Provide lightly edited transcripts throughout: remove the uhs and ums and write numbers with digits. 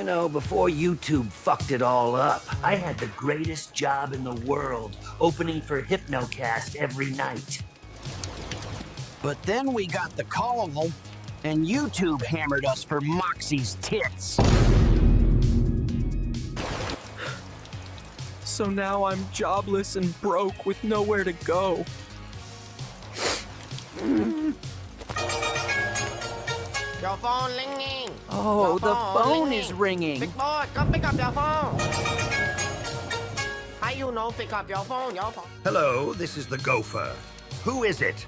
You know, before YouTube fucked it all up, I had the greatest job in the world, opening for Hypnocast every night. But then we got the call, and YouTube hammered us for Moxie's tits. So now I'm jobless and broke with nowhere to go. Your phone ringing. Oh, Your the phone ringing. is ringing. Big boy, come pick up your phone. How you know pick up your phone? Your phone. Hello, this is the Gopher. Who is it?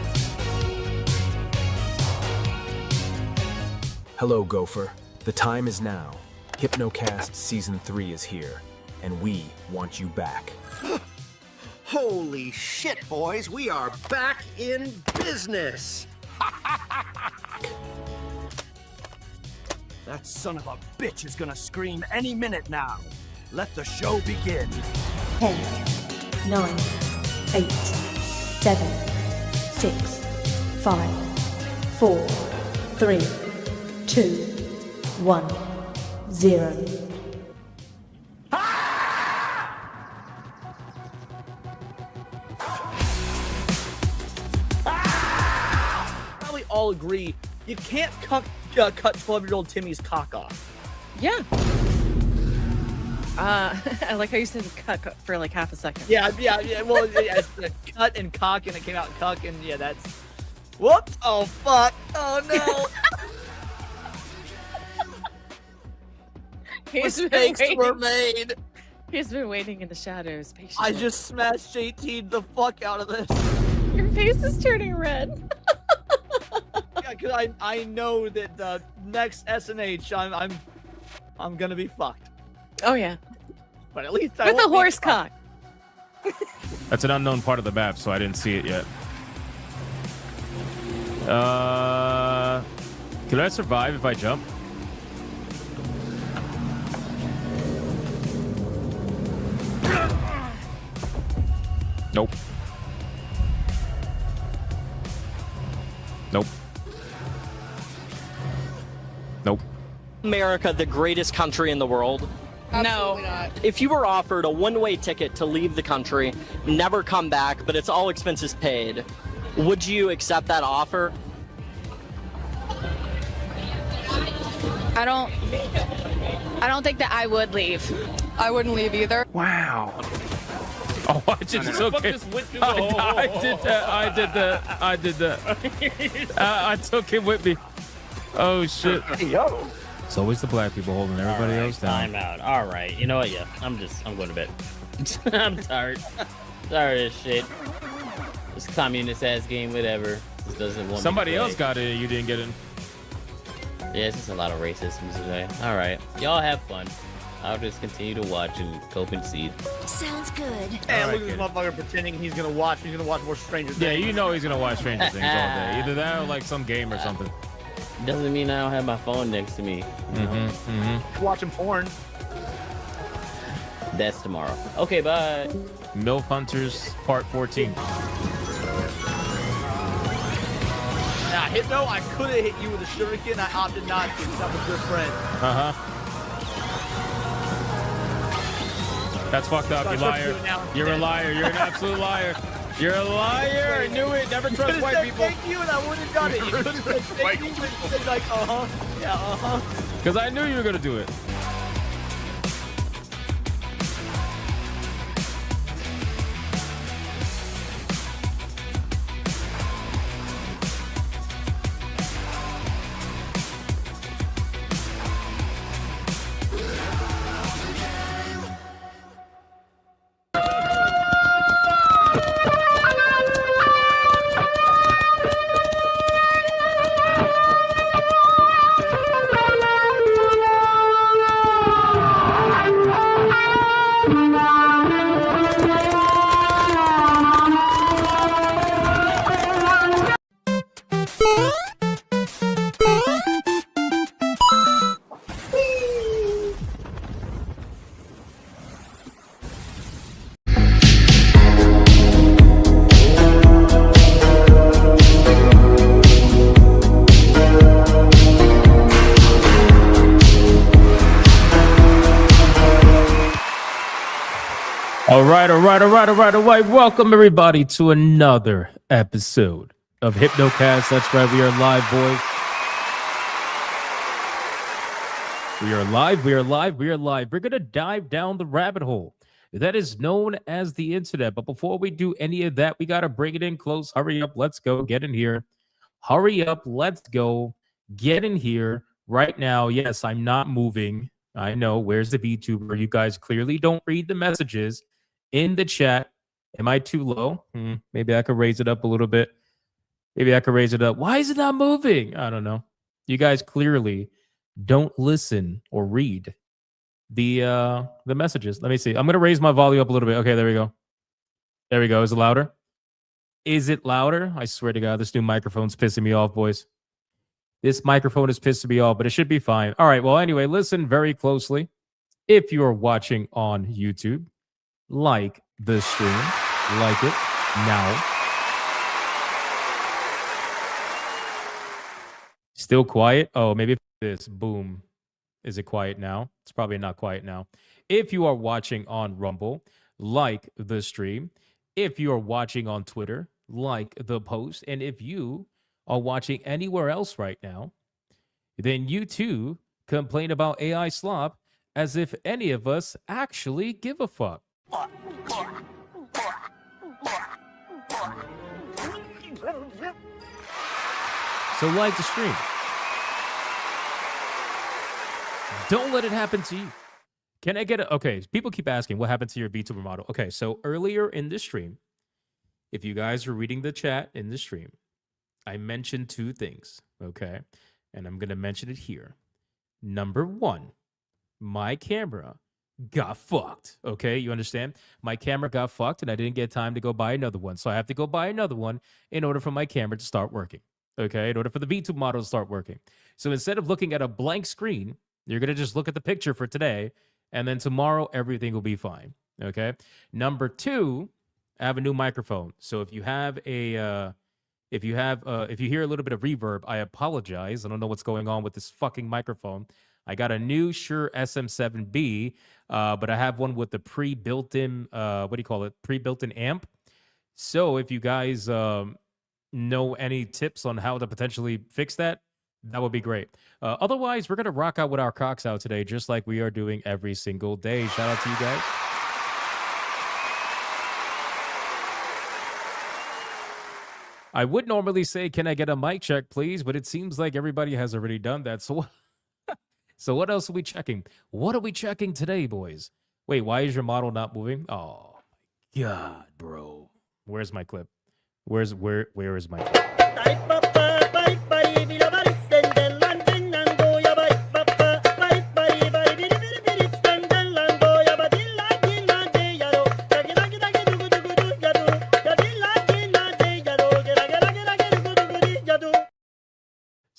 Hello, Gopher. The time is now. Hypnocast Season 3 is here, and we want you back. Holy shit, boys, we are back in business. That son of a bitch is gonna scream any minute now. Let the show begin. 10, 9, 8, 7, 6, 5, 4, 3, 2, 1, 0. Probably all agree you can't cut 12-year-old Timmy's cock off. Yeah. I like how you said cut for like half a second. Yeah. Well, it's cut and cock, and it came out cuck, and yeah, that's. Whoops! Oh fuck! Oh no! Mistakes were made. He's been waiting in the shadows patiently. I just smashed JT the fuck out of this. Your face is turning red. Yeah, because I know that the next SNH I'm gonna be fucked. Oh yeah. But at least I With a won't be horse fucked. cock. That's an unknown part of the map, so I didn't see it yet. Could I survive if I jump? Nope. Nope. Nope. America the greatest country in the world? No. If you were offered a one-way ticket to leave the country, never come back, but it's all expenses paid, would you accept that offer? I don't think that I would leave. I wouldn't leave either. Wow. Oh, I just okay. I did that. I took him with me. Oh shit. Yo. It's always the black people holding everybody else down. Time out. All right. You know what? Yeah, I'm going to bed. I'm tired. Tired of this shit. This communist ass game, whatever. This doesn't want Somebody me to play. else got it. You didn't get in. Yeah, it's just a lot of racism today. All right, y'all have fun. I'll just continue to watch and cope and see. Sounds good. And look at this motherfucker pretending he's gonna watch more Stranger Things. Yeah, you know he's gonna watch Stranger Things all day. Either that or like some game or something. Doesn't mean I don't have my phone next to me. Watching porn. That's tomorrow. Okay, bye. MILF Hunters Part 14. Now, Hypno, I could have hit you with a shuriken. I opted not to because I'm a good friend. That's fucked up, you liar. You're a liar. You're an absolute liar. You're a liar. I knew it. Never trust white people. Thank you, and I wouldn't have done it. You could have said thank you, but you said like, yeah, Because I knew you were gonna do it. All right. Welcome everybody to another episode of Hypnocast. That's right, we are live, boys. We are live. We're gonna dive down the rabbit hole that is known as the internet. But before we do any of that, we gotta bring it in close. Hurry up, let's go. Get in here. Hurry up, let's go. Get in here right now. Yes, I'm not moving. I know. Where's the VTuber? You guys clearly don't read the messages in the chat. Am I too low? Maybe I could raise it up a little bit. Why is it not moving? I don't know. You guys clearly don't listen or read the messages. Let me see. I'm gonna raise my volume up a little bit. Okay, there we go. Is it louder? I swear to God, this new microphone's pissing me off, boys. This microphone is pissing me off, but it should be fine. All right. Well, anyway, listen very closely. If you are watching on YouTube, like the stream, like it now. Still quiet? Oh, maybe this. Boom. Is it quiet now? It's probably not quiet now. If you are watching on Rumble, like the stream. If you are watching on Twitter, like the post. And if you are watching anywhere else right now, then you too complain about AI slop as if any of us actually give a fuck. So like the stream. Don't let it happen to you. Can I get it? Okay, people keep asking what happened to your VTuber model. Okay, so earlier in the stream, if you guys are reading the chat in the stream, I mentioned two things, okay? And I'm going to mention it here. Number one, my camera got fucked, okay? You understand? My camera got fucked and I didn't get time to go buy another one. So I have to go buy another one in order for my camera to start working, okay? In order for the VTuber model to start working. So instead of looking at a blank screen, you're going to just look at the picture for today, and then tomorrow everything will be fine, okay? Number two, I have a new microphone. So if you have a... if you hear a little bit of reverb, I apologize. I don't know what's going on with this fucking microphone. I got a new Shure SM7B, but I have one with the pre-built-in, pre-built-in amp. So if you guys know any tips on how to potentially fix that, that would be great. Otherwise, we're going to rock out with our cocks out today, just like we are doing every single day. Shout out to you guys. I would normally say, can I get a mic check, please? But it seems like everybody has already done that. So, so what else are we checking? What are we checking today, boys? Wait, why is your model not moving? Oh, my God, bro. Where's my clip? Where is my clip?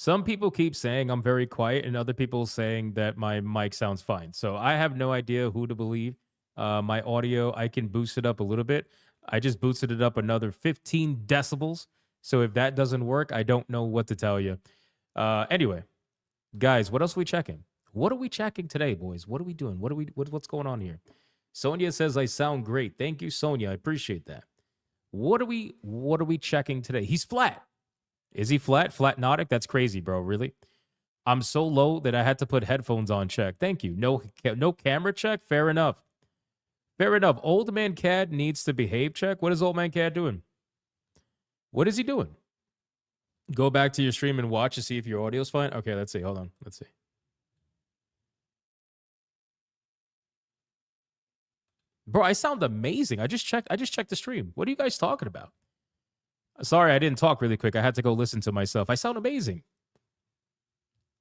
Some people keep saying I'm very quiet, and other people saying that my mic sounds fine. So I have no idea who to believe. My audio, I can boost it up a little bit. I just boosted it up another 15 decibels. So if that doesn't work, I don't know what to tell you. Anyway, guys, what else are we checking? What are we checking today, boys? What are we doing? What's going on here? Sonia says I sound great. Thank you, Sonia. I appreciate that. What are we checking today? He's flat. Is he flat? Flatnotic? That's crazy, bro. Really? I'm so low that I had to put headphones on check. Thank you. No camera check? Fair enough. Fair enough. Old man Cad needs to behave check. What is old man Cad doing? What is he doing? Go back to your stream and watch to see if your audio's fine. Okay, let's see. Hold on. Let's see. Bro, I sound amazing. I just checked the stream. What are you guys talking about? Sorry, I didn't talk really quick. I had to go listen to myself. I sound amazing.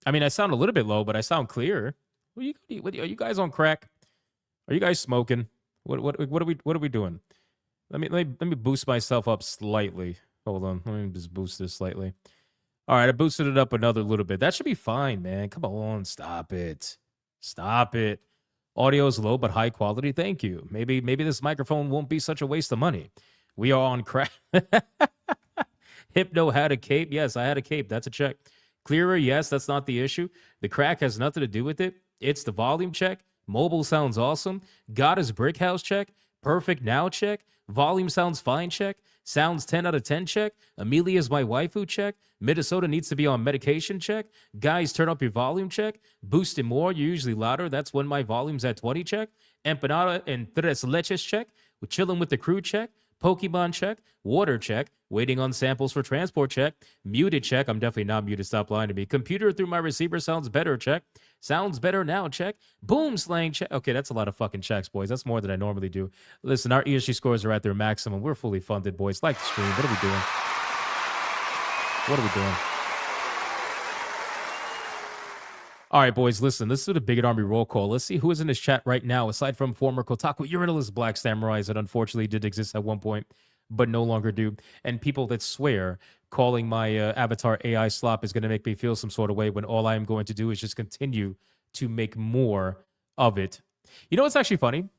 I mean, I sound a little bit low, but I sound clear. Are you guys on crack? Are you guys smoking? What are we doing? Let me boost myself up slightly. Hold on. Let me just boost this slightly. All right, I boosted it up another little bit. That should be fine, man. Come on, stop it. Stop it. Audio is low but high quality. Thank you. Maybe this microphone won't be such a waste of money. We are on crack. Hypno had a cape. Yes, I had a cape. That's a check. Clearer. Yes, that's not the issue. The crack has nothing to do with it. It's the volume check. Mobile sounds awesome. Got his brick house check. Perfect now check. Volume sounds fine check. Sounds 10 out of 10 check. Amelia's my waifu check. Minnesota needs to be on medication check. Guys, turn up your volume check. Boost it more. You're usually louder. That's when my volume's at 20 check. Empanada and tres leches check. We're chilling with the crew check. Pokemon check. Water check. Waiting on samples for transport check. Muted check. I'm definitely not muted. Stop lying to me. Computer through my receiver sounds better check. Sounds better now check. Boom slang check. Okay, that's a lot of fucking checks, boys. That's more than I normally do. Listen, our ESG scores are at their maximum. We're fully funded, boys. Like the stream. What are we doing? What are we doing? All right, boys, listen. Let's do the Bigot Army roll call. Let's see who is in this chat right now, aside from former Kotaku urinalist Black Samurais that unfortunately did exist at one point, but no longer do, and people that swear calling my avatar AI slop is going to make me feel some sort of way when all I am going to do is just continue to make more of it. You know what's actually funny?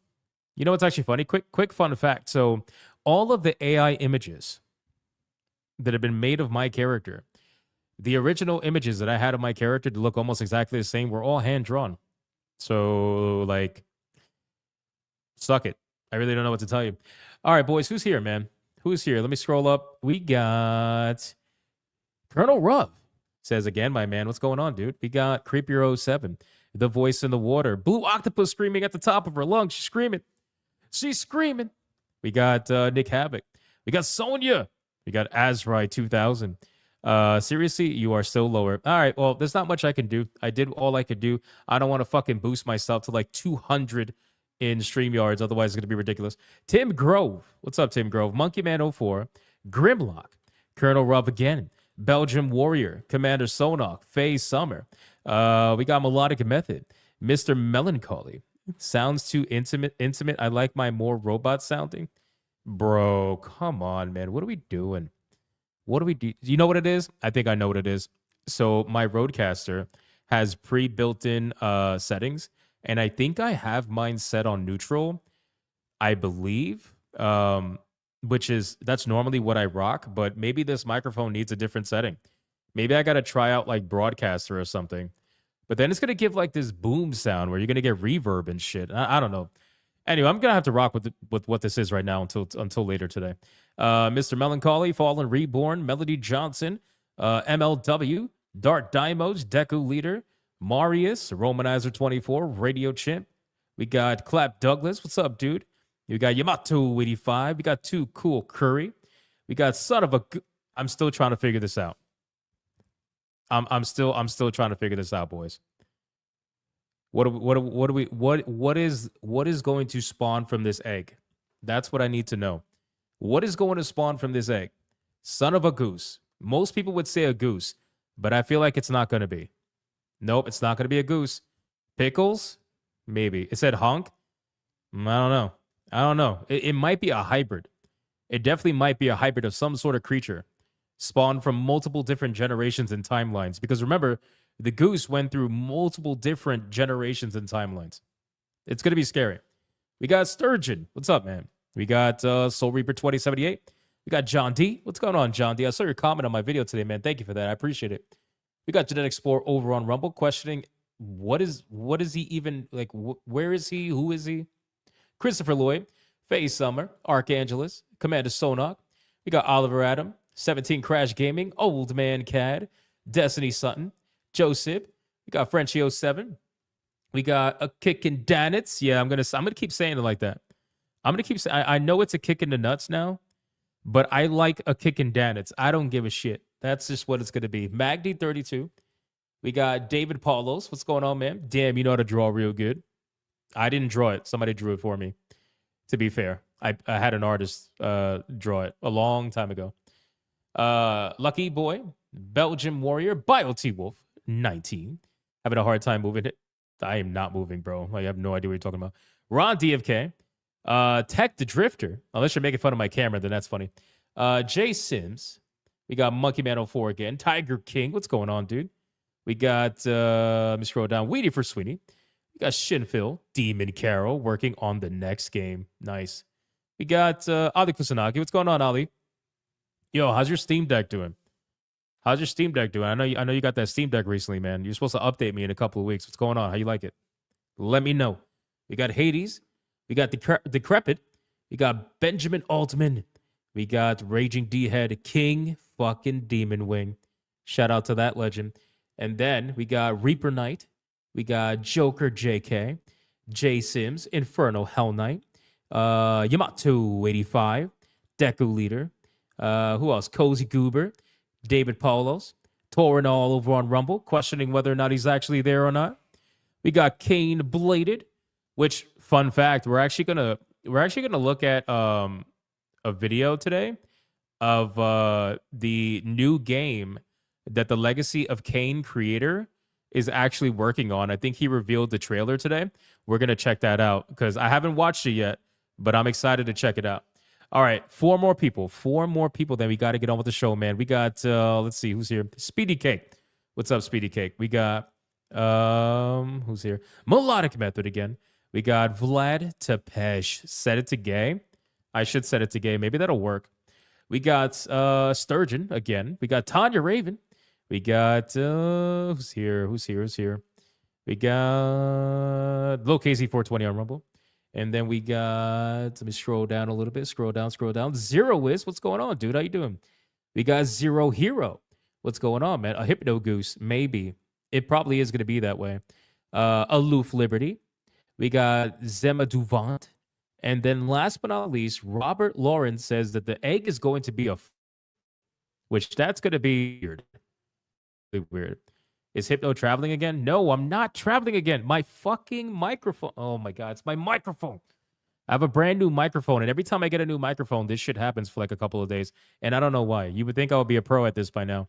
Quick fun fact. So all of the AI images that have been made of my character, the original images that I had of my character to look almost exactly the same were all hand-drawn. So, like, suck it. I really don't know what to tell you. All right, boys, who's here, man? Who's here? Let me scroll up. We got Colonel Ruv. Says again, my man, what's going on, dude? We got Creepier07, the voice in the water. Blue Octopus screaming at the top of her lungs. She's screaming. She's screaming. We got Nick Havoc. We got Sonia. We got Azrai 2000. Seriously, you are still lower. All right, well, there's not much I can do. I did all I could do. I don't want to fucking boost myself to like 200 in StreamYards, otherwise it's going to be ridiculous. Tim Grove. What's up, Tim Grove? Monkeyman04. Grimlock. Colonel Ruv again. Belgium Warrior. Commander Sonok. Faye Summer. We got Melodic Method. Mr. Melancholy. Sounds too intimate. I like my more robot sounding. Bro, come on, man. What are we doing? What do we do? Do you know what it is? I think I know what it is. So my Rodecaster has pre-built-in settings, and I think I have mine set on neutral, I believe, that's normally what I rock, but maybe this microphone needs a different setting. Maybe I got to try out like Broadcaster or something, but then it's going to give like this boom sound where you're going to get reverb and shit. I don't know. Anyway, I'm going to have to rock with what this is right now until later today. Mr. Melancholy, Fallen Reborn, Melody Johnson, MLW, Dart Dymos, Deku Leader, Marius, Romanizer 24, Radio Chimp. We got Clap Douglas. What's up, dude? We got Yamato 85. We got Too Cool Curry. We got Son of a... I'm still trying to figure this out. I'm still trying to figure this out, boys. What is going to spawn from this egg? That's what I need to know. What is going to spawn from this egg? Son of a goose. Most people would say a goose, but I feel like it's not going to be. Nope, it's not going to be a goose. Pickles? Maybe. It said honk? I don't know. It might be a hybrid. It definitely might be a hybrid of some sort of creature. spawned from multiple different generations and timelines. Because remember, the goose went through multiple different generations and timelines. It's going to be scary. We got Sturgeon. What's up, man? We got Soul Reaper 2078. We got John D. What's going on, John D? I saw your comment on my video today, man. Thank you for that. I appreciate it. We got Genetic Explorer over on Rumble questioning what is he even like? Where is he? Who is he? Christopher Lloyd, Faye Summer, Archangelus, Commander Sonok. We got Oliver Adam, 17 Crash Gaming, Old Man Cad, Destiny Sutton, Joseph. We got Frenchie 07. We got a Kickin' Danitz. Yeah, I'm gonna keep saying it like that. I'm gonna keep saying. I know it's a kick in the nuts now, but I like a Kickin' Danitz. I don't give a shit. That's just what it's gonna be. Magdi 32. We got David Paulos. What's going on, man? Damn, you know how to draw real good. I didn't draw it. Somebody drew it for me. To be fair, I had an artist draw it a long time ago. Lucky Boy, Belgian Warrior, Bio T Wolf 19. Having a hard time moving it. I am not moving, bro. Like, I have no idea what you're talking about. Ron DFK, Tech the Drifter. Unless you're making fun of my camera, then that's funny. Jay Sims. We got Monkey Man 04 again. Tiger King. What's going on, dude? We got, let me scroll down. Weedy for Sweeney. We got Shinphil, Demon Carol, working on the next game. Nice. We got Ali Kusanagi. What's going on, Ali? Yo, how's your Steam Deck doing? How's your Steam Deck doing? I know you got that Steam Deck recently, man. You're supposed to update me in a couple of weeks. What's going on? How you like it? Let me know. We got Hades. We got Decrepit. We got Benjamin Altman. We got Raging D-Head, King fucking Demon Wing. Shout out to that legend. And then we got Reaper Knight. We got Joker JK, J Sims, Inferno Hell Knight, Yamato 85, Deku Leader. Who else? Cozy Goober, David Paulos, Torinol over on Rumble, questioning whether or not he's actually there or not. We got Kain Bladed, which, fun fact, we're actually gonna look at a video today of the new game that the Legacy of Kain creator is actually working on. I think he revealed the trailer today. We're going to check that out because I haven't watched it yet, but I'm excited to check it out. All right, four more people. Then we got to get on with the show, man. We got, let's see, who's here? Speedy Cake. What's up, Speedy Cake? We got, who's here? Melodic Method again. We got Vlad Tepesh. Set it to gay. I should set it to gay. Maybe that'll work. We got Sturgeon again. We got Tanya Raven. We got, who's here? We got Low KZ420 on Rumble. And then we got, let me scroll down a little bit. Scroll down. Zero is, what's going on, dude? How you doing? We got Zero Hero. What's going on, man? A Hypno Goose, maybe. It probably is going to be that way. Aloof Liberty. We got Zema Duvant. And then last but not least, Robert Lawrence says that the egg is going to be which that's going to be weird. Is Hypno traveling again? No, I'm not traveling again. My fucking microphone. Oh my God, it's my microphone. I have a brand new microphone, and every time I get a new microphone, this shit happens for like a couple of days, and I don't know why. You would think I would be a pro at this by now.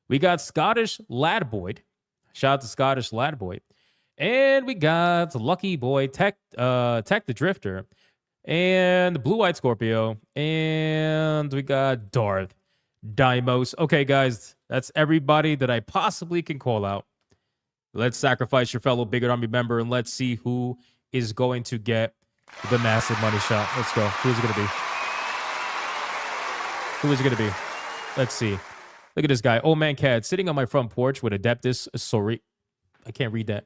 We got Scottish Ladboyd. Shout out to Scottish Ladboyd. And we got Lucky Boy, Tech the Drifter, and Blue Eyed Scorpio, and we got Darth Dimos. Okay, guys, that's everybody that I possibly can call out. Let's sacrifice your fellow Bigot Army member, and let's see who is going to get the massive money shot. Let's go. Who's it going to be? Let's see. Look at this guy. Old Man Cad sitting on my front porch with Adeptus I can't read that.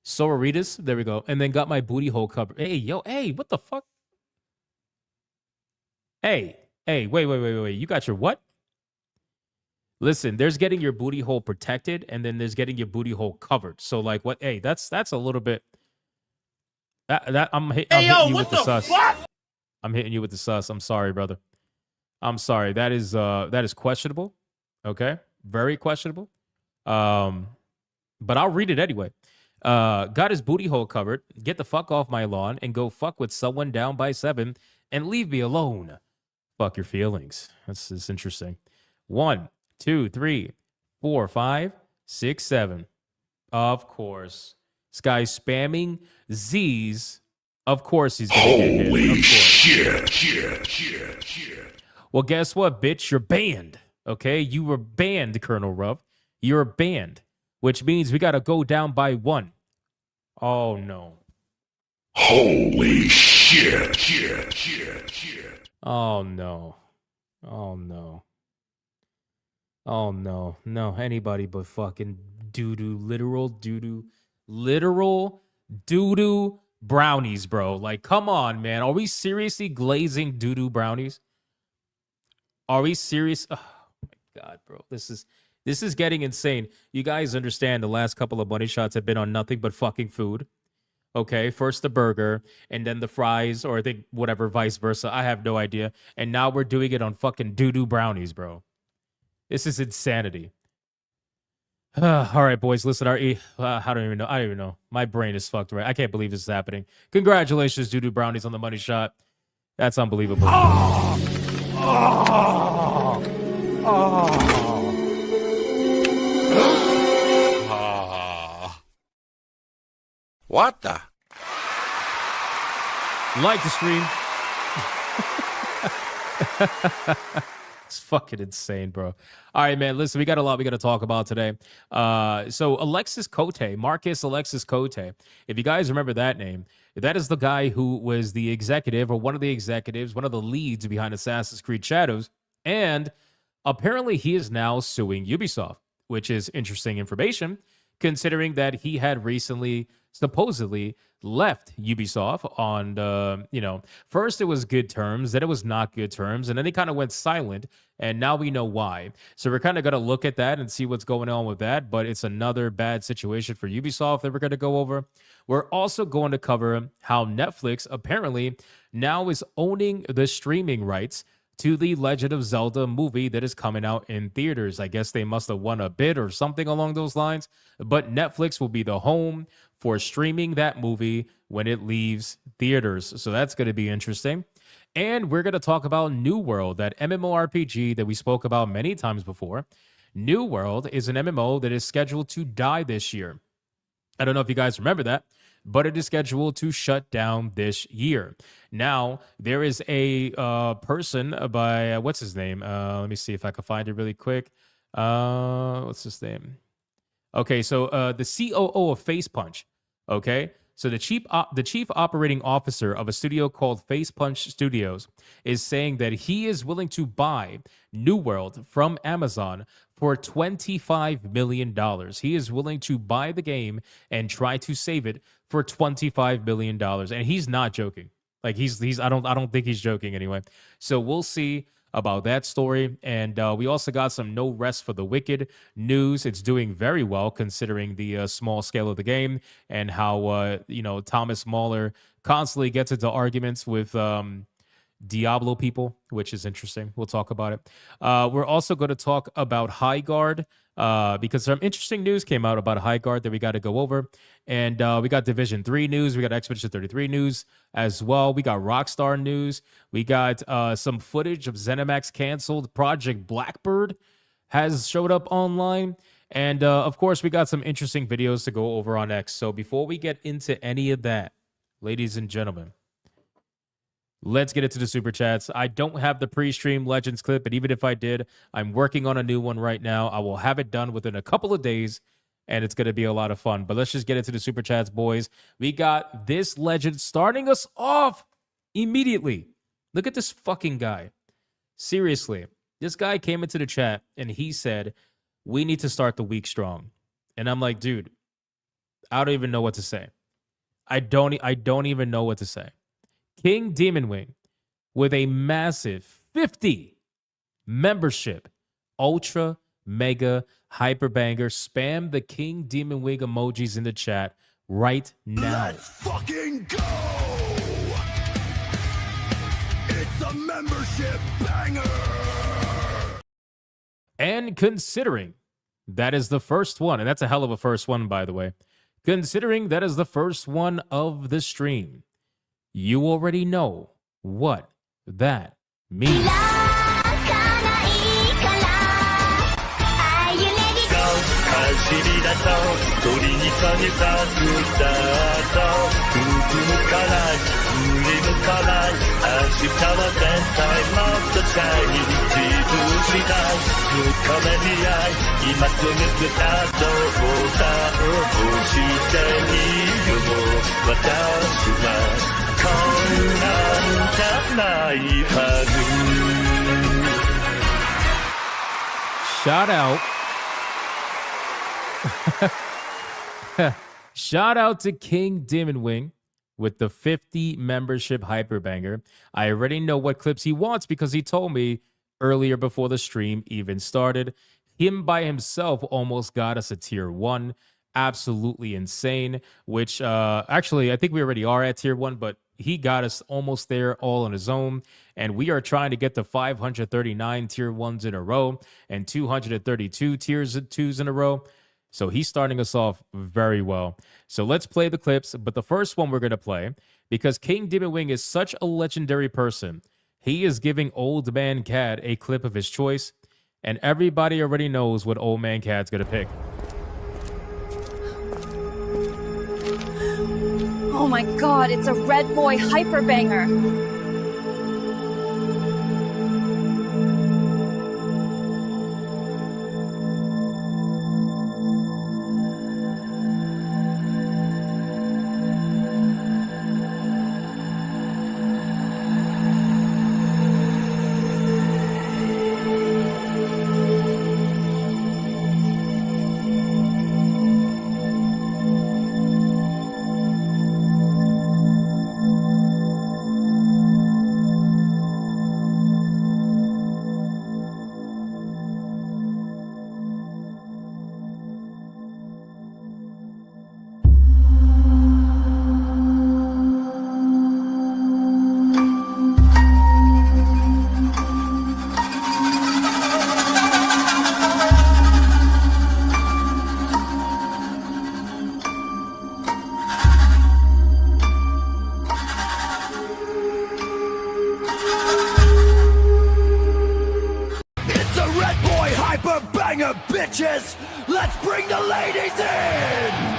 Sororitas. There we go. And then got my booty hole covered. Hey, what the fuck? Hey, wait. You got your what? Listen, there's getting your booty hole protected, and then there's getting your booty hole covered. So, like, what? Hey, that's a little bit. I'm hitting you with the sus. I'm hitting you with the sus. I'm sorry, brother. I'm sorry. That is questionable. Okay, very questionable. But I'll read it anyway. Got his booty hole covered. Get the fuck off my lawn and go fuck with someone down by 7 and leave me alone. Fuck your feelings. That's interesting. 1, 2, 3, 4, 5, 6, 7. Of course. This guy's spamming Z's. Of course he's going to get hit. Holy shit. Well, guess what, bitch? You're banned. Okay, you were banned, Colonel Ruff. You're banned, which means we got to go down by 1. Oh, no. Holy shit. Oh, no. Oh, no. Oh, no. No, anybody but fucking doo-doo, literal doo-doo brownies, bro. Like, come on, man. Are we seriously glazing doo-doo brownies? Are we serious? Oh, my God, bro. This is getting insane. You guys understand the last couple of money shots have been on nothing but fucking food. Okay, first the burger, and then the fries, or I think whatever, vice versa. I have no idea. And now we're doing it on fucking doo-doo brownies, bro. This is insanity. All right, boys, listen, I don't even know. My brain is fucked, right? I can't believe this is happening. Congratulations, doo-doo brownies on the money shot. That's unbelievable. What the? Like the stream. It's fucking insane, bro. All right, man. Listen, we got a lot we got to talk about today. So Marcus Alexis Cote. If you guys remember that name, that is the guy who was the executive, or one of the executives, one of the leads behind Assassin's Creed Shadows. And apparently he is now suing Ubisoft, which is interesting information, considering that he had recently supposedly left Ubisoft on, first it was good terms, then it was not good terms, and then they kind of went silent, and now we know why. So we're kind of going to look at that and see what's going on with that, but it's another bad situation for Ubisoft that we're going to go over. We're also going to cover how Netflix apparently now is owning the streaming rights to the Legend of Zelda movie that is coming out in theaters. I guess they must have won a bid or something along those lines, but Netflix will be the home for streaming that movie when it leaves theaters. So that's going to be interesting. And we're going to talk about New World, that MMORPG that we spoke about many times before. New World is an MMO that is scheduled to die this year. I don't know if you guys remember that, but it is scheduled to shut down this year. Now, there is a person by, what's his name? Let me see if I can find it really quick. What's his name? Okay, so the COO of Face Punch, okay? So the chief operating officer of a studio called Face Punch Studios is saying that he is willing to buy New World from Amazon for $25 million. He is willing to buy the game and try to save it for $25 million. And he's not joking. Like I don't think he's joking anyway. So we'll see about that story. And we also got some No Rest for the Wicked news. It's doing very well considering the small scale of the game and how, Thomas Mahler constantly gets into arguments with Diablo people, which is interesting. We'll talk about it. We're also going to talk about High Guard because some interesting news came out about High Guard that we got to go over. And we got Division 3 news. We got Expedition 33 news as well. We got Rockstar news. We got some footage of ZeniMax canceled. Project Blackbird has showed up online. And, of course, we got some interesting videos to go over on X. So before we get into any of that, ladies and gentlemen, let's get into the Super Chats. I don't have the pre-stream Legends clip, but even if I did, I'm working on a new one right now. I will have it done within a couple of days, and it's going to be a lot of fun. But let's just get into the Super Chats, boys. We got this legend starting us off immediately. Look at this fucking guy. Seriously, this guy came into the chat, and he said, we need to start the week strong. And I'm like, dude, I don't even know what to say. I don't even know what to say. King Demon Wing with a massive 50 membership, ultra mega hyper banger. Spam the King Demon Wing emojis in the chat right now. Let's fucking go! It's a membership banger! And considering that is the first one, and that's a hell of a first one, by the way, considering that is the first one of the stream, you already know what that means. 振り向かない明日は絶対もっとシャイニー自分次第深めに合い今すぐスタートボタンを押してみるも私はこんなんじゃないはず Shout out. Shout out to King Demon Wing with the 50 membership hyperbanger. I already know what clips he wants because he told me earlier before the stream even started. Him by himself almost got us a tier 1. Absolutely insane, which actually I think we already are at tier 1, but he got us almost there all on his own. And we are trying to get to 539 tier 1s in a row and 232 tiers 2s in a row. So he's starting us off very well. So let's play the clips. But the first one we're going to play, because King Demon Wing is such a legendary person, he is giving Old Man Cad a clip of his choice. And everybody already knows what Old Man Cad's going to pick. Oh my god, it's a Red Boy hyperbanger. Bitches, let's bring the ladies in!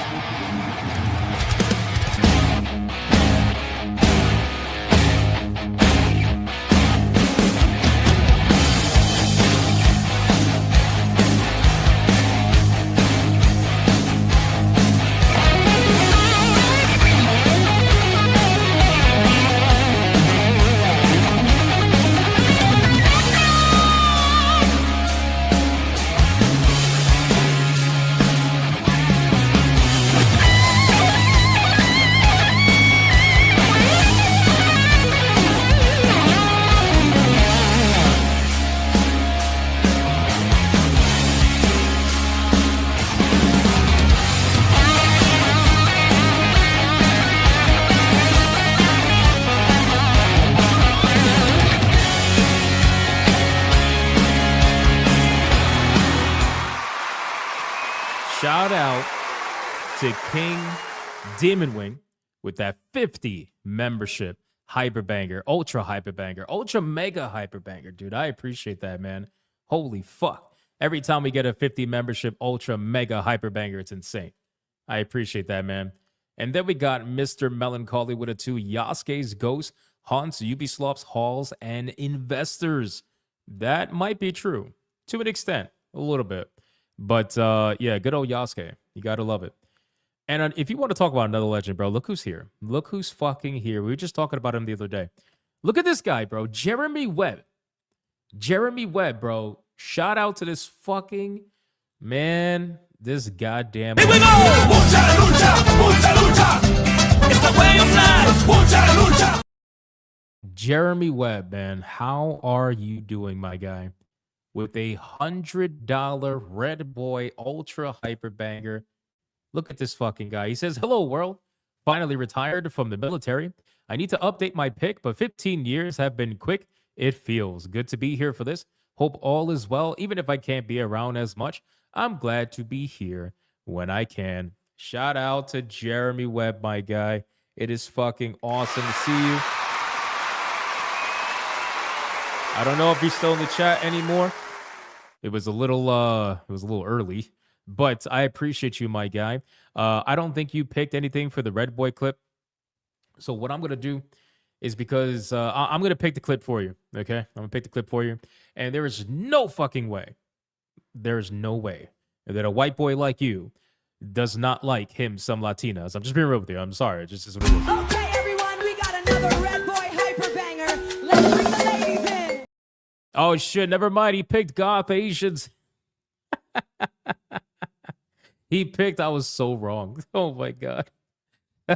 Shout out to King Demon Wing with that 50 membership hyperbanger, ultra hyperbanger, ultra mega hyperbanger. Dude, I appreciate that, man. Holy fuck. Every time we get a 50 membership ultra mega hyperbanger, it's insane. I appreciate that, man. And then we got Mr. Melancholy with a 2, Yasuke's Ghost, haunts Ubisoft's halls and investors. That might be true to an extent, a little bit. But yeah, good old Yasuke. You got to love it. And if you want to talk about another legend, bro, look who's here. Look who's fucking here. We were just talking about him the other day. Look at this guy, bro. Jeremy Webb. Jeremy Webb, bro. Shout out to this fucking man. This goddamn. Here we go! Lucha, lucha, lucha, lucha. It's the way of life. Lucha, lucha. Jeremy Webb, man. How are you doing, my guy? With a $100 Red Boy Ultra Hyperbanger. Look at this fucking guy. He says, hello, world. Finally retired from the military. I need to update my pick, but 15 years have been quick. It feels good to be here for this. Hope all is well. Even if I can't be around as much, I'm glad to be here when I can. Shout out to Jeremy Webb, my guy. It is fucking awesome to see you. I don't know if he's still in the chat anymore. It was a little early, but I appreciate you, my guy. I don't think you picked anything for the Red Boy clip. So what I'm going to do is because I'm going to pick the clip for you, okay? I'm going to pick the clip for you. And there is no fucking way, there is no way that a white boy like you does not like him some Latinas. I'm just being real with you. I'm sorry. It just is what it is. Okay, everyone, we got another red boy hyper banger. Let's bring the ladies in. Oh, shit. Never mind. He picked goth Asians. He picked, I was so wrong. Oh, my God. He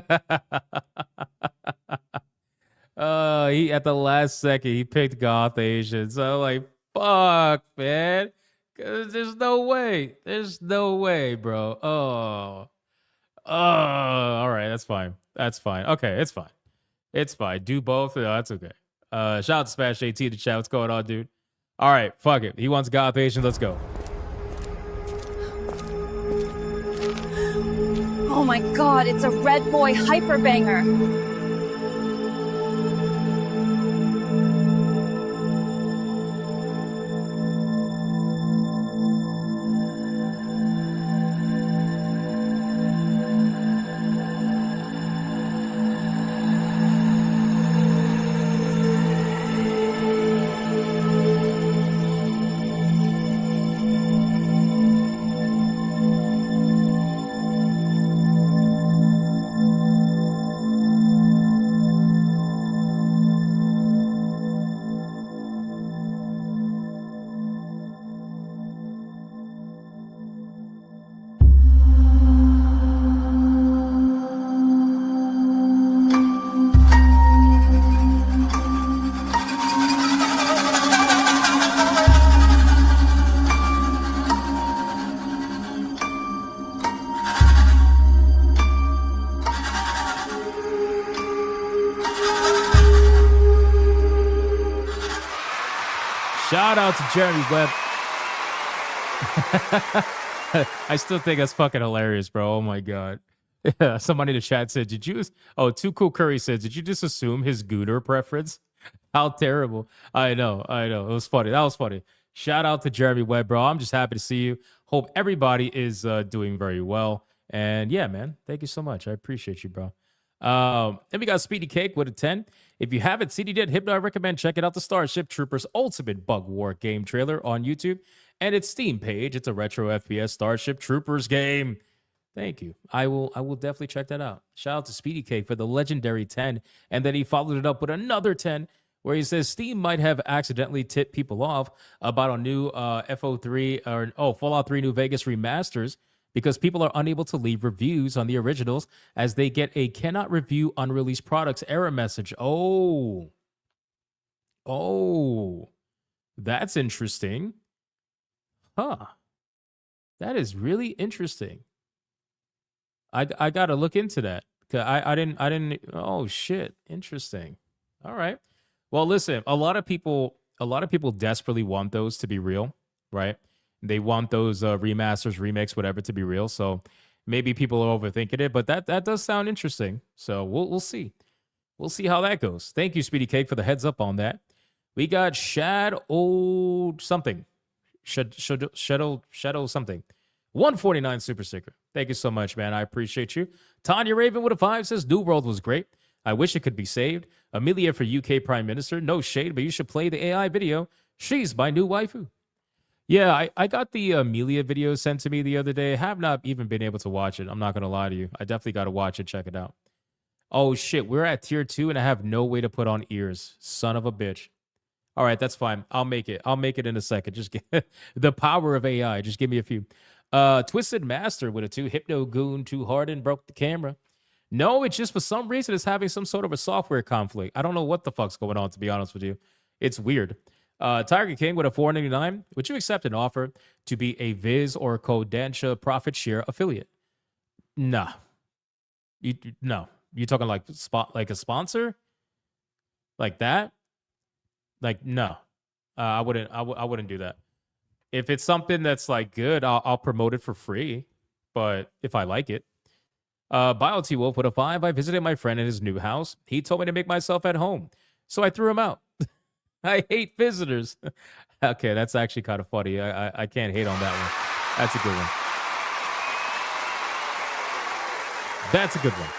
at the last second, he picked goth Asians. So I'm like, fuck, man. 'Cause there's no way. There's no way, bro. Oh, all right. That's fine. That's fine. Okay, it's fine. It's fine. Do both. No, that's okay. Shout out to Smash AT in the chat. What's going on, dude? All right, fuck it. He wants goth Asian. Let's go. Oh my god, it's a red boy hyper banger. Shout out to Jeremy Webb. I still think that's fucking hilarious, bro. Oh my god. Yeah, somebody in the chat said, "Did you?" Oh, Too Cool Curry said, "Did you just assume his gooner preference?" How terrible. I know. It was funny. That was funny. Shout out to Jeremy Webb, bro. I'm just happy to see you. Hope everybody is doing very well. And yeah, man, thank you so much. I appreciate you, bro. Then we got Speedy Cake with a 10. If you haven't seen it yet, Hypno, I recommend checking out the Starship Troopers Ultimate Bug War game trailer on YouTube and its Steam page. It's a retro FPS Starship Troopers game. Thank you. I will definitely check that out. Shout out to Speedy Cake for the legendary 10. And then he followed it up with another 10 where he says Steam might have accidentally tipped people off about a new FO3 or Fallout 3 New Vegas remasters because people are unable to leave reviews on the originals as they get a cannot review unreleased products error message. Oh, that's interesting. Huh. That is really interesting. I got to look into that. I didn't. Oh, shit. Interesting. All right. Well, listen, a lot of people desperately want those to be real, right? They want those remasters, remakes, whatever to be real. So maybe people are overthinking it, but that does sound interesting. So we'll see. We'll see how that goes. Thank you, Speedy Cake, for the heads up on that. We got Shadow something. Shadow something. 149 super sticker. Thank you so much, man. I appreciate you. Tanya Raven with a 5 says New World was great. I wish it could be saved. Amelia for UK Prime Minister. No shade, but you should play the AI video. She's my new waifu. Yeah, I got the Amelia video sent to me the other day. I have not even been able to watch it. I'm not going to lie to you. I definitely got to watch it. Check it out. Oh, shit. We're at tier 2, and I have no way to put on ears. Son of a bitch. All right, that's fine. I'll make it. I'll make it in a second. Just get the power of AI. Just give me a few. Twisted Master with a 2. Hypno Goon too hard and broke the camera. No, it's just for some reason it's having some sort of a software conflict. I don't know what the fuck's going on, to be honest with you. It's weird. Tiger King with a 499. Would you accept an offer to be a Viz or Kodansha profit share affiliate? Nah. No. You talking like a sponsor? Like that? Like, no. I wouldn't do that. If it's something that's like good, I'll promote it for free. But if I like it. BioT Wolf with a 5. I visited my friend in his new house. He told me to make myself at home. So I threw him out. I hate visitors. Okay, that's actually kind of funny. I can't hate on that one. That's a good one. That's a good one.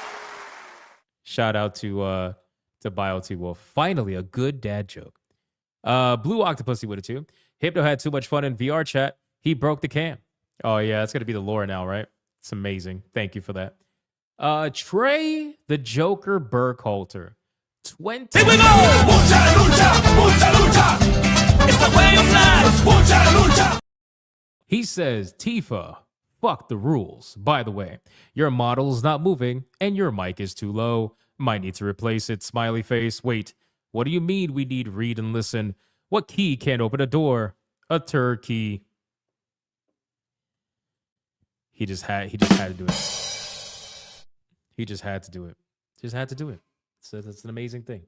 Shout out to to Bio T Wolf. Finally, a good dad joke. Blue Octopussy with it too. Hypno had too much fun in VR chat. He broke the cam. Oh yeah, that's gonna be the lore now, right? It's amazing. Thank you for that. Trey the Joker Burkhalter. 20. Here we go! Mucha lucha, mucha lucha. It's the way of life. Mucha lucha. He says, Tifa, fuck the rules. By the way, your model is not moving and your mic is too low. Might need to replace it. Smiley face. Wait, what do you mean we need read and listen? What key can't open a door? A turkey. He just had to do it. He just had to do it. Just had to do it. So that's an amazing thing.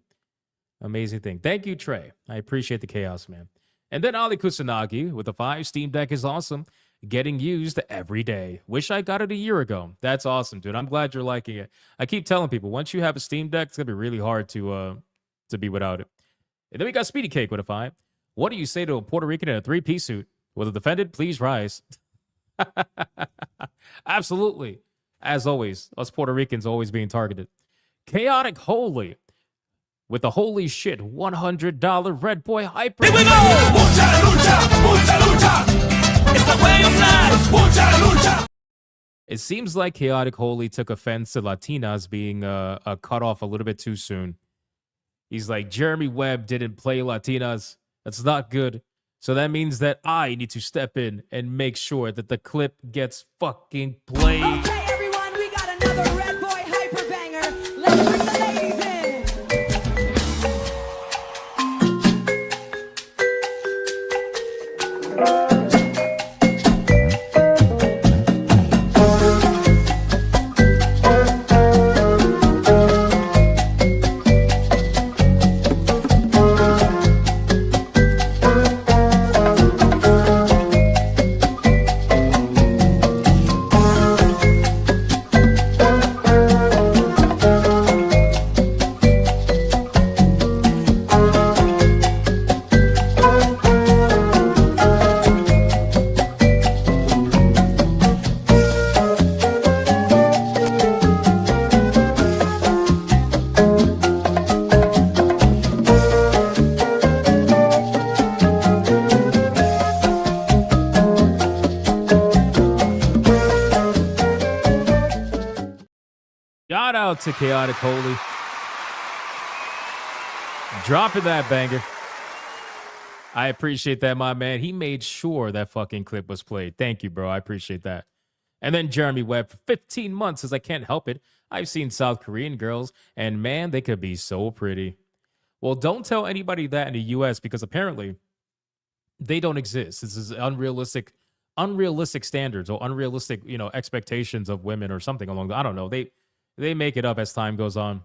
Amazing thing. Thank you, Trey. I appreciate the chaos, man. And then Ali Kusanagi with the 5. Steam Deck is awesome. Getting used every day. Wish I got it a year ago. That's awesome, dude. I'm glad you're liking it. I keep telling people, once you have a Steam Deck, it's going to be really hard to be without it. And then we got Speedy Cake with a 5. What do you say to a Puerto Rican in a 3-piece suit? Will the defendant please rise? Absolutely. As always, us Puerto Ricans always being targeted. Chaotic Holy with the holy shit $100 Red Boy Hyper. Here we go! Mucha lucha, mucha lucha. It's the way of life. Mucha lucha. It seems like Chaotic Holy took offense to Latinas being cut off a little bit too soon. He's like, Jeremy Webb didn't play Latinas. That's not good. So that means that I need to step in and make sure that the clip gets fucking played. Okay, everyone, we got another Red Boy hyper banger. Let's bring the ladies in. Shout out to Chaotic Holy. Dropping that banger. I appreciate that, my man. He made sure that fucking clip was played. Thank you, bro. I appreciate that. And then Jeremy Webb for 15 months says, I can't help it. I've seen South Korean girls, and man, they could be so pretty. Well, don't tell anybody that in the U.S. because apparently they don't exist. This is unrealistic standards or unrealistic, expectations of women or something along the, I don't know. They make it up as time goes on.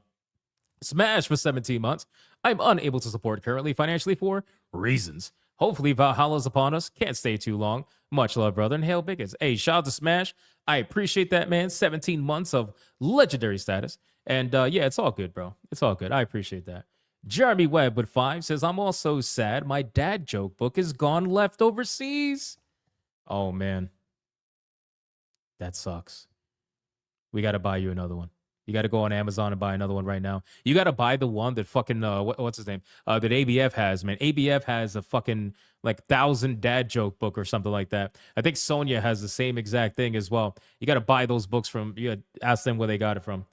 Smash for 17 months. I'm unable to support currently financially for reasons. Hopefully Valhalla's upon us. Can't stay too long. Much love, brother. And hail bigots. Hey, shout out to Smash. I appreciate that, man. 17 months of legendary status. And yeah, it's all good, bro. It's all good. I appreciate that. Jeremy Webb with 5 says, I'm also sad my dad joke book is gone left overseas. Oh, man. That sucks. We got to buy you another one. You got to go on Amazon and buy another one right now. You got to buy the one that fucking, what's his name? That ABF has, man. ABF has a fucking, 1,000 dad joke book or something like that. I think Sonya has the same exact thing as well. You got to buy those books from, ask them where they got it from.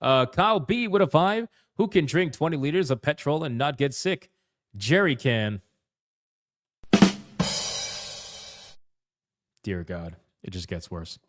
Kyle B with a 5. Who can drink 20 liters of petrol and not get sick? Jerry can. Dear God, it just gets worse.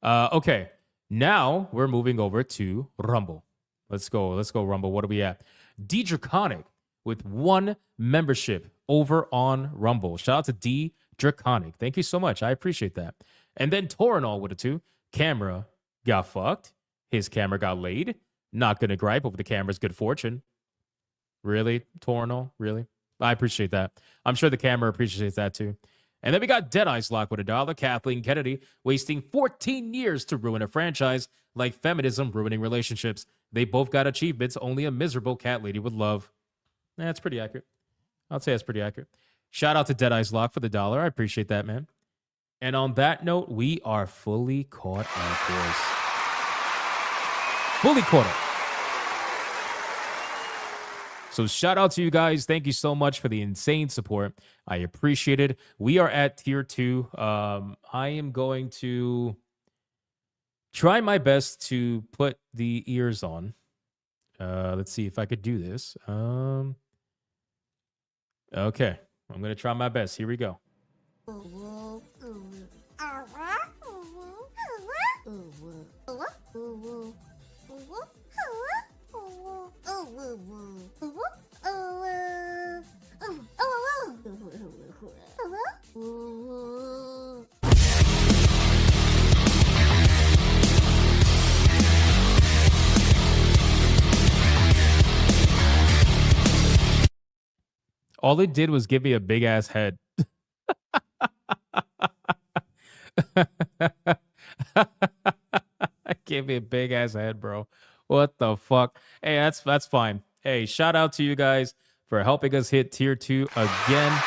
Okay. Now we're moving over to Rumble. Let's go, Rumble. What are we at? D Draconic with 1 membership over on Rumble. Shout out to D Draconic. Thank you so much. I appreciate that. And then Torinol with a 2. Camera got fucked. His camera got laid. Not going to gripe over the camera's good fortune. Really, Torinol? Really? I appreciate that. I'm sure the camera appreciates that too. And then we got Deadeyes Lock with $1. Kathleen Kennedy wasting 14 years to ruin a franchise like feminism ruining relationships. They both got achievements only a miserable cat lady would love. That's pretty accurate. I'll say that's pretty accurate. Shout out to Deadeyes Lock for the $1. I appreciate that, man. And on that note, we are fully caught up, boys. Fully caught up. So shout out to you guys. Thank you so much for the insane support. I appreciate it. We are at tier 2. I am going to try my best to put the ears on. Let's see if I could do this. Okay. I'm going to try my best. Here we go. All it did was give me a big ass head. Gave me a big ass head, bro. What the fuck? Hey, that's fine. Hey, shout out to you guys for helping us hit tier 2 again.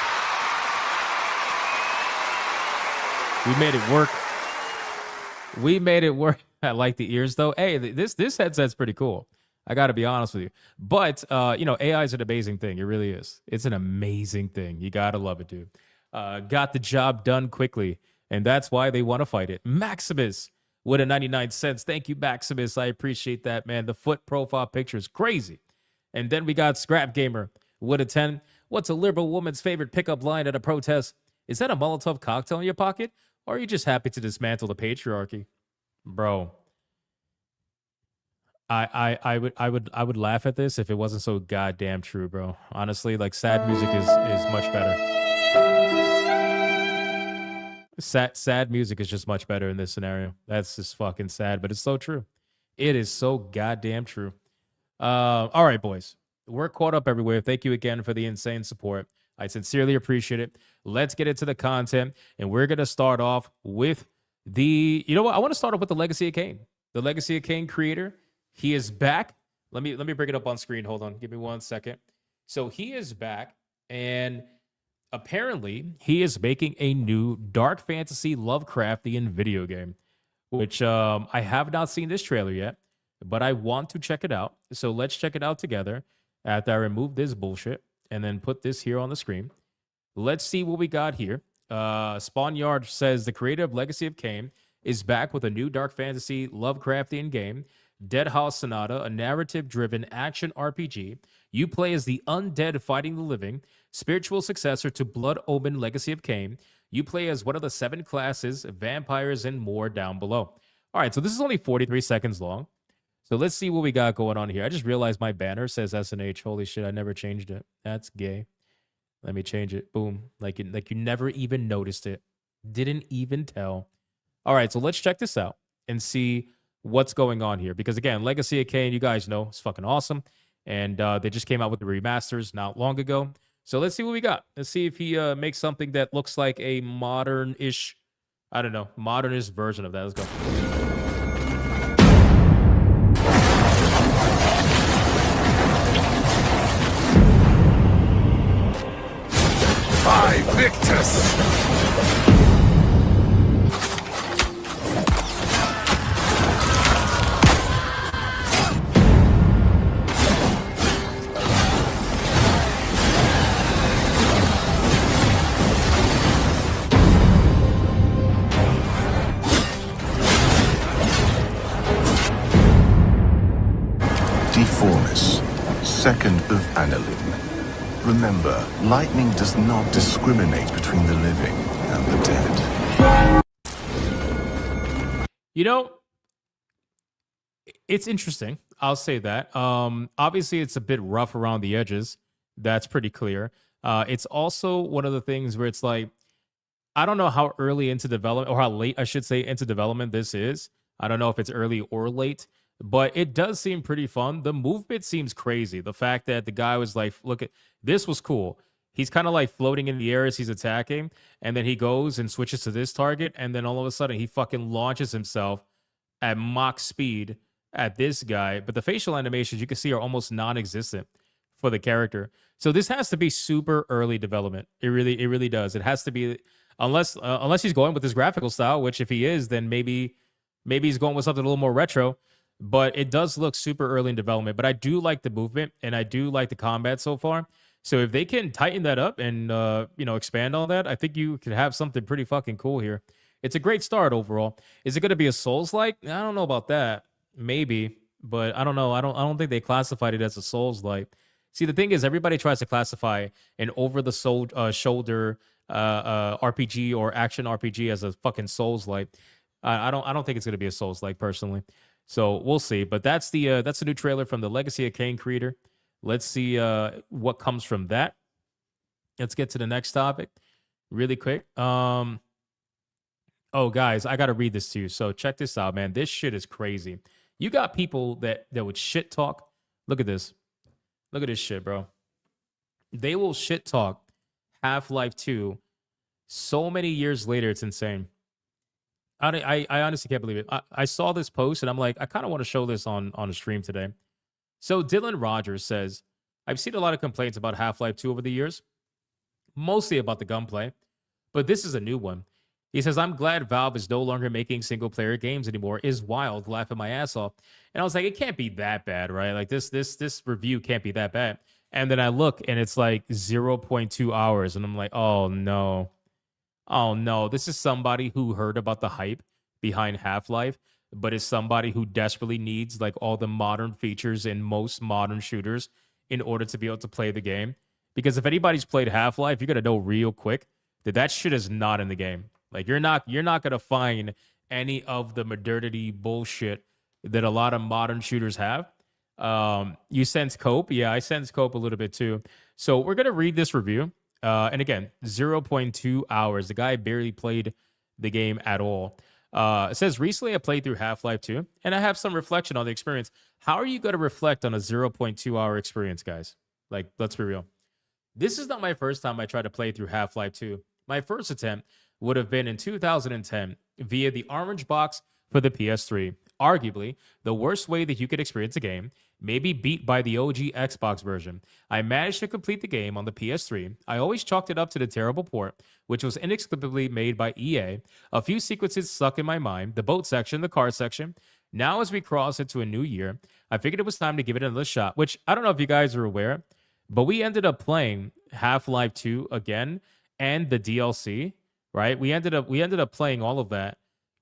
We made it work. We made it work. I like the ears though. Hey, this headset's pretty cool. I got to be honest with you. But AI is an amazing thing. It really is. It's an amazing thing. You got to love it, dude. Got the job done quickly, and that's why they want to fight it. Maximus with a 99 cents. Thank you, Maximus. I appreciate that, man. The foot profile picture is crazy. And then we got Scrap Gamer with a 10. What's a liberal woman's favorite pickup line at a protest? Is that a Molotov cocktail in your pocket? Or are you just happy to dismantle the patriarchy? Bro. I would laugh at this if it wasn't so goddamn true, bro. Honestly, like sad music is much better. Sad music is just much better in this scenario. That's just fucking sad, but it's so true. It is so goddamn true. All right, boys. We're caught up everywhere. Thank you again for the insane support. I sincerely appreciate it. Let's get into the content, and we're gonna start off with the. You know what? I want to start off with the Legacy of Kain. The Legacy of Kain creator. He is back. Let me bring it up on screen. Hold on. Give me 1 second. So he is back, and apparently he is making a new dark fantasy Lovecraftian video game, which I have not seen this trailer yet, but I want to check it out. So let's check it out together after I remove this bullshit and then put this here on the screen. Let's see what we got here. Spawnyard says the creator of Legacy of Kain is back with a new dark fantasy Lovecraftian game, Dead House Sonata, a narrative-driven action RPG. You play as the undead fighting the living, spiritual successor to Blood Omen Legacy of Kain. You play as one of the 7 classes, vampires, and more down below. All right, so this is only 43 seconds long. So let's see what we got going on here. I just realized my banner says SNH. Holy shit, I never changed it. That's gay. Let me change it. Boom. Like you never even noticed it. Didn't even tell. All right, so let's check this out and see what's going on here. Because again, Legacy of Kain, you guys know, it's fucking awesome. And they just came out with the remasters not long ago. So let's see what we got. Let's see if he makes something that looks like a modern-ish, I don't know, modern-ish version of that. Let's go. By Victus! Deformis, second of Annalyn. Remember, lightning does not discriminate between the living and the dead. You know, it's interesting. I'll say that. Obviously, it's a bit rough around the edges. That's pretty clear. It's also one of the things where it's like, I don't know how early into development, or how late, I should say, into development this is. I don't know if it's early or late, but it does seem pretty fun. The movement seems crazy. The fact that the guy was like, look at this was cool. He's kind of like floating in the air as he's attacking, and then he goes and switches to this target, and then all of a sudden he fucking launches himself at Mach speed at this guy. But the facial animations you can see are almost non-existent for the character. So this has to be super early development. It really does. It has to be, unless he's going with his graphical style, which if he is, then maybe he's going with something a little more retro. but it does look super early in development. But I do like the movement and I do like the combat so far. So if they can tighten that up and expand on that, I think you could have something pretty fucking cool here. It's a great start overall. Is it going to be a Souls-like? I don't know about that. Maybe, but I don't know. I don't think they classified it as a Souls-like. See, the thing is, everybody tries to classify an over-the-shoulder RPG or action RPG as a fucking Souls-like. I don't think it's going to be a Souls-like personally. So we'll see. But that's the new trailer from the Legacy of Kain creator. Let's see what comes from that. Let's get to the next topic really quick. Oh, guys, I got to read this to you. So check this out, man. This shit is crazy. You got people that would shit talk. Look at this. Look at this shit, bro. They will shit talk Half-Life 2 so many years later. It's insane. I honestly can't believe it. I saw this post and I'm like, I kind of want to show this on a stream today. So Dylan Rogers says, I've seen a lot of complaints about Half-Life 2 over the years, mostly about the gunplay, but this is a new one. He says, I'm glad Valve is no longer making single-player games anymore. Is wild, laughing my ass off. And I was like, it can't be that bad, right? Like this review can't be that bad. And then I look and it's like 0.2 hours. And I'm like, oh no. Oh no. This is somebody who heard about the hype behind Half-Life, but is somebody who desperately needs like all the modern features in most modern shooters in order to be able to play the game. Because if anybody's played Half-Life, you're gonna know real quick that shit is not in the game. Like you're not gonna find any of the modernity bullshit that a lot of modern shooters have. You sense Cope? Yeah, I sense Cope a little bit too. So we're gonna read this review. And again, 0.2 hours. The guy barely played the game at all. It says, recently I played through Half-Life 2, and I have some reflection on the experience. How are you going to reflect on a 0.2 hour experience, guys? Like, let's be real. This is not my first time I tried to play through Half-Life 2. My first attempt would have been in 2010 via the Orange Box for the PS3. Arguably, the worst way that you could experience a game, maybe beat by the OG Xbox version. I managed to complete the game on the PS3. I always chalked it up to the terrible port, which was inexplicably made by EA. A few sequences stuck in my mind, the boat section, the car section. Now as we cross into a new year, I figured it was time to give it another shot, which I don't know if you guys are aware, but we ended up playing Half-Life 2 again and the DLC, right? We ended up playing all of that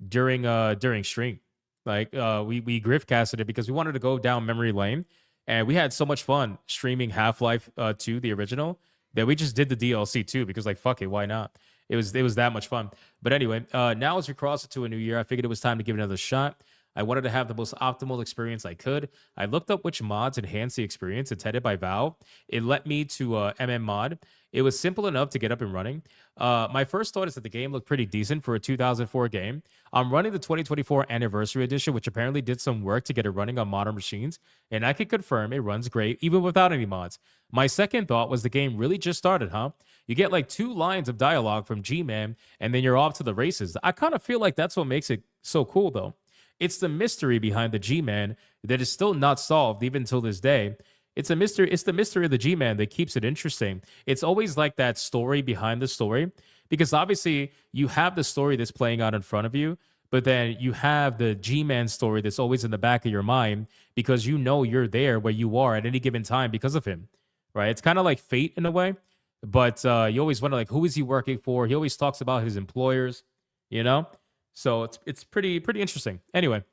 during stream. Like we griftcasted it because we wanted to go down memory lane, and we had so much fun streaming Half-Life 2, the original, that we just did the DLC too because like fuck it, why not? It was that much fun. But anyway, now as we cross into a new year, I figured it was time to give it another shot. I wanted to have the most optimal experience I could. I looked up which mods enhance the experience intended by Valve. It led me to MMod. It was simple enough to get up and running. My first thought is that the game looked pretty decent for a 2004 game. I'm running the 2024 Anniversary Edition, which apparently did some work to get it running on modern machines, and I can confirm it runs great even without any mods. My second thought was the game really just started, huh? You get like 2 lines of dialogue from G-Man, and then you're off to the races. I kind of feel like that's what makes it so cool, though. It's the mystery behind the G-Man that is still not solved even till this day. It's a mystery. It's the mystery of the G-Man that keeps it interesting. It's always like that story behind the story, because obviously you have the story that's playing out in front of you, but then you have the G-Man story that's always in the back of your mind because you know you're there where you are at any given time because of him, right? It's kind of like fate in a way, but you always wonder, like, who is he working for? He always talks about his employers, you know? So it's pretty interesting. Anyway,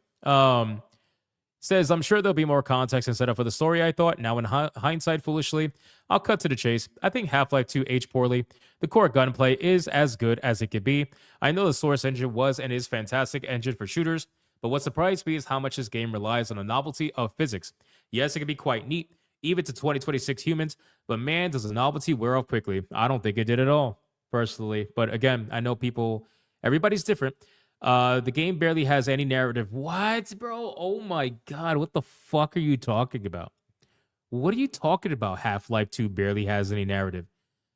says, I'm sure there'll be more context and setup for the story, I thought. Now, in hindsight, foolishly, I'll cut to the chase. I think Half-Life 2 aged poorly. The core gunplay is as good as it could be. I know the Source engine was and is fantastic engine for shooters, but what surprised me is how much this game relies on the novelty of physics. Yes, it can be quite neat, even to 2026 humans, but man, does the novelty wear off quickly. I don't think it did at all, personally. But again, I know everybody's different. The game barely has any narrative. What, bro? Oh my God. What the fuck are you talking about? What are you talking about? Half-Life 2 barely has any narrative.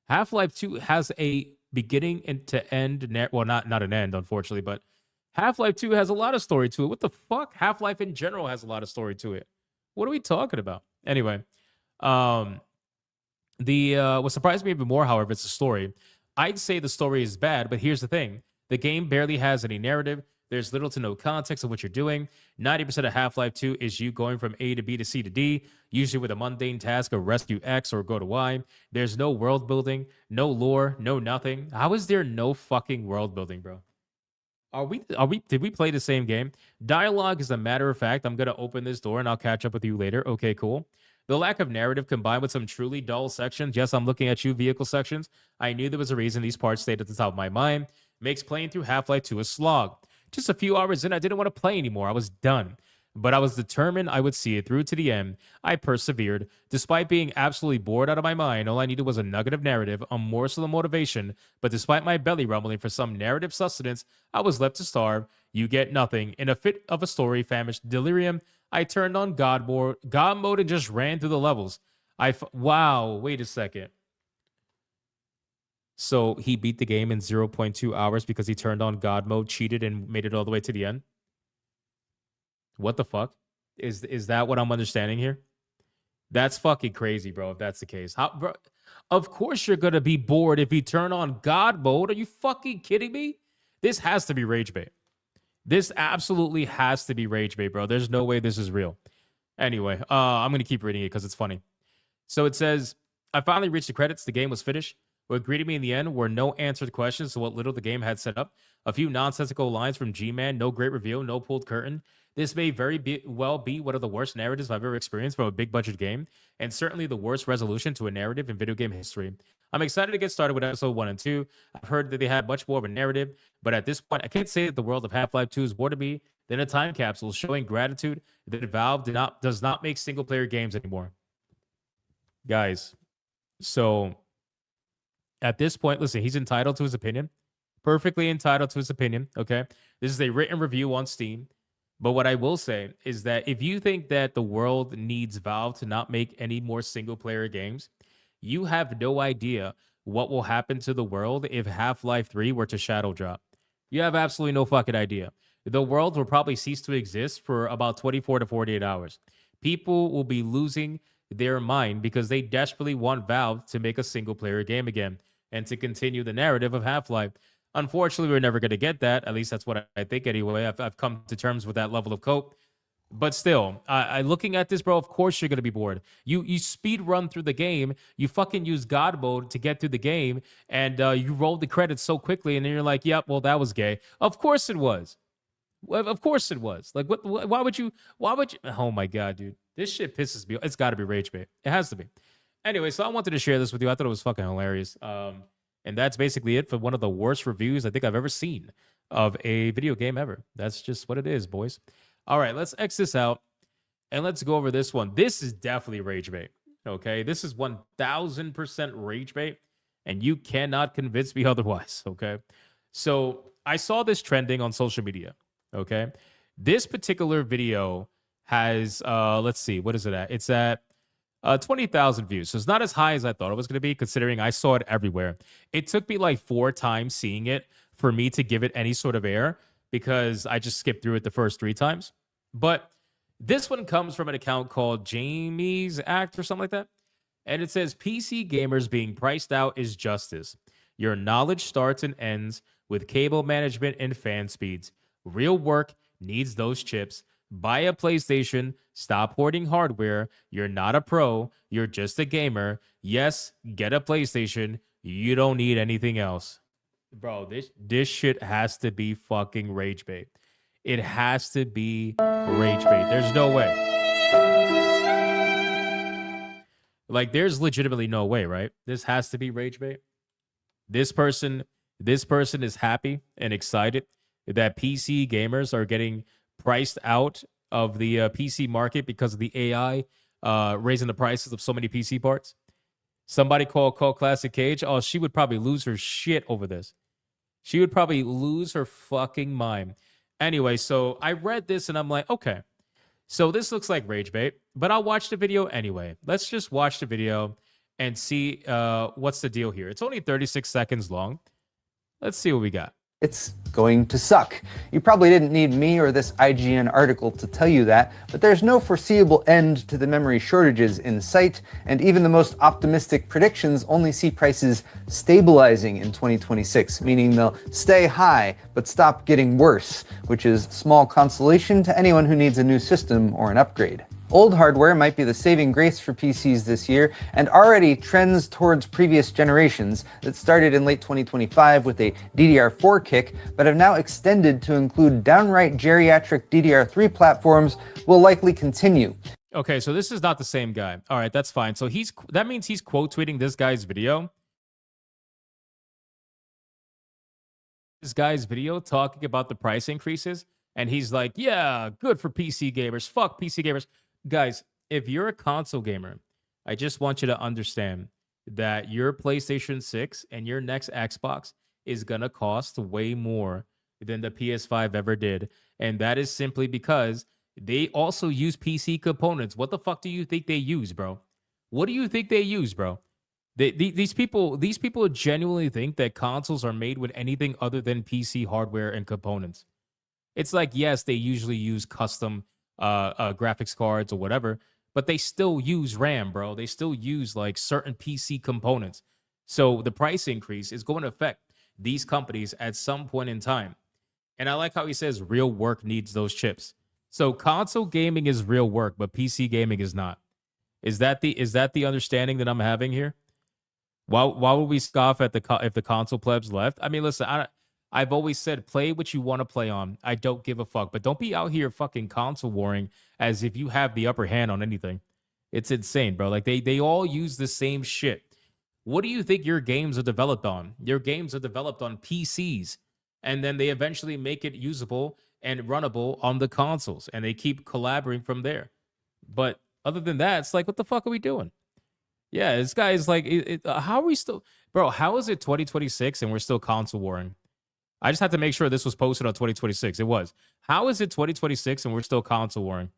Half-Life 2 has a beginning and to end. Well, not an end, unfortunately, but Half-Life 2 has a lot of story to it. What the fuck? Half-Life in general has a lot of story to it. What are we talking about? Anyway, what surprised me even more, however, it's the story. I'd say the story is bad, but here's the thing. The game barely has any narrative. There's little to no context of what you're doing. 90% of Half-Life 2 is you going from A to B to C to D, usually with a mundane task of rescue X or go to Y. There's no world building, no lore, no nothing. How is there no fucking world building, bro? Did we play the same game? Dialogue, as a matter of fact, I'm going to open this door and I'll catch up with you later. Okay, cool. The lack of narrative combined with some truly dull sections. Yes, I'm looking at you, vehicle sections. I knew there was a reason these parts stayed at the top of my mind. Makes playing through Half-Life 2 a slog. Just a few hours in, I didn't want to play anymore. I was done. But I was determined I would see it through to the end. I persevered. Despite being absolutely bored out of my mind, all I needed was a nugget of narrative, a morsel of motivation. But despite my belly rumbling for some narrative sustenance, I was left to starve. You get nothing. In a fit of a story-famished delirium, I turned on God mode and just ran through the levels. Wow, wait a second. So he beat the game in 0.2 hours because he turned on God mode, cheated, and made it all the way to the end? What the fuck? Is that what I'm understanding here? That's fucking crazy, bro, if that's the case. Bro, of course you're going to be bored if you turn on God mode. Are you fucking kidding me? This has to be rage bait. This absolutely has to be rage bait, bro. There's no way this is real. Anyway, I'm going to keep reading it because it's funny. So it says, I finally reached the credits. The game was finished. What greeted me in the end were no answered questions to what little the game had set up. A few nonsensical lines from G-Man, no great reveal, no pulled curtain. This may well be one of the worst narratives I've ever experienced from a big budget game, and certainly the worst resolution to a narrative in video game history. I'm excited to get started with episode 1 and 2. I've heard that they had much more of a narrative, but at this point, I can't say that the world of Half-Life 2 is more to me than a time capsule showing gratitude that Valve does not make single-player games anymore. Guys, so at this point, listen, he's entitled to his opinion. Perfectly entitled to his opinion, okay? This is a written review on Steam. But what I will say is that if you think that the world needs Valve to not make any more single-player games, you have no idea what will happen to the world if Half-Life 3 were to shadow drop. You have absolutely no fucking idea. The world will probably cease to exist for about 24 to 48 hours. People will be losing their mind because they desperately want Valve to make a single-player game again and to continue the narrative of Half-Life. Unfortunately, we're never going to get that. At least that's what I think anyway. I've come to terms with that level of cope. But still, looking at this, bro, of course you're going to be bored. You speed run through the game. You fucking use God mode to get through the game. And you roll the credits so quickly. And then you're like, yep, well, that was gay. Of course it was. Of course it was. Like, why would you? Oh, my God, dude. This shit pisses me off. It's got to be rage bait. It has to be. Anyway, so I wanted to share this with you. I thought it was fucking hilarious. And that's basically it for one of the worst reviews I think I've ever seen of a video game ever. That's just what it is, boys. All right, let's X this out and let's go over this one. This is definitely rage bait, okay? This is 1,000% rage bait, and you cannot convince me otherwise, okay? So I saw this trending on social media, okay? This particular video has, let's see, what is it at? It's at 20,000 views. So it's not as high as I thought it was going to be, considering I saw it everywhere. It took me like 4 times seeing it for me to give it any sort of air because I just skipped through it the first 3 times. But this one comes from an account called Jamie's Act or something like that. And it says, PC gamers being priced out is justice. Your knowledge starts and ends with cable management and fan speeds. Real work needs those chips. Buy a PlayStation. Stop hoarding hardware. You're not a pro. You're just a gamer. Yes, get a PlayStation. You don't need anything else. Bro, this shit has to be fucking rage bait. It has to be rage bait. There's no way. Like, there's legitimately no way, right? This has to be rage bait. This person is happy and excited that PC gamers are getting priced out of the PC market because of the AI raising the prices of so many PC parts. Somebody called Classic Cage. Oh, she would probably lose her shit over this. She would probably lose her fucking mind. Anyway, so I read this and I'm like, okay, so this looks like rage bait, but I'll watch the video anyway. Let's just watch the video and see what's the deal here. It's only 36 seconds long. Let's see what we got. it's going to suck. You probably didn't need me or this IGN article to tell you that, but there's no foreseeable end to the memory shortages in sight, and even the most optimistic predictions only see prices stabilizing in 2026, meaning they'll stay high but stop getting worse, which is small consolation to anyone who needs a new system or an upgrade. Old hardware might be the saving grace for PCs this year, and already trends towards previous generations that started in late 2025 with a DDR4 kick, but have now extended to include downright geriatric DDR3 platforms will likely continue. Okay, so this is not the same guy. All right, that's fine. So that means he's quote tweeting this guy's video. This guy's video talking about the price increases, and he's like, yeah, good for PC gamers. Fuck PC gamers. Guys, if you're a console gamer, I just want you to understand that your PlayStation 6 and your next Xbox is going to cost way more than the PS5 ever did. And that is simply because they also use PC components. What the fuck do you think they use, bro? What do you think they use, bro? These people genuinely think that consoles are made with anything other than PC hardware and components. It's like, yes, they usually use custom graphics cards or whatever, but they still use RAM, bro. They still use like certain PC components. So the price increase is going to affect these companies at some point in time. And I like how he says real work needs those chips. So console gaming is real work, but PC gaming is not. Is that the understanding that I'm having here? Why would we scoff at if the console plebs left? I mean, listen, I've always said, play what you want to play on. I don't give a fuck. But don't be out here fucking console warring as if you have the upper hand on anything. It's insane, bro. Like, they all use the same shit. What do you think your games are developed on? Your games are developed on PCs. And then they eventually make it usable and runnable on the consoles. And they keep collaborating from there. But other than that, it's like, what the fuck are we doing? Yeah, this guy is like, how are we still... Bro, how is it 2026 and we're still console warring? I just had to make sure this was posted on 2026. It was. How is it 2026 and we're still console warring?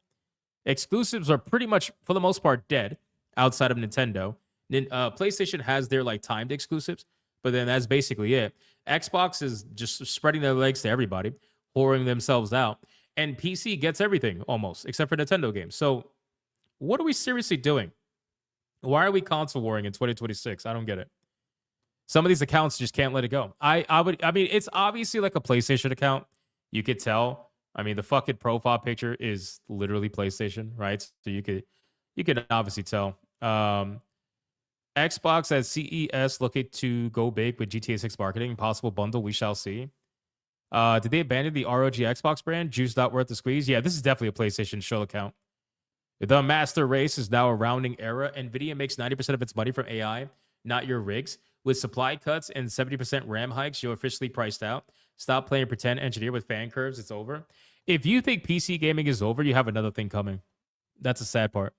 Exclusives are pretty much, for the most part, dead outside of Nintendo. PlayStation has their like timed exclusives, but then that's basically it. Xbox is just spreading their legs to everybody, whoring themselves out. And PC gets everything almost, except for Nintendo games. So what are we seriously doing? Why are we console warring in 2026? I don't get it. Some of these accounts just can't let it go. I mean, it's obviously like a PlayStation account. You could tell. I mean, the fucking profile picture is literally PlayStation, right? So you could obviously tell. Xbox at CES looking to go big with GTA 6 marketing. Possible bundle, we shall see. Did they abandon the ROG Xbox brand? Juice not worth the squeeze? Yeah, this is definitely a PlayStation show account. The master race is now a rounding era. NVIDIA makes 90% of its money from AI, not your rigs. With supply cuts and 70% RAM hikes, you're officially priced out. Stop playing pretend engineer with fan curves. It's over. If you think PC gaming is over, you have another thing coming. That's the sad part.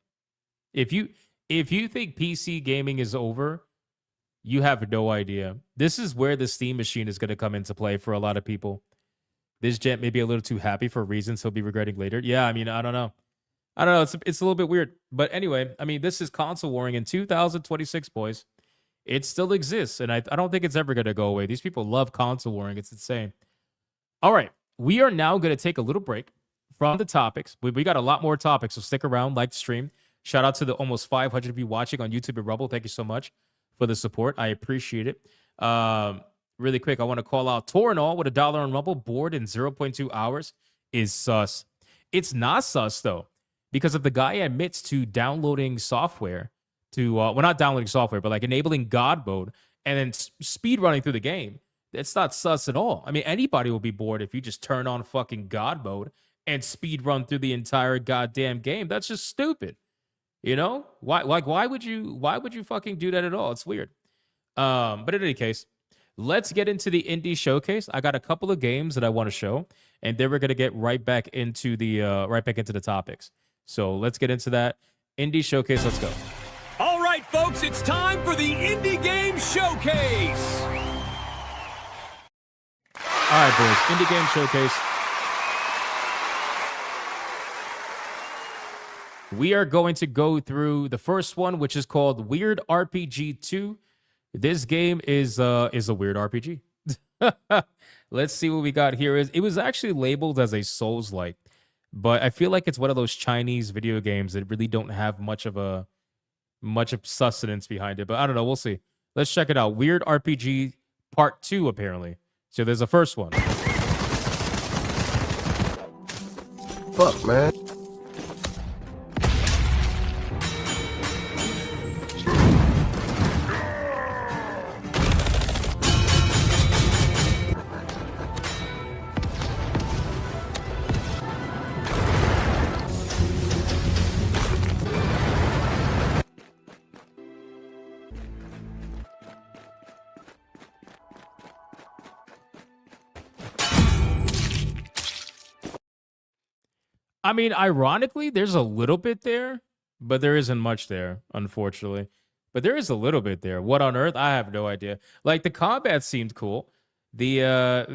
If you think PC gaming is over, you have no idea. This is where the Steam machine is going to come into play for a lot of people. This gent may be a little too happy for reasons he'll be regretting later. Yeah, I mean, I don't know. It's a little bit weird. But anyway, I mean, this is console warring in 2026, boys. It still exists, and I don't think it's ever going to go away. These people love console warring. It's insane. All right. We are now going to take a little break from the topics. We got a lot more topics, so stick around, like the stream. Shout out to the almost 500 of you watching on YouTube and Rumble. Thank you so much for the support. I appreciate it. Really quick, I want to call out Torinol with $1 on Rumble. Bored in 0.2 hours is sus. It's not sus, though, because if the guy admits to downloading software, well, not downloading software, but like enabling God mode and then speed running through the game, it's not sus at all. I mean, anybody will be bored if you just turn on fucking God mode and speed run through the entire goddamn game. That's just stupid. You know? Why would you fucking do that at all? It's weird. But in any case, let's get into the indie showcase. I got a couple of games that I want to show, and then we're gonna get right back into the topics. So let's get into that indie showcase. Let's go. All right, folks, it's time for the Indie Game Showcase. All right, boys, Indie Game Showcase. We are going to go through the first one, which is called Weird RPG 2. This game is a weird RPG. Let's see what we got here. It was actually labeled as a Souls-like, but I feel like it's one of those Chinese video games that really don't have much of sustenance behind it. But I don't know. We'll see. Let's check it out. Weird RPG Part 2, apparently. So there's a first one. Fuck, man. I mean, ironically, there's a little bit there, but there isn't much there, unfortunately. But there is a little bit there. What on earth? I have no idea. Like, the combat seemed cool. The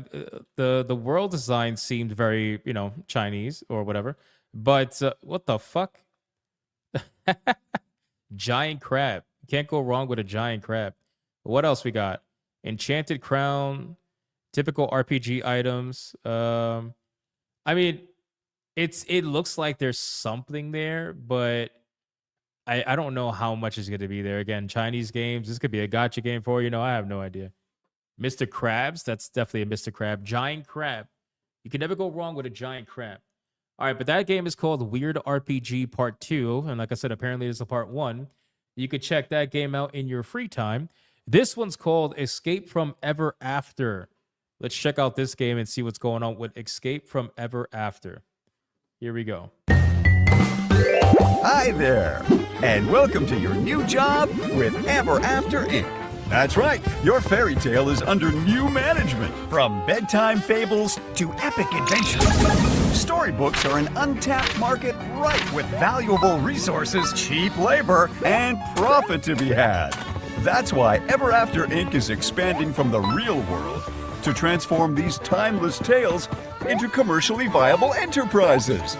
world design seemed very, Chinese or whatever. But what the fuck? Giant crab. Can't go wrong with a giant crab. What else we got? Enchanted crown, typical RPG items. I mean, it looks like there's something there, but I don't know how much is going to be there. Again, Chinese games, this could be a gacha game for you. I have no idea. Mr. Krabs, that's definitely a Mr. Crab. Giant crab. You can never go wrong with a giant crab. All right, but that game is called Weird RPG Part 2. And like I said, apparently it's a Part 1. You could check that game out in your free time. This one's called Escape from Ever After. Let's check out this game and see what's going on with Escape from Ever After. Here we go. Hi there, and welcome to your new job with Ever After Inc. That's right, your fairy tale is under new management. From bedtime fables to epic adventures, storybooks are an untapped market ripe with valuable resources, cheap labor, and profit to be had. That's why Ever After Inc. is expanding from the real world to transform these timeless tales into commercially viable enterprises.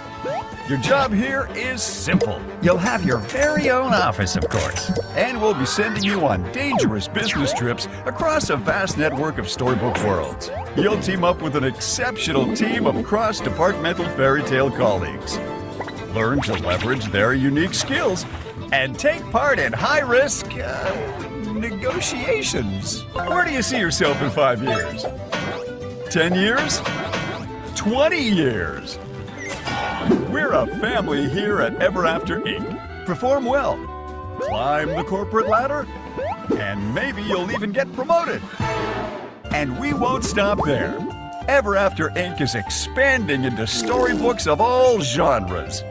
Your job here is simple. You'll have your very own office, of course, and we'll be sending you on dangerous business trips across a vast network of storybook worlds. You'll team up with an exceptional team of cross-departmental fairy tale colleagues. Learn to leverage their unique skills and take part in high-risk negotiations. Where do you see yourself in 5 years? 10 years? 20 years? We're a family here at Ever After Inc. Perform well, climb the corporate ladder, and maybe you'll even get promoted. And we won't stop there. Ever After Inc. is expanding into storybooks of all genres.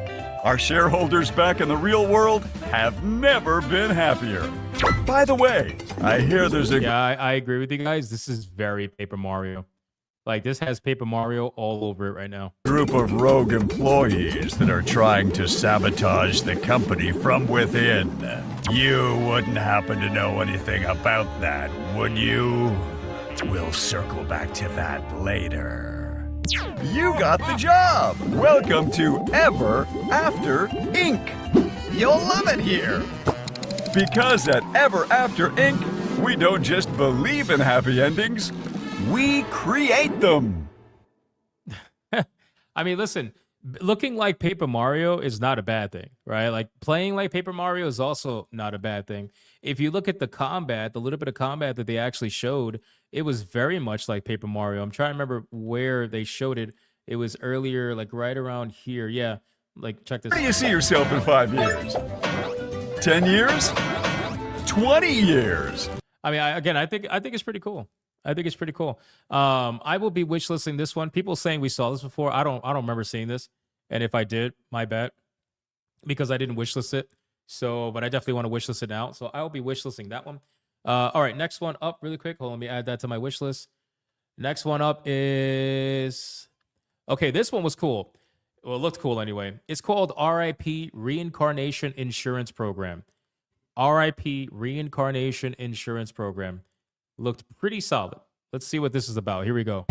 Our shareholders back in the real world have never been happier. By the way, I hear there's a... Yeah, I agree with you guys. This is very Paper Mario. Like, this has Paper Mario all over it right now. Group of rogue employees that are trying to sabotage the company from within. You wouldn't happen to know anything about that, would you? We'll circle back to that later. You got the job! Welcome to Ever After Inc. You'll love it here! Because at Ever After Inc., we don't just believe in happy endings, we create them. I mean, listen, looking like Paper Mario is not a bad thing, right? Like, playing like Paper Mario is also not a bad thing. If you look at the combat, the little bit of combat that they actually showed, it was very much like Paper Mario. I'm trying to remember where they showed it. It was earlier, like right around here. Yeah, like, check this out. Where do you see yourself in 5 years? 10 years? 20 years? I mean, I think it's pretty cool. I think it's pretty cool. I will be wishlisting this one. People saying we saw this before. I don't remember seeing this. And if I did, my bad. Because I didn't wishlist it. So, but I definitely want to wishlist it now. So I will be wishlisting that one. All right, next one up really quick. Hold on, let me add that to my wish list. Next one up is... Okay, this one was cool. Well, it looked cool anyway. It's called RIP Reincarnation Insurance Program. RIP Reincarnation Insurance Program. Looked pretty solid. Let's see what this is about. Here we go.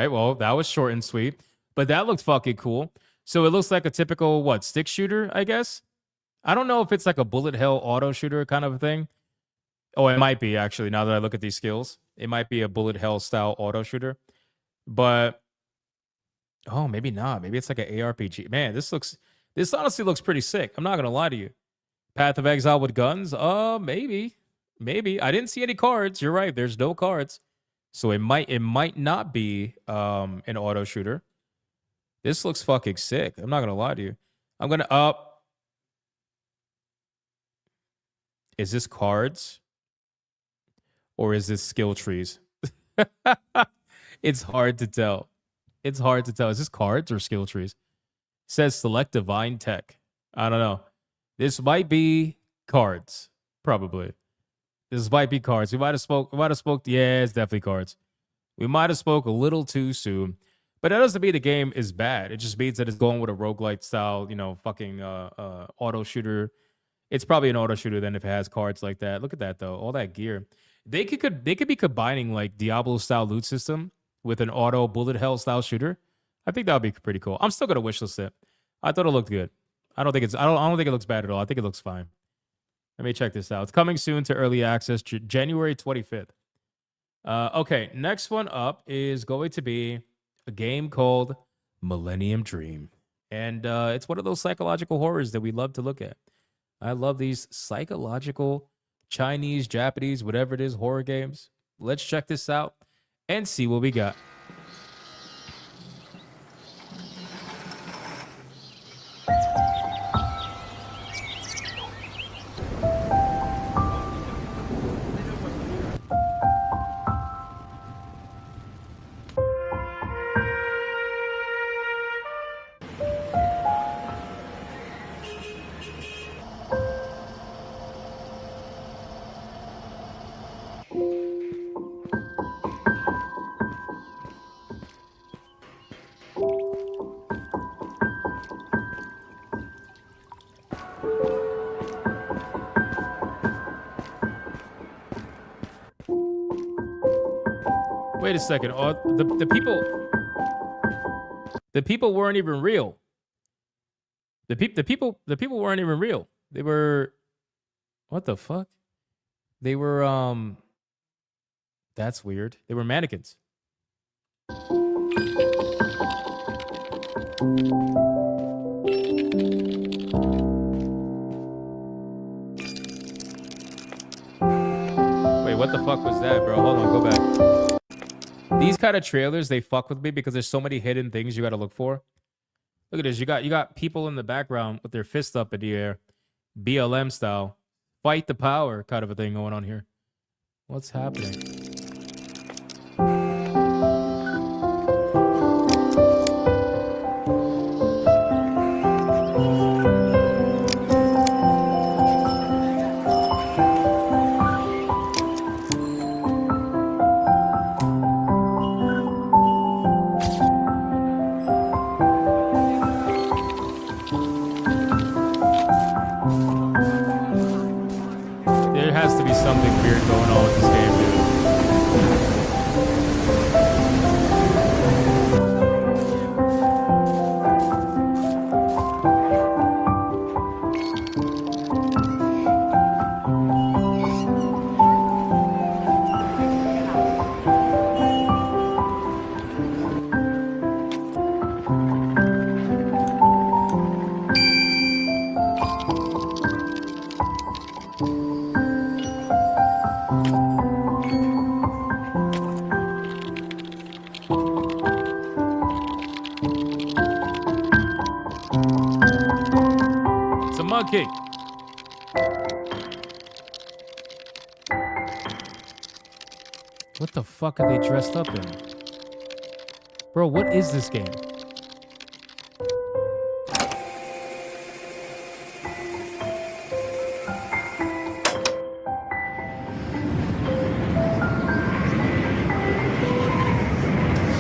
right, well, that was short and sweet, but that looked fucking cool. So it looks like a typical, what, stick shooter, I guess? I don't know if it's like a bullet hell auto shooter kind of a thing. Oh, it might be, actually, now that I look at these skills. It might be a bullet hell style auto shooter. But, oh, maybe not. Maybe it's like an ARPG. Man, this honestly looks pretty sick. I'm not going to lie to you. Path of Exile with guns? Maybe. Maybe. I didn't see any cards. You're right. There's no cards. So it might not be an auto shooter. This looks fucking sick. I'm not gonna lie to you. I'm gonna up. Is this cards? Or is this skill trees? It's hard to tell. It's hard to tell. Is this cards or skill trees? It says select divine tech. I don't know. This might be cards. Probably. This might be cards. We might have spoke. Yeah, it's definitely cards. We might have spoke a little too soon. But that doesn't mean the game is bad. It just means that it's going with a roguelite style, fucking auto shooter. It's probably an auto shooter then if it has cards like that. Look at that though. All that gear. They could be combining like Diablo style loot system with an auto bullet hell style shooter. I think that would be pretty cool. I'm still gonna wishlist it. I thought it looked good. I don't think it looks bad at all. I think it looks fine. Let me check this out. It's coming soon to early access, January 25th. Okay, next one up is going to be a game called Millennium Dream. And it's one of those psychological horrors that we love to look at. I love these psychological Chinese, Japanese, whatever it is, horror games. Let's check this out and see what we got. Wait a second. The people weren't even real. The people weren't even real. They were, what the fuck? They were that's weird. They were mannequins. Wait, what the fuck was that, bro? Hold on, go back. These kind of trailers, they fuck with me because there's so many hidden things you got to look for. Look at this. You got people in the background with their fists up in the air, BLM style, fight the power kind of a thing going on here. What's happening? Something weird going on with this game, dude. Monkey. What the fuck are they dressed up in? Bro, what is this game?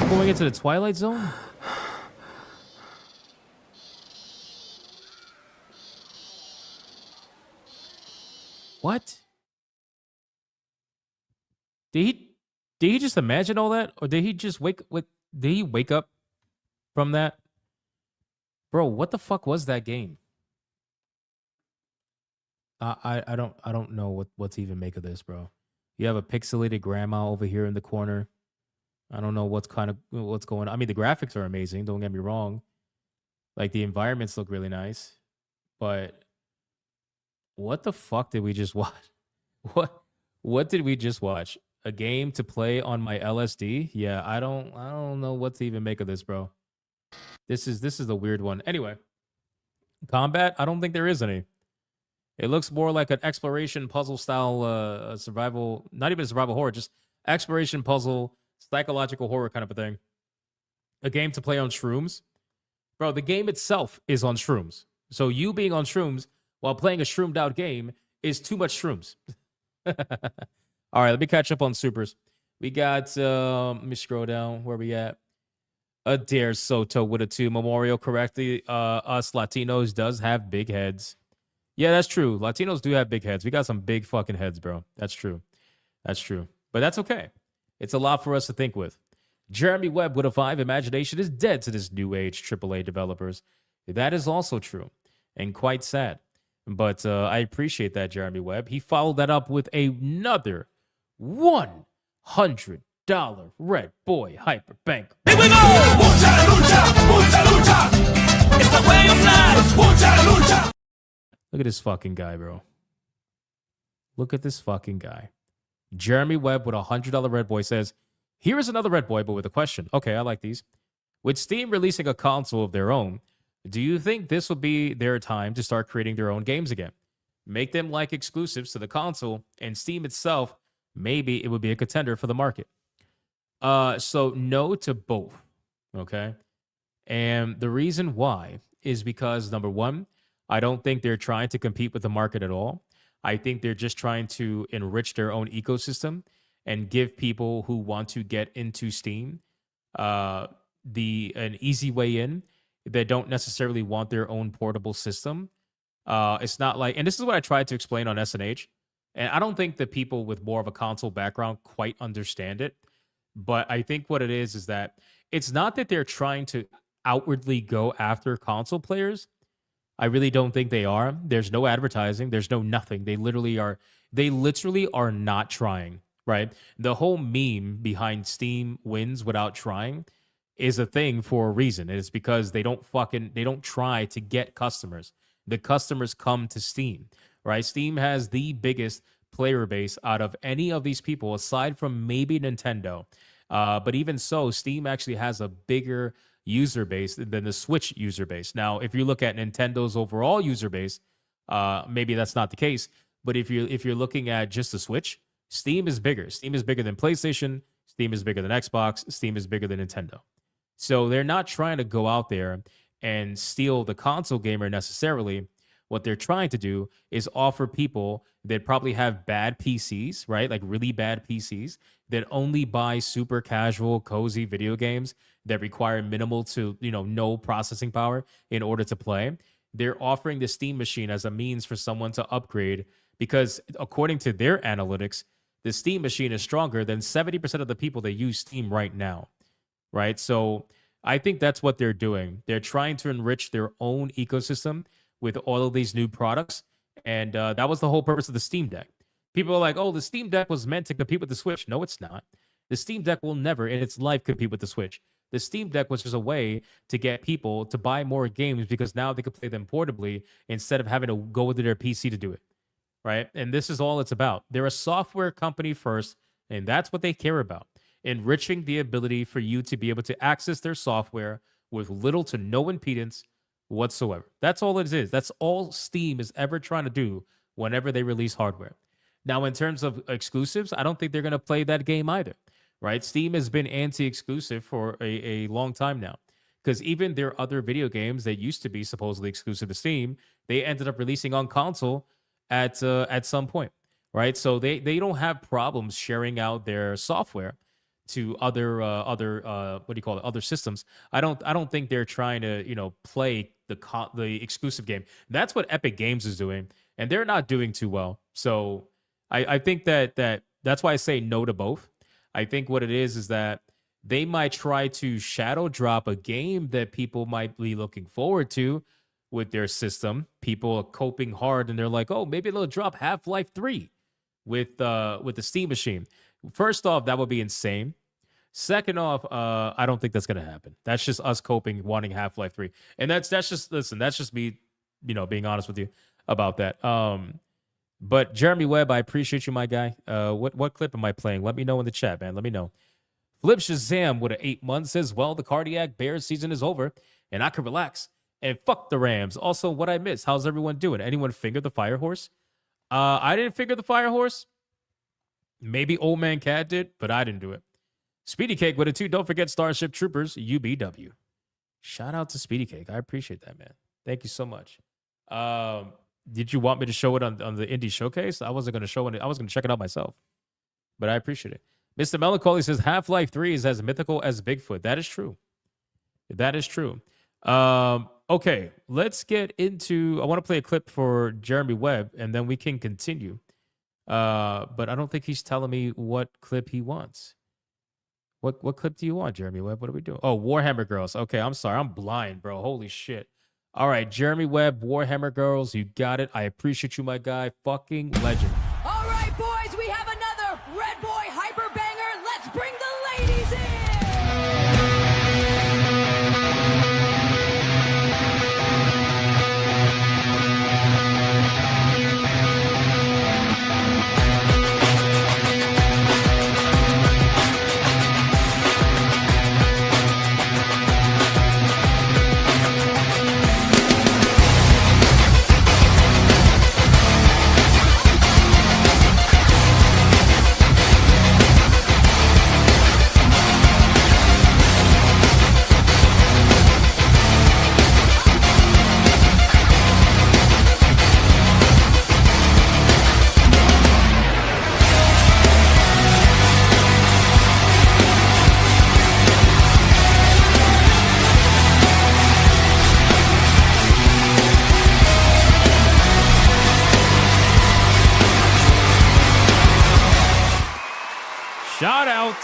Going into the Twilight Zone? What? Did he just imagine all that? Or did he just wake with Did he wake up from that? Bro, what the fuck was that game? I don't know what to even make of this, bro. You have a pixelated grandma over here in the corner. I don't know what's going on. I mean, the graphics are amazing, don't get me wrong. Like the environments look really nice. But what the fuck did we just watch? What did we just watch? A game to play on my LSD? Yeah, I don't know what to even make of this, bro. This is a weird one. Anyway, combat, I don't think there is any. It looks more like an exploration puzzle style survival, not even a survival horror, just exploration puzzle, psychological horror kind of a thing. A game to play on shrooms. Bro, the game itself is on shrooms. So you being on shrooms while playing a shroomed out game is too much shrooms. All right, let me catch up on supers. We got, let me scroll down. Where we at? Adair Soto with a 2. Memorial correctly. Us Latinos does have big heads. Yeah, that's true. Latinos do have big heads. We got some big fucking heads, bro. That's true. That's true. But that's okay. It's a lot for us to think with. Jeremy Webb with a 5. Imagination is dead to this new age AAA developers. That is also true and quite sad. But I appreciate that, Jeremy Webb. He followed that up with another $100 Red Boy Hyper Bank. Here we go! Mucha lucha, mucha lucha. It's the way of life. Mucha lucha. Look at this fucking guy, bro. Look at this fucking guy. Jeremy Webb with a $100 Red Boy says, here is another Red Boy, but with a question. Okay, I like these. With Steam releasing a console of their own, do you think this will be their time to start creating their own games again? Make them like exclusives to the console, and Steam itself, maybe it would be a contender for the market. So no to both, okay? And the reason why is because, number one, I don't think they're trying to compete with the market at all. I think they're just trying to enrich their own ecosystem and give people who want to get into Steam an easy way in. They don't necessarily want their own portable system. It's not like, and this is what I tried to explain on SNH, and I don't think that people with more of a console background quite understand it. But I think what it is that it's not that they're trying to outwardly go after console players. I really don't think they are. There's no advertising. There's no nothing. They literally are not trying, right? The whole meme behind Steam wins without trying is a thing for a reason. It's because they don't try to get customers. The customers come to Steam, right? Steam has the biggest player base out of any of these people, aside from maybe Nintendo. But even so, Steam actually has a bigger user base than the Switch user base. Now, if you look at Nintendo's overall user base, maybe that's not the case. But if you're looking at just the Switch, Steam is bigger. Steam is bigger than PlayStation. Steam is bigger than Xbox. Steam is bigger than Nintendo. So they're not trying to go out there and steal the console gamer necessarily. What they're trying to do is offer people that probably have bad PCs, right? Like really bad PCs that only buy super casual, cozy video games that require minimal to, no processing power in order to play. They're offering the Steam machine as a means for someone to upgrade because according to their analytics, the Steam machine is stronger than 70% of the people that use Steam right now, right? So I think that's what they're doing. They're trying to enrich their own ecosystem with all of these new products. And that was the whole purpose of the Steam Deck. People are like, oh, the Steam Deck was meant to compete with the Switch. No, it's not. The Steam Deck will never in its life compete with the Switch. The Steam Deck was just a way to get people to buy more games because now they could play them portably instead of having to go to their PC to do it, right? And this is all it's about. They're a software company first, and that's what they care about. Enriching the ability for you to be able to access their software with little to no impedance whatsoever. That's all it is. That's all Steam is ever trying to do whenever they release hardware. Now, in terms of exclusives, I don't think they're going to play that game either, right? Steam has been anti-exclusive for a long time now because even their other video games that used to be supposedly exclusive to Steam, they ended up releasing on console at some point, right? So they don't have problems sharing out their software to other systems. I don't think they're trying to play the exclusive game. That's what Epic Games is doing, and they're not doing too well. So I think that's why I say no to both. I think what it is that they might try to shadow drop a game that people might be looking forward to with their system. People are coping hard and they're like, oh, maybe they'll drop Half-Life 3 with the Steam machine. First off, that would be insane. Second off, I don't think that's gonna happen. That's just us coping, wanting Half-Life 3. And that's just that's just me, being honest with you about that. But Jeremy Webb, I appreciate you, my guy. What clip am I playing? Let me know in the chat, man. Let me know. Flip Shazam with an 8 months says, well, the Cardiac Bears season is over, and I can relax. And fuck the Rams. Also, what I missed, how's everyone doing? Anyone finger the fire horse? I didn't figure the fire horse. Maybe Old Man Cat did, but I didn't do it. Speedy Cake with a 2. Don't forget Starship Troopers, UBW. Shout out to Speedy Cake. I appreciate that, man. Thank you so much. Did you want me to show it on the Indie Showcase? I wasn't going to show it. I was going to check it out myself, but I appreciate it. Mr. Melancholy says Half-Life 3 is as mythical as Bigfoot. That is true. That is true. Okay, let's get into... I want to play a clip for Jeremy Webb, and then we can continue. But I don't think he's telling me what clip he wants. What clip do you want, Jeremy Webb? What are we doing? Oh, Warhammer Girls. Okay, I'm sorry. I'm blind, bro. Holy shit. All right, Jeremy Webb, Warhammer Girls. You got it. I appreciate you, my guy. Fucking legend. All right, boys, we have another Red Boy Hyper Banger. Let's bring the ladies in. Shout out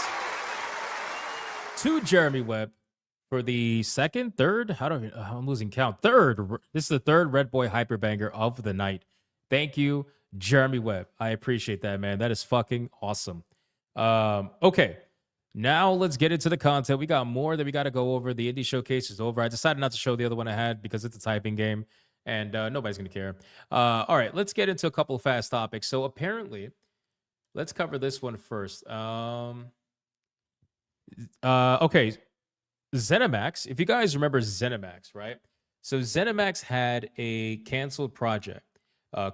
to Jeremy Webb for the third. I'm losing count. Third. This is the third Red Boy Hyper Banger of the night. Thank you, Jeremy Webb. I appreciate that, man. That is fucking awesome. Okay, now let's get into the content. We got more that we got to go over. The Indie Showcase is over. I decided not to show the other one I had because it's a typing game, and nobody's gonna care. All right, let's get into a couple of fast topics. So apparently, let's cover this one first. Okay, ZeniMax. If you guys remember ZeniMax, right? So ZeniMax had a canceled project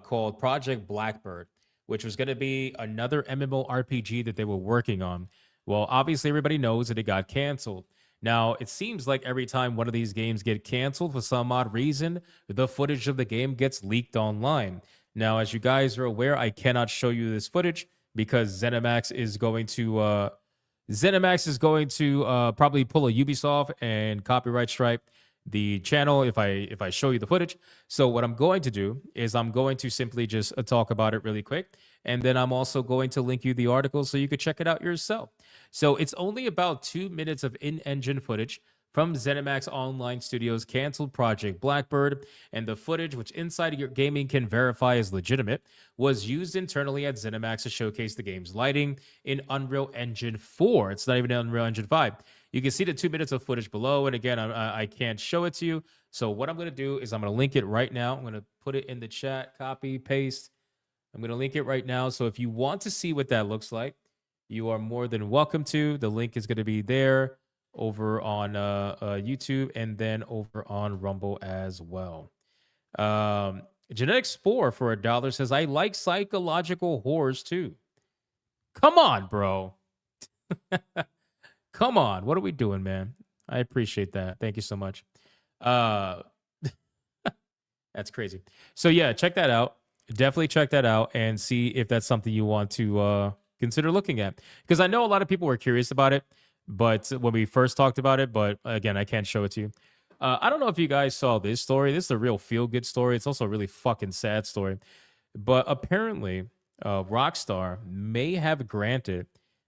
called Project Blackbird, which was going to be another MMORPG that they were working on. Well, obviously everybody knows that it got canceled. Now, it seems like every time one of these games get canceled for some odd reason, the footage of the game gets leaked online. Now, as you guys are aware, I cannot show you this footage because ZeniMax is going to probably pull a Ubisoft and copyright strike the channel if I show you the footage. So what I'm going to do is I'm going to simply just talk about it really quick, and then I'm also going to link you the article so you could check it out yourself. So it's only about 2 minutes of in-engine footage from ZeniMax Online Studios' canceled Project Blackbird, and the footage, which Inside Your Gaming can verify is legitimate, was used internally at ZeniMax to showcase the game's lighting in Unreal Engine 4. It's not even Unreal Engine 5. You can see the 2 minutes of footage below, and again, I can't show it to you. So what I'm going to do is I'm going to link it right now. I'm going to put it in the chat, copy, paste. I'm going to link it right now. So if you want to see what that looks like, you are more than welcome to. The link is going to be there over on YouTube and then over on Rumble as well. Genetic Spore for $1 says, I like psychological horrors too. Come on, bro. Come on. What are we doing, man? I appreciate that. Thank you so much. That's crazy. So yeah, check that out. Definitely check that out and see if that's something you want to consider looking at. Because I know a lot of people were curious about it, but when we first talked about it, but again, I can't show it to you. I don't know if you guys saw this story. This is a real feel-good story. It's also a really fucking sad story. But apparently, Rockstar may have granted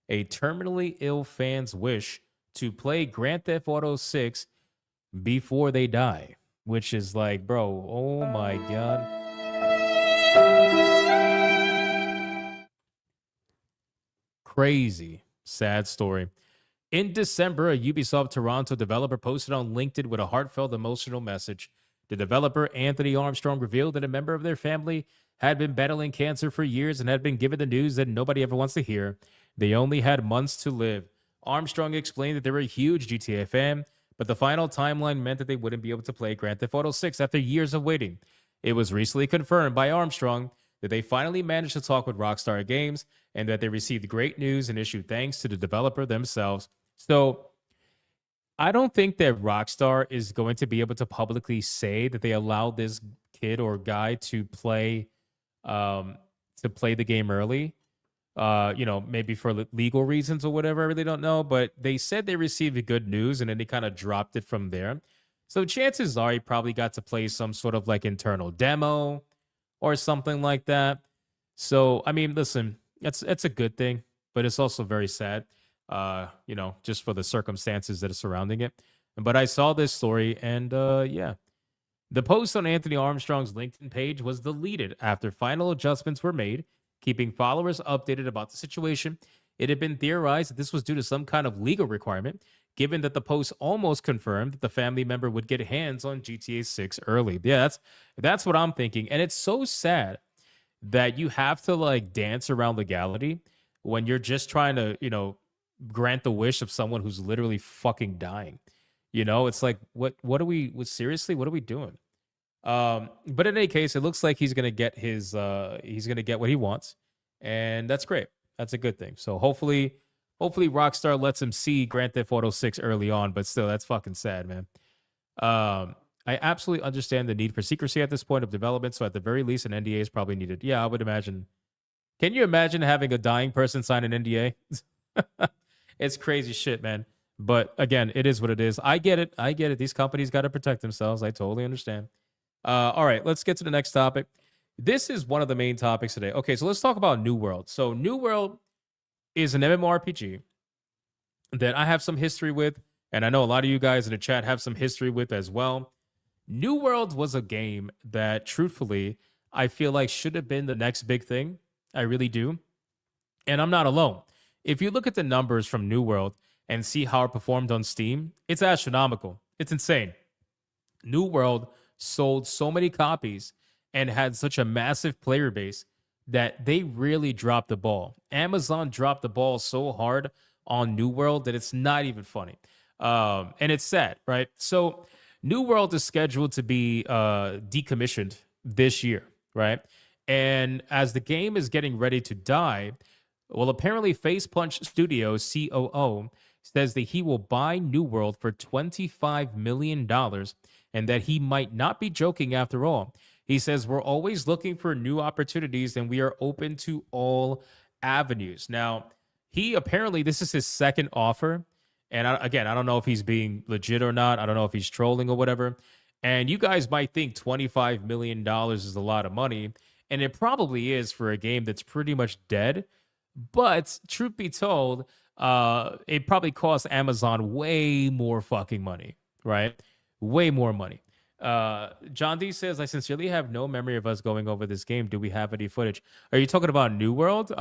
a terminally ill fan's wish to play Grand Theft Auto 6 before they die, which is like, bro, oh my God. Crazy. Sad story. In December, a Ubisoft Toronto developer posted on LinkedIn with a heartfelt, emotional message. The developer, Anthony Armstrong, revealed that a member of their family had been battling cancer for years and had been given the news that nobody ever wants to hear. They only had months to live. Armstrong explained that they were a huge GTA fan, but the final timeline meant that they wouldn't be able to play Grand Theft Auto 6 after years of waiting. It was recently confirmed by Armstrong that they finally managed to talk with Rockstar Games and that they received great news and issued thanks to the developer themselves. So I don't think that Rockstar is going to be able to publicly say that they allowed this kid or guy to play the game early. Maybe for legal reasons or whatever. I really don't know. But they said they received good news and then they kind of dropped it from there. So chances are he probably got to play some sort of like internal demo or something like that. So, I mean, listen, it's a good thing, but it's also very sad, just for the circumstances that are surrounding it. But I saw this story and yeah. The post on Anthony Armstrong's LinkedIn page was deleted after final adjustments were made, keeping followers updated about the situation. It had been theorized that this was due to some kind of legal requirement, given that the post almost confirmed that the family member would get hands on GTA 6 early. Yeah, that's what I'm thinking. And it's so sad that you have to like dance around legality when you're just trying to, grant the wish of someone who's literally fucking dying. It's like, what are we doing? But in any case, it looks like he's gonna get what he wants, and that's great. That's a good thing. So hopefully Rockstar lets him see Grand Theft Auto 6 early on, but still, that's fucking sad, man. I absolutely understand the need for secrecy at this point of development, so at the very least, an NDA is probably needed. Yeah, I would imagine. Can you imagine having a dying person sign an NDA? It's crazy shit, man. But again, it is what it is. I get it. These companies got to protect themselves. I totally understand. All right, let's get to the next topic. This is one of the main topics today. Okay, so let's talk about New World. So New World is an MMORPG that I have some history with, and I know a lot of you guys in the chat have some history with as well. New World was a game that, truthfully, I feel like should have been the next big thing. I really do. And I'm not alone. If you look at the numbers from New World and see how it performed on Steam, it's astronomical. It's insane. New World sold so many copies and had such a massive player base that they really dropped the ball. Amazon dropped the ball so hard on New World that it's not even funny. And it's sad, right? So New World is scheduled to be decommissioned this year, right? And as the game is getting ready to die, well, apparently Facepunch Studios COO says that he will buy New World for $25 million and that he might not be joking after all. He says, we're always looking for new opportunities and we are open to all avenues. Now, this is his second offer. And I don't know if he's being legit or not. I don't know if he's trolling or whatever. And you guys might think $25 million is a lot of money. And it probably is for a game that's pretty much dead. But truth be told, it probably cost Amazon way more fucking money, right? Way more money. John D says, I sincerely have no memory of us going over this game. Do we have any footage? Are you talking about New World?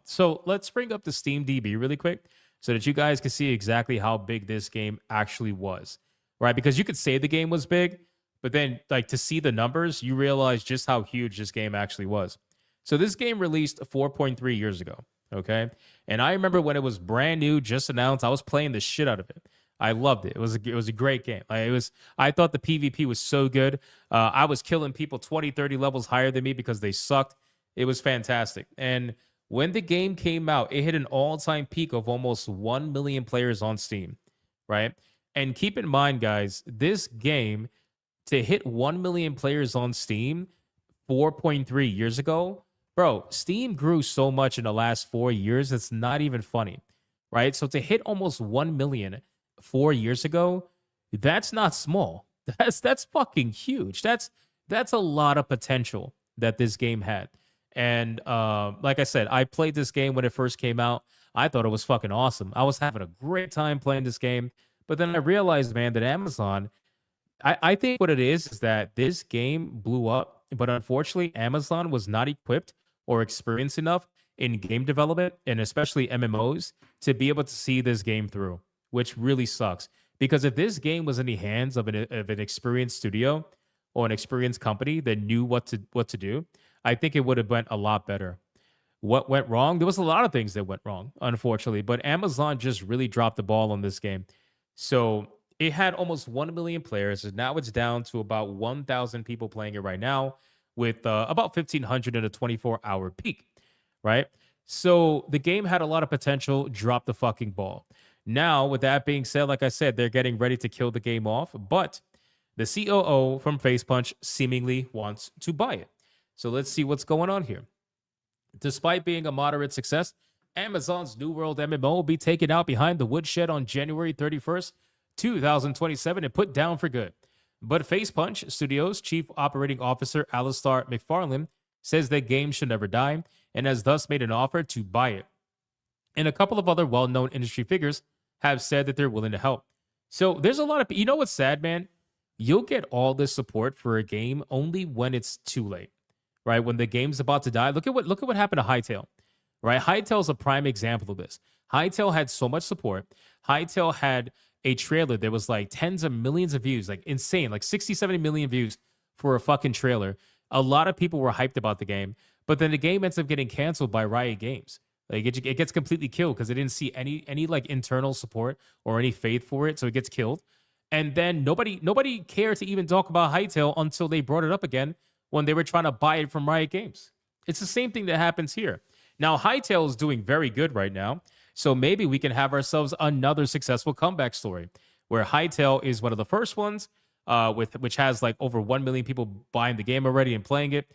So let's bring up the Steam DB really quick so that you guys can see exactly how big this game actually was, right? Because you could say the game was big, but then like to see the numbers, you realize just how huge this game actually was. So this game released 4.3 years ago, okay? And I remember when it was brand new, just announced, I was playing the shit out of it. I loved it. It was a great game. I thought the PvP was so good. I was killing people 20, 30 levels higher than me because they sucked. It was fantastic. And when the game came out, it hit an all-time peak of almost 1 million players on Steam, right? And keep in mind, guys, this game, to hit 1 million players on Steam 4.3 years ago, bro, Steam grew so much in the last 4 years, it's not even funny, right? So to hit almost 1 million 4 years ago, that's not small. That's fucking huge. That's a lot of potential that this game had. And like I said, I played this game when it first came out. I thought it was fucking awesome. I was having a great time playing this game. But then I realized, man, that Amazon, I think what it is that this game blew up, but unfortunately, Amazon was not equipped or experienced enough in game development and especially MMOs to be able to see this game through, which really sucks. Because if this game was in the hands of an experienced studio or an experienced company that knew what to do, I think it would have went a lot better. What went wrong? There was a lot of things that went wrong, unfortunately, but Amazon just really dropped the ball on this game. So it had almost 1 million players, and now it's down to about 1,000 people playing it right now, with about 1,500 in a 24-hour peak, right? So the game had a lot of potential, dropped the fucking ball. Now, with that being said, like I said, they're getting ready to kill the game off, but the COO from FacePunch seemingly wants to buy it. So let's see what's going on here. Despite being a moderate success, Amazon's New World MMO will be taken out behind the woodshed on January 31st, 2027, and put down for good. But FacePunch Studios' Chief Operating Officer Alistair McFarlane says that games should never die and has thus made an offer to buy it. And a couple of other well-known industry figures have said that they're willing to help. So there's a lot of, you know what's sad, man? You'll get all this support for a game only when it's too late, right? When the game's about to die. Look at what happened to Hytale, right? Hytale's a prime example of this. Hytale had so much support. Hytale had a trailer that was like tens of millions of views, like insane, like 60, 70 million views for a fucking trailer. A lot of people were hyped about the game, but then the game ends up getting canceled by Riot Games. Like it gets completely killed because they didn't see any like internal support or any faith for it, so it gets killed. And then nobody cared to even talk about Hytale until they brought it up again when they were trying to buy it from Riot Games. It's the same thing that happens here. Now Hytale is doing very good right now, so maybe we can have ourselves another successful comeback story where Hytale is one of the first ones, which has like over 1 million people buying the game already and playing it.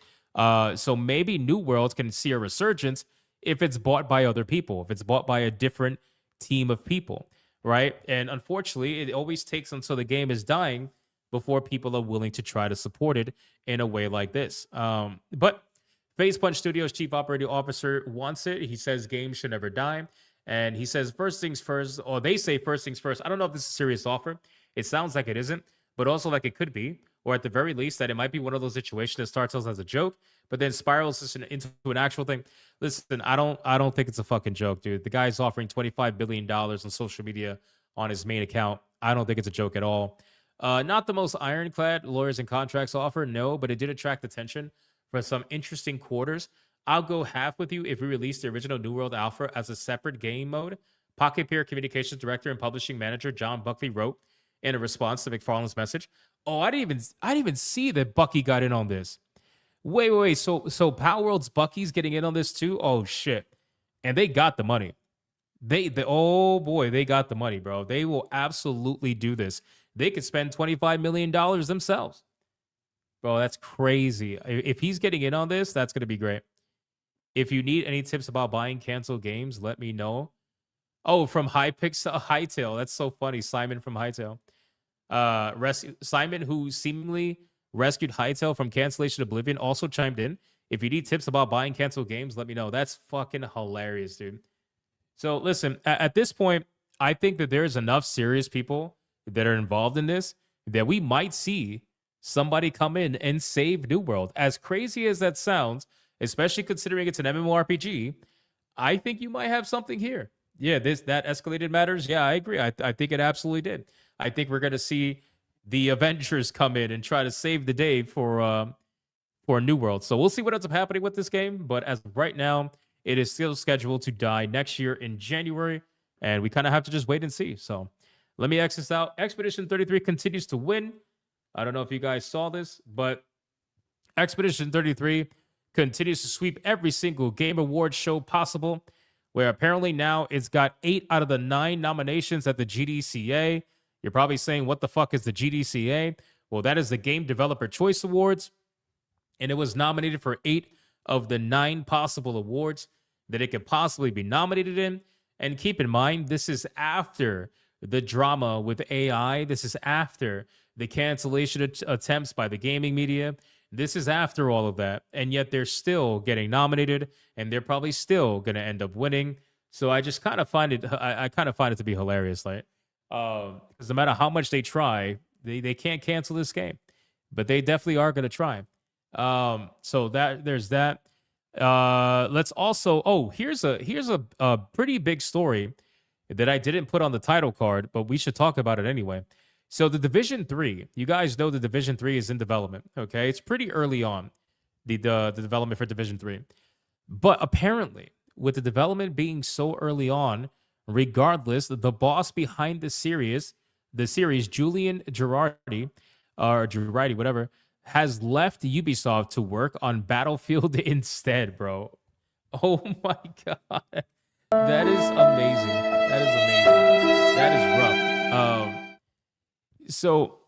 So maybe New World can see a resurgence if it's bought by other people, if it's bought by a different team of people, right? And unfortunately, it always takes until the game is dying before people are willing to try to support it in a way like this. But FacePunch Studios' Chief Operating Officer wants it. He says games should never die. And he says first things first, or they say first things first. I don't know if this is a serious offer. It sounds like it isn't, but also like it could be, or at the very least that it might be one of those situations that starts as a joke, but then spirals into an actual thing. Listen, I don't think it's a fucking joke, dude. The guy's offering $25 billion on social media on his main account. I don't think it's a joke at all. Not the most ironclad lawyers and contracts offer, no, but it did attract attention for some interesting quarters. I'll go half with you if we release the original New World Alpha as a separate game mode. Pocket Pair Communications Director and Publishing Manager John Buckley wrote in a response to McFarlane's message. Oh, I didn't even see that Bucky got in on this. Wait. So Power World's Bucky's getting in on this too? Oh shit. And they got the money. Oh boy, they got the money, bro. They will absolutely do this. They could spend $25 million themselves. Bro, that's crazy. If he's getting in on this, that's going to be great. If you need any tips about buying canceled games, let me know. Oh, from Hytale. That's so funny. Simon from Hytale. Simon, who seemingly rescued Hytale from cancellation oblivion, also chimed in. If you need tips about buying canceled games, let me know. That's fucking hilarious, dude. So listen, at this point, I think that there's enough serious people that are involved in this that we might see somebody come in and save New World. As crazy as that sounds, especially considering it's an MMORPG, I think you might have something here. Yeah, that escalated matters. Yeah, I agree. I think it absolutely did. I think we're going to see the Avengers come in and try to save the day for New World. So we'll see what ends up happening with this game. But as of right now, it is still scheduled to die next year in January, and we kind of have to just wait and see. So let me X this out. Expedition 33 continues to win. I don't know if you guys saw this, but Expedition 33 continues to sweep every single Game Awards show possible, where apparently now it's got 8 out of the 9 nominations at the GDCA. You're probably saying, what the fuck is the GDCA? Well, that is the Game Developer Choice Awards, and it was nominated for 8 of the 9 possible awards that it could possibly be nominated in. And keep in mind, this is after the drama with AI. This is after the cancellation attempts by the gaming media. This is after all of that, and yet they're still getting nominated, and they're probably still going to end up winning. So I just kind of find it. I kind of find it to be hilarious, like, because no matter how much they try, they can't cancel this game, but they definitely are going to try. So there's that. Let's also. Oh, here's a pretty big story that I didn't put on the title card, but we should talk about it anyway. So the Division 3, you guys know the Division 3 is in development. Okay, it's pretty early on, the development for Division 3, but apparently, with the development being so early on, regardless, the boss behind the series, Julian Girardi, or Girardi, whatever, has left Ubisoft to work on Battlefield instead, bro. Oh my god. That is amazing. That is amazing. That is rough. So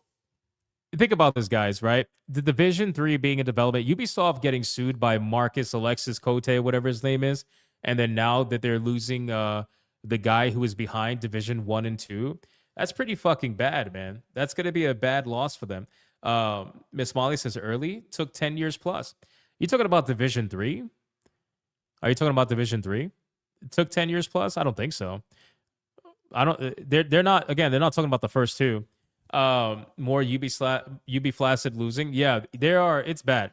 think about this, guys, right? The Division 3 being in development, Ubisoft getting sued by Marcus Alexis Cote, whatever his name is, and then now that they're losing the guy who was behind Division 1 and 2, that's pretty fucking bad, man. That's going to be a bad loss for them. Miss Molly says early, took 10 years plus. You talking about Division 3? Are you talking about Division 3? It took 10 years plus? I don't think so. I don't. They're not. Again, they're not talking about the first two. More UB Flaccid losing. Yeah, there are. It's bad.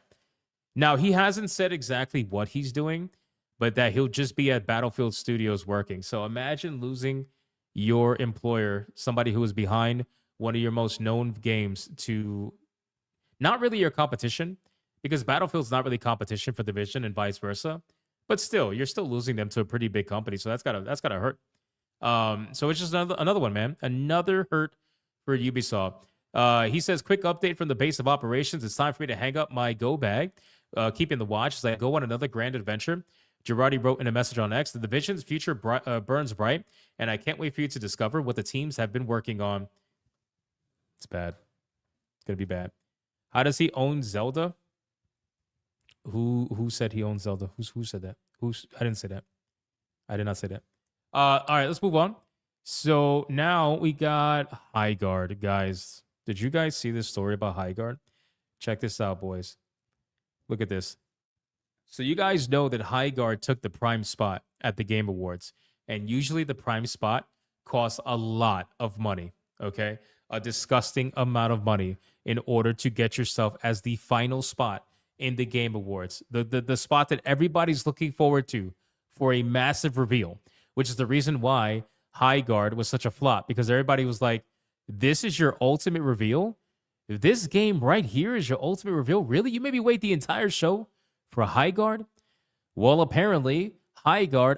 Now he hasn't said exactly what he's doing, but that he'll just be at Battlefield Studios working. So imagine losing your employer, somebody who was behind one of your most known games, to not really your competition, because Battlefield's not really competition for Division and vice versa. But still, you're still losing them to a pretty big company, so that's gotta hurt. So it's just another one, man. Another hurt for Ubisoft. He says, quick update from the base of operations. It's time for me to hang up my go bag. Keeping the watch as I go on another grand adventure. Girardi wrote in a message on X, the Division's future burns bright, and I can't wait for you to discover what the teams have been working on. It's bad. It's going to be bad. How does he own Zelda? Who said he owns Zelda? Who said that? I didn't say that. I did not say that. All right, let's move on. So now we got Highguard, guys. Did you guys see this story about Highguard? Check this out, boys. Look at this. So you guys know that Highguard took the prime spot at the Game Awards, and usually the prime spot costs a lot of money, okay? A disgusting amount of money in order to get yourself as the final spot in the Game Awards, the spot that everybody's looking forward to for a massive reveal, which is the reason why Highguard was such a flop, because everybody was like, this is your ultimate reveal? This game right here is your ultimate reveal? Really? You maybe wait the entire show for Highguard? Well, apparently, Highguard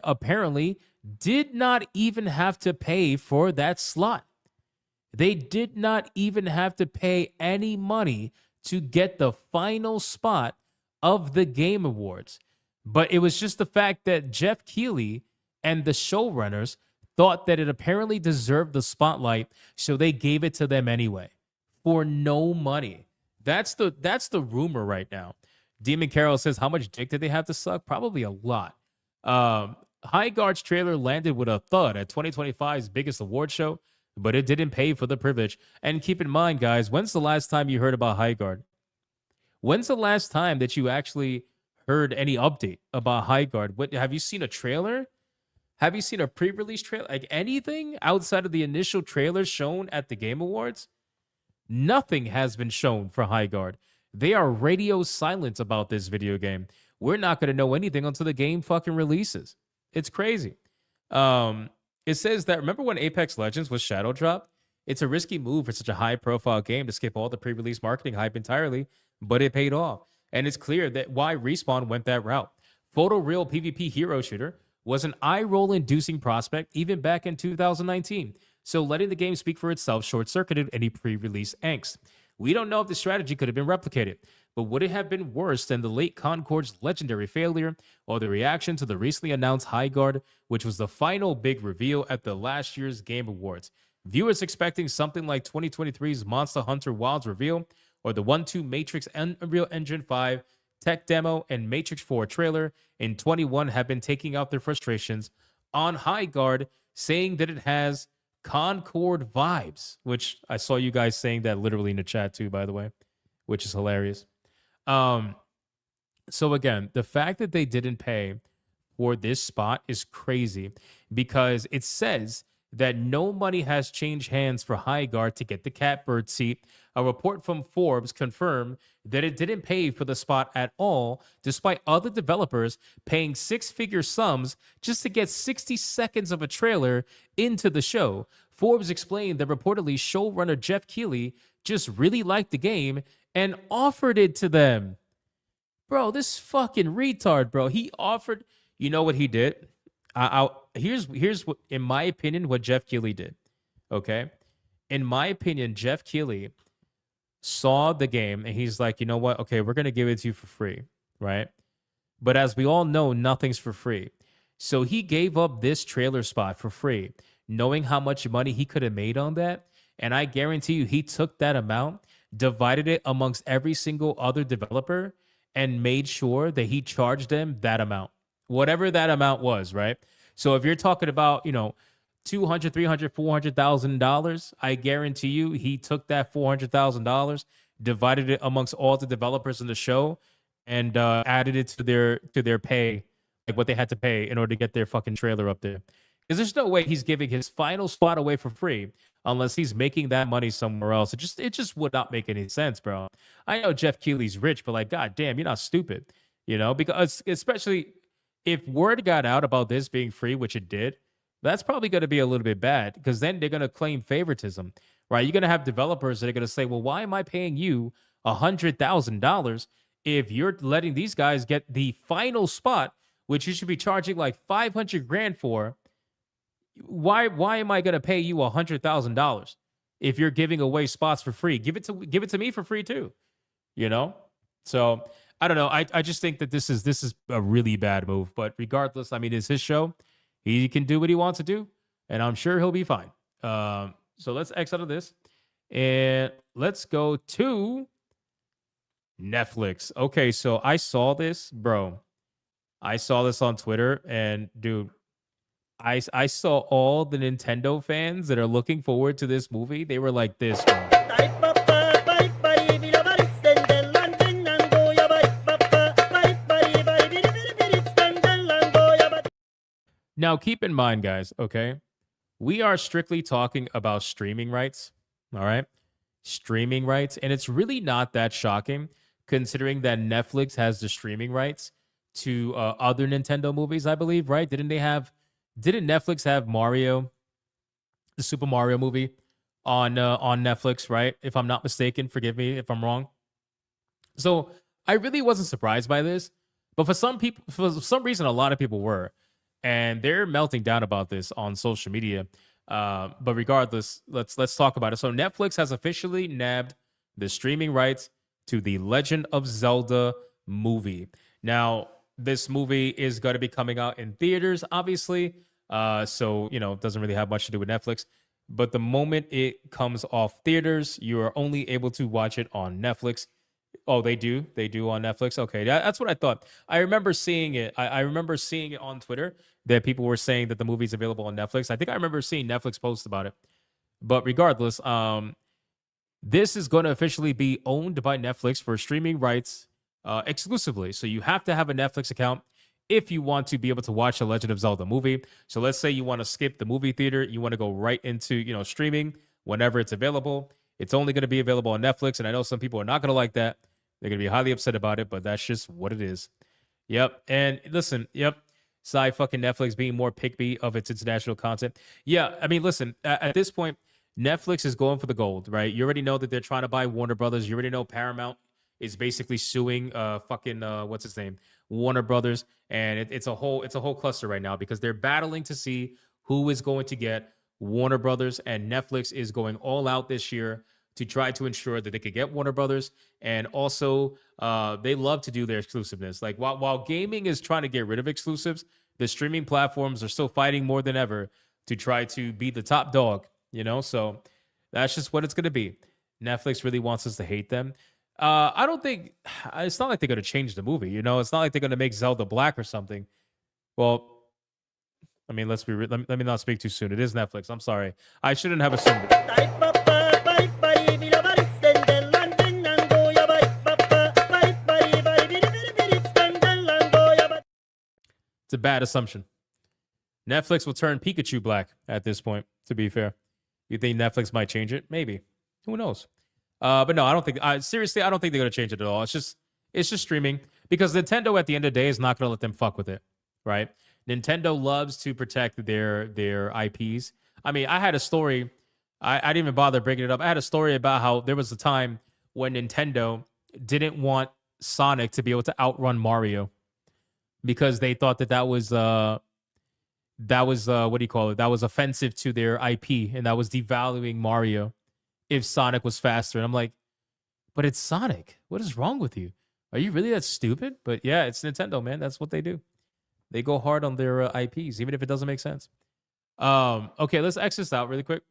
did not even have to pay for that slot. They did not even have to pay any money to get the final spot of the Game Awards. But it was just the fact that Jeff Keighley and the showrunners thought that it apparently deserved the spotlight, so they gave it to them anyway for no money. That's the rumor right now. Demon Carol says, how much dick did they have to suck? Probably a lot. Highguard's trailer landed with a thud at 2025's biggest award show, but it didn't pay for the privilege. And keep in mind, guys, when's the last time you heard about Highguard? When's the last time that you actually heard any update about Highguard? Have you seen a trailer? Have you seen a pre-release trailer? Like anything outside of the initial trailer shown at the Game Awards? Nothing has been shown for Highguard. They are radio silent about this video game. We're not going to know anything until the game fucking releases. It's crazy. It says that, remember when Apex Legends was shadow dropped? It's a risky move for such a high-profile game to skip all the pre-release marketing hype entirely, but it paid off. And it's clear that why Respawn went that route. Photoreal PvP hero shooter was an eye-roll inducing prospect even back in 2019. So letting the game speak for itself short-circuited any pre-release angst. We don't know if the strategy could have been replicated, but would it have been worse than the late Concord's legendary failure or the reaction to the recently announced Highguard, which was the final big reveal at the last year's Game Awards? Viewers expecting something like 2023's Monster Hunter Wilds reveal or the 1-2 Matrix and Unreal Engine 5 tech demo and Matrix 4 trailer in 21 have been taking out their frustrations on Highguard, saying that it has Concord vibes, which I saw you guys saying that literally in the chat too, by the way, which is hilarious. So again, the fact that they didn't pay for this spot is crazy because it says that no money has changed hands for Highguard to get the catbird seat. A report from Forbes confirmed that it didn't pay for the spot at all, despite other developers paying six-figure sums just to get 60 seconds of a trailer into the show. Forbes explained that reportedly showrunner Jeff Keighley just really liked the game and offered it to them. Bro, this fucking retard, bro. He offered, you know what he did? Here's what, in my opinion, what Jeff Keighley did. Okay, in my opinion, Jeff Keighley saw the game and he's like, you know what? Okay, we're gonna give it to you for free, right? But as we all know, nothing's for free. So he gave up this trailer spot for free, knowing how much money he could have made on that. And I guarantee you, he took that amount, divided it amongst every single other developer, and made sure that he charged them that amount. Whatever that amount was, right? So if you're talking about, you know, $200,000, $300,000, $400,000, I guarantee you he took that $400,000, divided it amongst all the developers in the show, and added it to their pay, like what they had to pay in order to get their fucking trailer up there. Because there's no way he's giving his final spot away for free unless he's making that money somewhere else. It just would not make any sense, bro. I know Jeff Keighley's rich, but like, god damn, you're not stupid, you know? Because especially if word got out about this being free, which it did, that's probably going to be a little bit bad because then they're going to claim favoritism, right? You're going to have developers that are going to say, well, why am I paying you $100,000 if you're letting these guys get the final spot, which you should be charging like 500 grand for? Why am I going to pay you $100,000 if you're giving away spots for free? Give it to me for free too, you know? So I don't know. I just think that this is a really bad move. But regardless, I mean, it's his show. He can do what he wants to do, and I'm sure he'll be fine. So let's X out of this, and let's go to Netflix. Okay, so I saw this, bro. I saw this on Twitter, and dude, I saw all the Nintendo fans that are looking forward to this movie. They were like this, bro. Now, keep in mind, guys, okay? We are strictly talking about streaming rights, all right? Streaming rights. And it's really not that shocking considering that Netflix has the streaming rights to other Nintendo movies, I believe, right? Didn't Netflix have Mario, the Super Mario movie on Netflix, right? If I'm not mistaken, forgive me if I'm wrong. So I really wasn't surprised by this, but for some reason, a lot of people were. And they're melting down about this on social media. But regardless, let's talk about it. So Netflix has officially nabbed the streaming rights to the Legend of Zelda movie. Now, this movie is going to be coming out in theaters, obviously. So, you know, it doesn't really have much to do with Netflix. But the moment it comes off theaters, you are only able to watch it on Netflix. Oh, they do? They do on Netflix? Okay, that's what I thought. I remember seeing it. I remember seeing it on Twitter that people were saying that the movie's available on Netflix. I think I remember seeing Netflix post about it. But regardless, this is going to officially be owned by Netflix for streaming rights exclusively. So you have to have a Netflix account if you want to be able to watch the Legend of Zelda movie. So let's say you want to skip the movie theater. You want to go right into, you know, streaming whenever it's available. It's only going to be available on Netflix. And I know some people are not going to like that. They're going to be highly upset about it, but that's just what it is. Yep. And listen, yep. Fucking Netflix being more picky of its international content. Yeah, I mean, listen, at this point, Netflix is going for the gold, right? You already know that they're trying to buy Warner Brothers. You already know Paramount is basically suing what's his name? Warner Brothers. And it's a whole cluster right now because they're battling to see who is going to get Warner Brothers, and Netflix is going all out this year to try to ensure that they could get Warner Brothers. And also, they love to do their exclusiveness. Like while gaming is trying to get rid of exclusives, the streaming platforms are still fighting more than ever to try to be the top dog, you know? So that's just what it's going to be. Netflix really wants us to hate them. I don't think, it's not like they're going to change the movie, you know? It's not like they're going to make Zelda black or something. Well, I mean, let me not speak too soon. It is Netflix. I'm sorry. I shouldn't have assumed it. It's a bad assumption. Netflix will turn Pikachu black at this point, to be fair. You think Netflix might change it? Maybe. Who knows? But no, I don't think seriously, I don't think they're gonna change it at all. It's just streaming because Nintendo at the end of the day is not gonna let them fuck with it. Right? Nintendo loves to protect their IPs. I mean, I had a story, I didn't even bother bringing it up. I had a story about how there was a time when Nintendo didn't want Sonic to be able to outrun Mario because they thought that was what do you call it? That was offensive to their IP and that was devaluing Mario if Sonic was faster. And I'm like, but it's Sonic. What is wrong with you? Are you really that stupid? But yeah, it's Nintendo, man. That's what they do. They go hard on their IPs, even if it doesn't make sense. Okay, let's X this out really quick.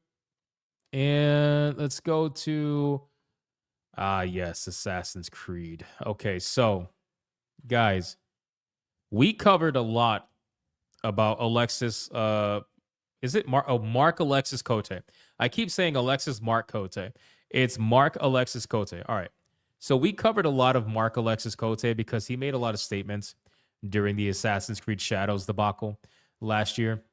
And let's go to yes, Assassin's Creed. Okay, so guys, we covered a lot about Alexis. Is it Mark Alexis Cote? I keep saying Alexis Mark Cote. It's Mark Alexis Cote. All right. So we covered a lot of Mark Alexis Cote because he made a lot of statements during the Assassin's Creed Shadows debacle last year.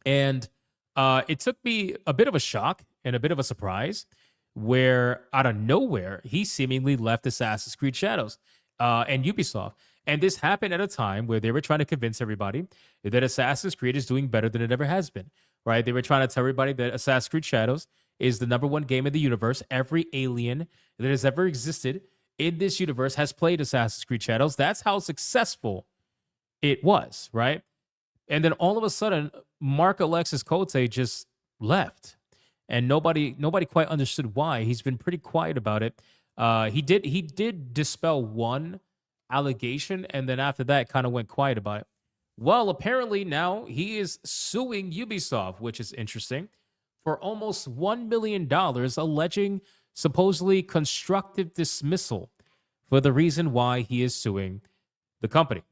And it took me a bit of a shock and a bit of a surprise where out of nowhere, he seemingly left Assassin's Creed Shadows and Ubisoft. And this happened at a time where they were trying to convince everybody that Assassin's Creed is doing better than it ever has been, right? They were trying to tell everybody that Assassin's Creed Shadows is the #1 game in the universe. Every alien that has ever existed in this universe has played Assassin's Creed Shadows. That's how successful it was, right? And then all of a sudden, Mark Alexis Cote just left. And nobody quite understood why. He's been pretty quiet about it. He did dispel one allegation, and then after that, kind of went quiet about it. Well, apparently now he is suing Ubisoft, which is interesting, for almost $1 million, alleging supposedly constructive dismissal for the reason why he is suing the company.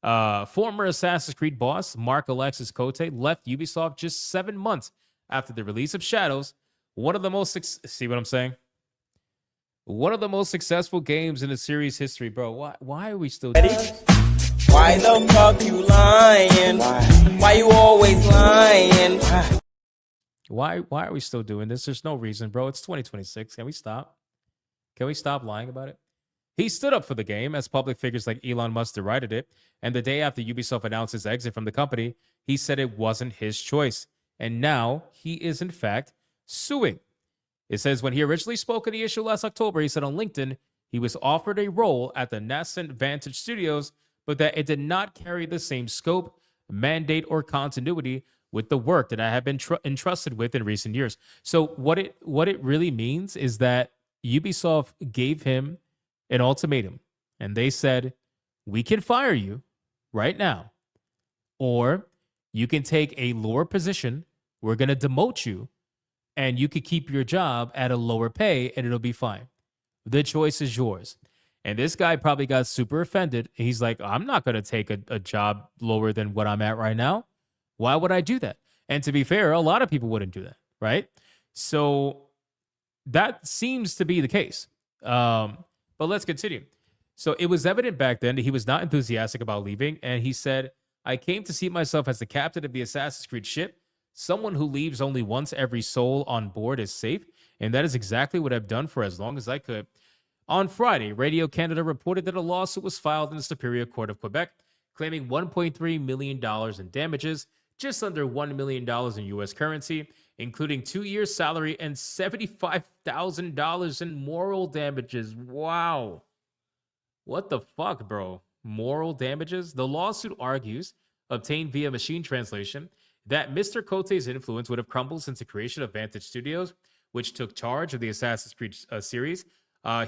Former Assassin's Creed boss Mark Alexis Cote left Ubisoft just 7 months after the release of Shadows, one of the most see what I'm saying? One of the most successful games in the series history, bro. Why are we still doing this? Why the fuck you lying? Why you always lying? Why are we still doing this? There's no reason, bro. It's 2026. Can we stop? Can we stop lying about it? He stood up for the game as public figures like Elon Musk derided it. And the day after Ubisoft announced his exit from the company, he said it wasn't his choice. And now he is, in fact, suing. It says when he originally spoke on the issue last October, he said on LinkedIn he was offered a role at the nascent Vantage Studios, but that it did not carry the same scope, mandate, or continuity with the work that I have been entrusted with in recent years. So what it really means is that Ubisoft gave him an ultimatum, and they said, we can fire you right now, or you can take a lower position. We're going to demote you, and you could keep your job at a lower pay, and it'll be fine. The choice is yours. And this guy probably got super offended. He's like, I'm not going to take a job lower than what I'm at right now. Why would I do that? And to be fair, a lot of people wouldn't do that, right? So that seems to be the case. But let's continue. So it was evident back then that he was not enthusiastic about leaving. And he said, I came to see myself as the captain of the Assassin's Creed ship. Someone who leaves only once every soul on board is safe. And that is exactly what I've done for as long as I could. On Friday, Radio Canada reported that a lawsuit was filed in the Superior Court of Quebec, claiming $1.3 million in damages, just under $1 million in U.S. currency, including 2 years' salary and $75,000 in moral damages. Wow. What the fuck, bro? Moral damages? The lawsuit argues, obtained via machine translation, that Mr. Cote's influence would have crumbled since the creation of Vantage Studios, which took charge of the Assassin's Creed series.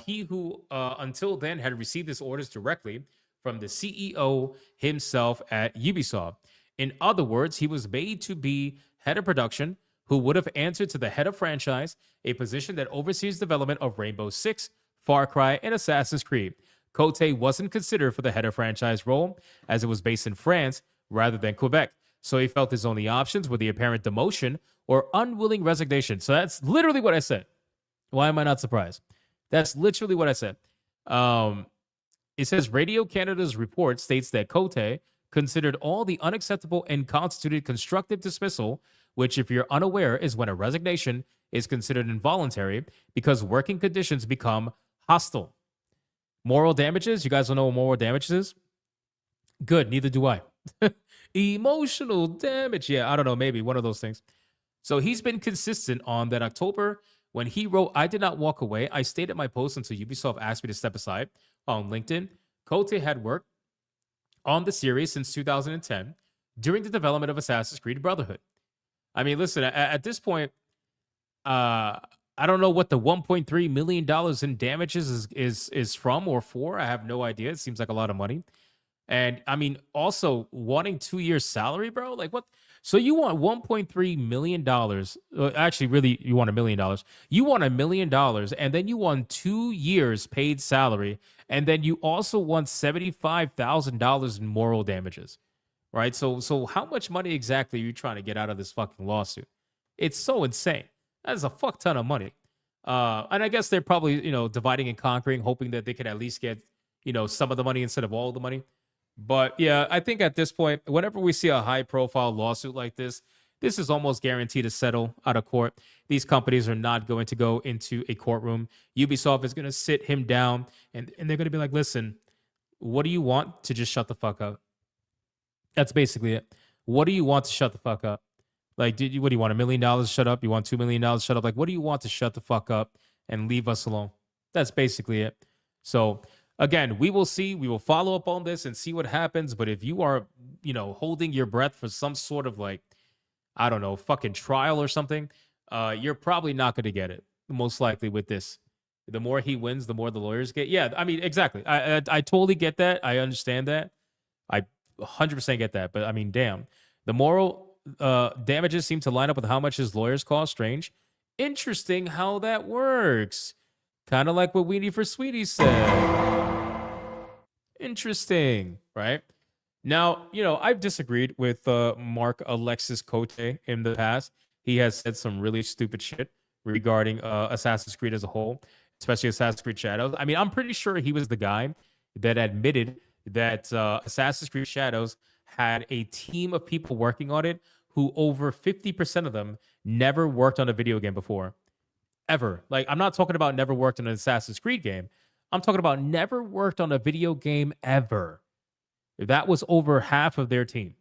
He who until then had received his orders directly from the CEO himself at Ubisoft. In other words, he was made to be head of production, who would have answered to the head of franchise, a position that oversees development of Rainbow Six, Far Cry, and Assassin's Creed. Cote wasn't considered for the head of franchise role, as it was based in France rather than Quebec. So he felt his only options were the apparent demotion or unwilling resignation. So that's literally what I said. Why am I not surprised? That's literally what I said. It says Radio Canada's report states that Cote considered all the unacceptable and constituted constructive dismissal, which, if you're unaware, is when a resignation is considered involuntary because working conditions become hostile. Moral damages. You guys don't know what moral damages is? Good, neither do I. Emotional damage. Yeah, I don't know, maybe one of those things. So he's been consistent on that October when he wrote, I did not walk away. I stayed at my post until Ubisoft asked me to step aside on LinkedIn. Cote had worked on the series since 2010 during the development of Assassin's Creed Brotherhood. I mean, listen, at this point, I don't know what the $1.3 million in damages is from or for. I have no idea. It seems like a lot of money. And I mean, also wanting 2 years salary, bro. Like what? So you want $1.3 million. Actually, really, you want $1 million. You want $1 million, and then you want 2 years paid salary, and then you also want $75,000 in moral damages, right? So how much money exactly are you trying to get out of this fucking lawsuit? It's so insane. That is a fuck ton of money. And I guess they're probably, dividing and conquering, hoping that they could at least get, some of the money instead of all the money. But yeah, I think at this point, whenever we see a high profile lawsuit like this is almost guaranteed to settle out of court. These companies are not going to go into a courtroom. Ubisoft is going to sit him down and they're going to be like, listen, what do you want to just shut the fuck up? That's basically it. What do you want to shut the fuck up? Like, what do you want? $1 million shut up? You want $2 million shut up? Like, what do you want to shut the fuck up and leave us alone? That's basically it. So again, we will see. We will follow up on this and see what happens. But if you are, holding your breath for some sort of like, I don't know, fucking trial or something, you're probably not going to get it. Most likely with this. The more he wins, the more the lawyers get. Yeah, I mean, exactly. I totally get that. I understand that. I 100% get that. But I mean, damn. The moral damages seem to line up with how much his lawyers cost. Strange. Interesting how that works. Kind of like what Weenie for Sweetie said. Interesting, right? Now, I've disagreed with Marcus Cote in the past. He has said some really stupid shit regarding Assassin's Creed as a whole, especially Assassin's Creed Shadows. I mean, I'm pretty sure he was the guy that admitted that Assassin's Creed Shadows had a team of people working on it who over 50% of them never worked on a video game before. Ever. Like, I'm not talking about never worked on an Assassin's Creed game. I'm talking about never worked on a video game ever. That was over half of their team,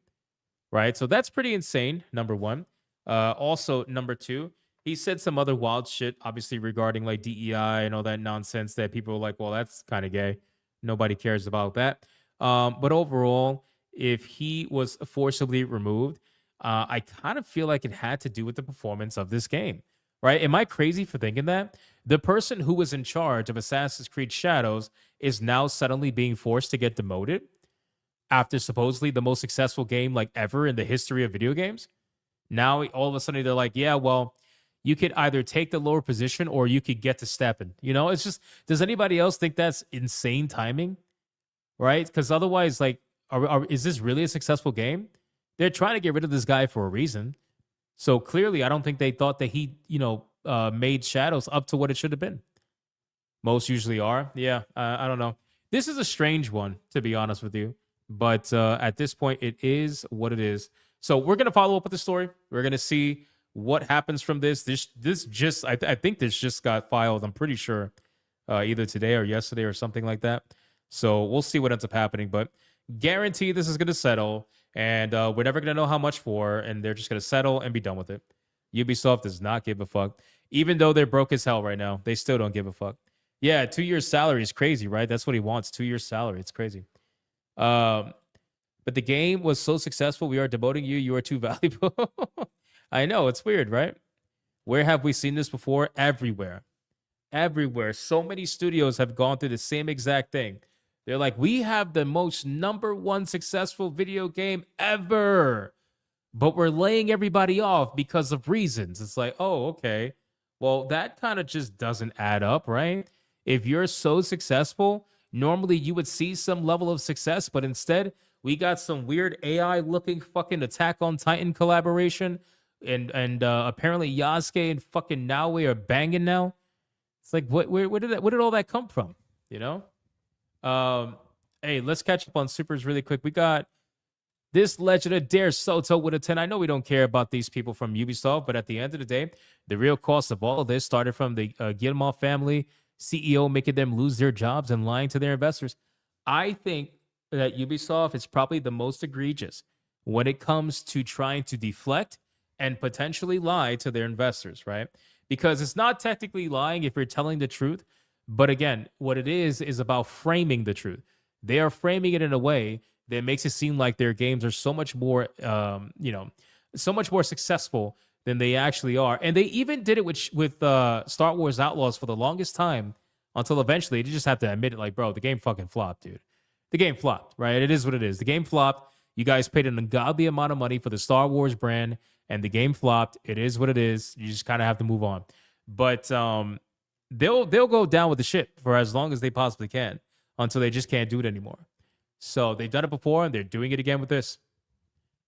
right? So that's pretty insane, number one. Also, number two, he said some other wild shit, obviously, regarding like DEI and all that nonsense that people were like, well, that's kind of gay. Nobody cares about that. But overall, if he was forcibly removed, I kind of feel like it had to do with the performance of this game. Right? Am I crazy for thinking that? The person who was in charge of Assassin's Creed Shadows is now suddenly being forced to get demoted after supposedly the most successful game like ever in the history of video games. Now, all of a sudden, they're like, yeah, well, you could either take the lower position or you could get to stepping. It's just, does anybody else think that's insane timing? Right? Because otherwise, like, is this really a successful game? They're trying to get rid of this guy for a reason. So clearly, I don't think they thought that he, made Shadows up to what it should have been. Most usually are. Yeah, I don't know. This is a strange one, to be honest with you. But at this point, it is what it is. So we're going to follow up with the story. We're going to see what happens from this. I think this just got filed, I'm pretty sure, either today or yesterday or something like that. So we'll see what ends up happening. But guarantee this is going to settle. And we're never going to know how much for, and they're just going to settle and be done with it. Ubisoft does not give a fuck. Even though they're broke as hell right now, they still don't give a fuck. Yeah, 2 years salary is crazy, right? That's what he wants, 2 years salary. It's crazy. But the game was so successful, we are demoting you. You are too valuable. I know, it's weird, right? Where have we seen this before? Everywhere. Everywhere. So many studios have gone through the same exact thing. They're like, we have the most #1 successful video game ever, but we're laying everybody off because of reasons. It's like, oh, okay. Well, that kind of just doesn't add up, right? If you're so successful, normally you would see some level of success, but instead we got some weird AI-looking fucking Attack on Titan collaboration, and apparently Yasuke and fucking Naoe are banging now. It's like, where did all that come from? Hey, let's catch up on supers really quick. We got This Legend of Dare Soto with a 10. I know we don't care about these people from Ubisoft, but at the end of the day, the real cost of all of this started from the Guillemot family CEO making them lose their jobs and lying to their investors. I think that Ubisoft is probably the most egregious when it comes to trying to deflect and potentially lie to their investors, right? Because it's not technically lying if you're telling the truth. But again, what it is about framing the truth. They are framing it in a way that makes it seem like their games are so much more, so much more successful than they actually are. And they even did it with Star Wars Outlaws for the longest time until eventually they just have to admit it, like, bro, the game fucking flopped, dude. The game flopped, right? It is what it is. The game flopped. You guys paid an ungodly amount of money for the Star Wars brand, and the game flopped. It is what it is. You just kind of have to move on. But they'll go down with the ship for as long as they possibly can until they just can't do it anymore. So they've done it before, and they're doing it again with this.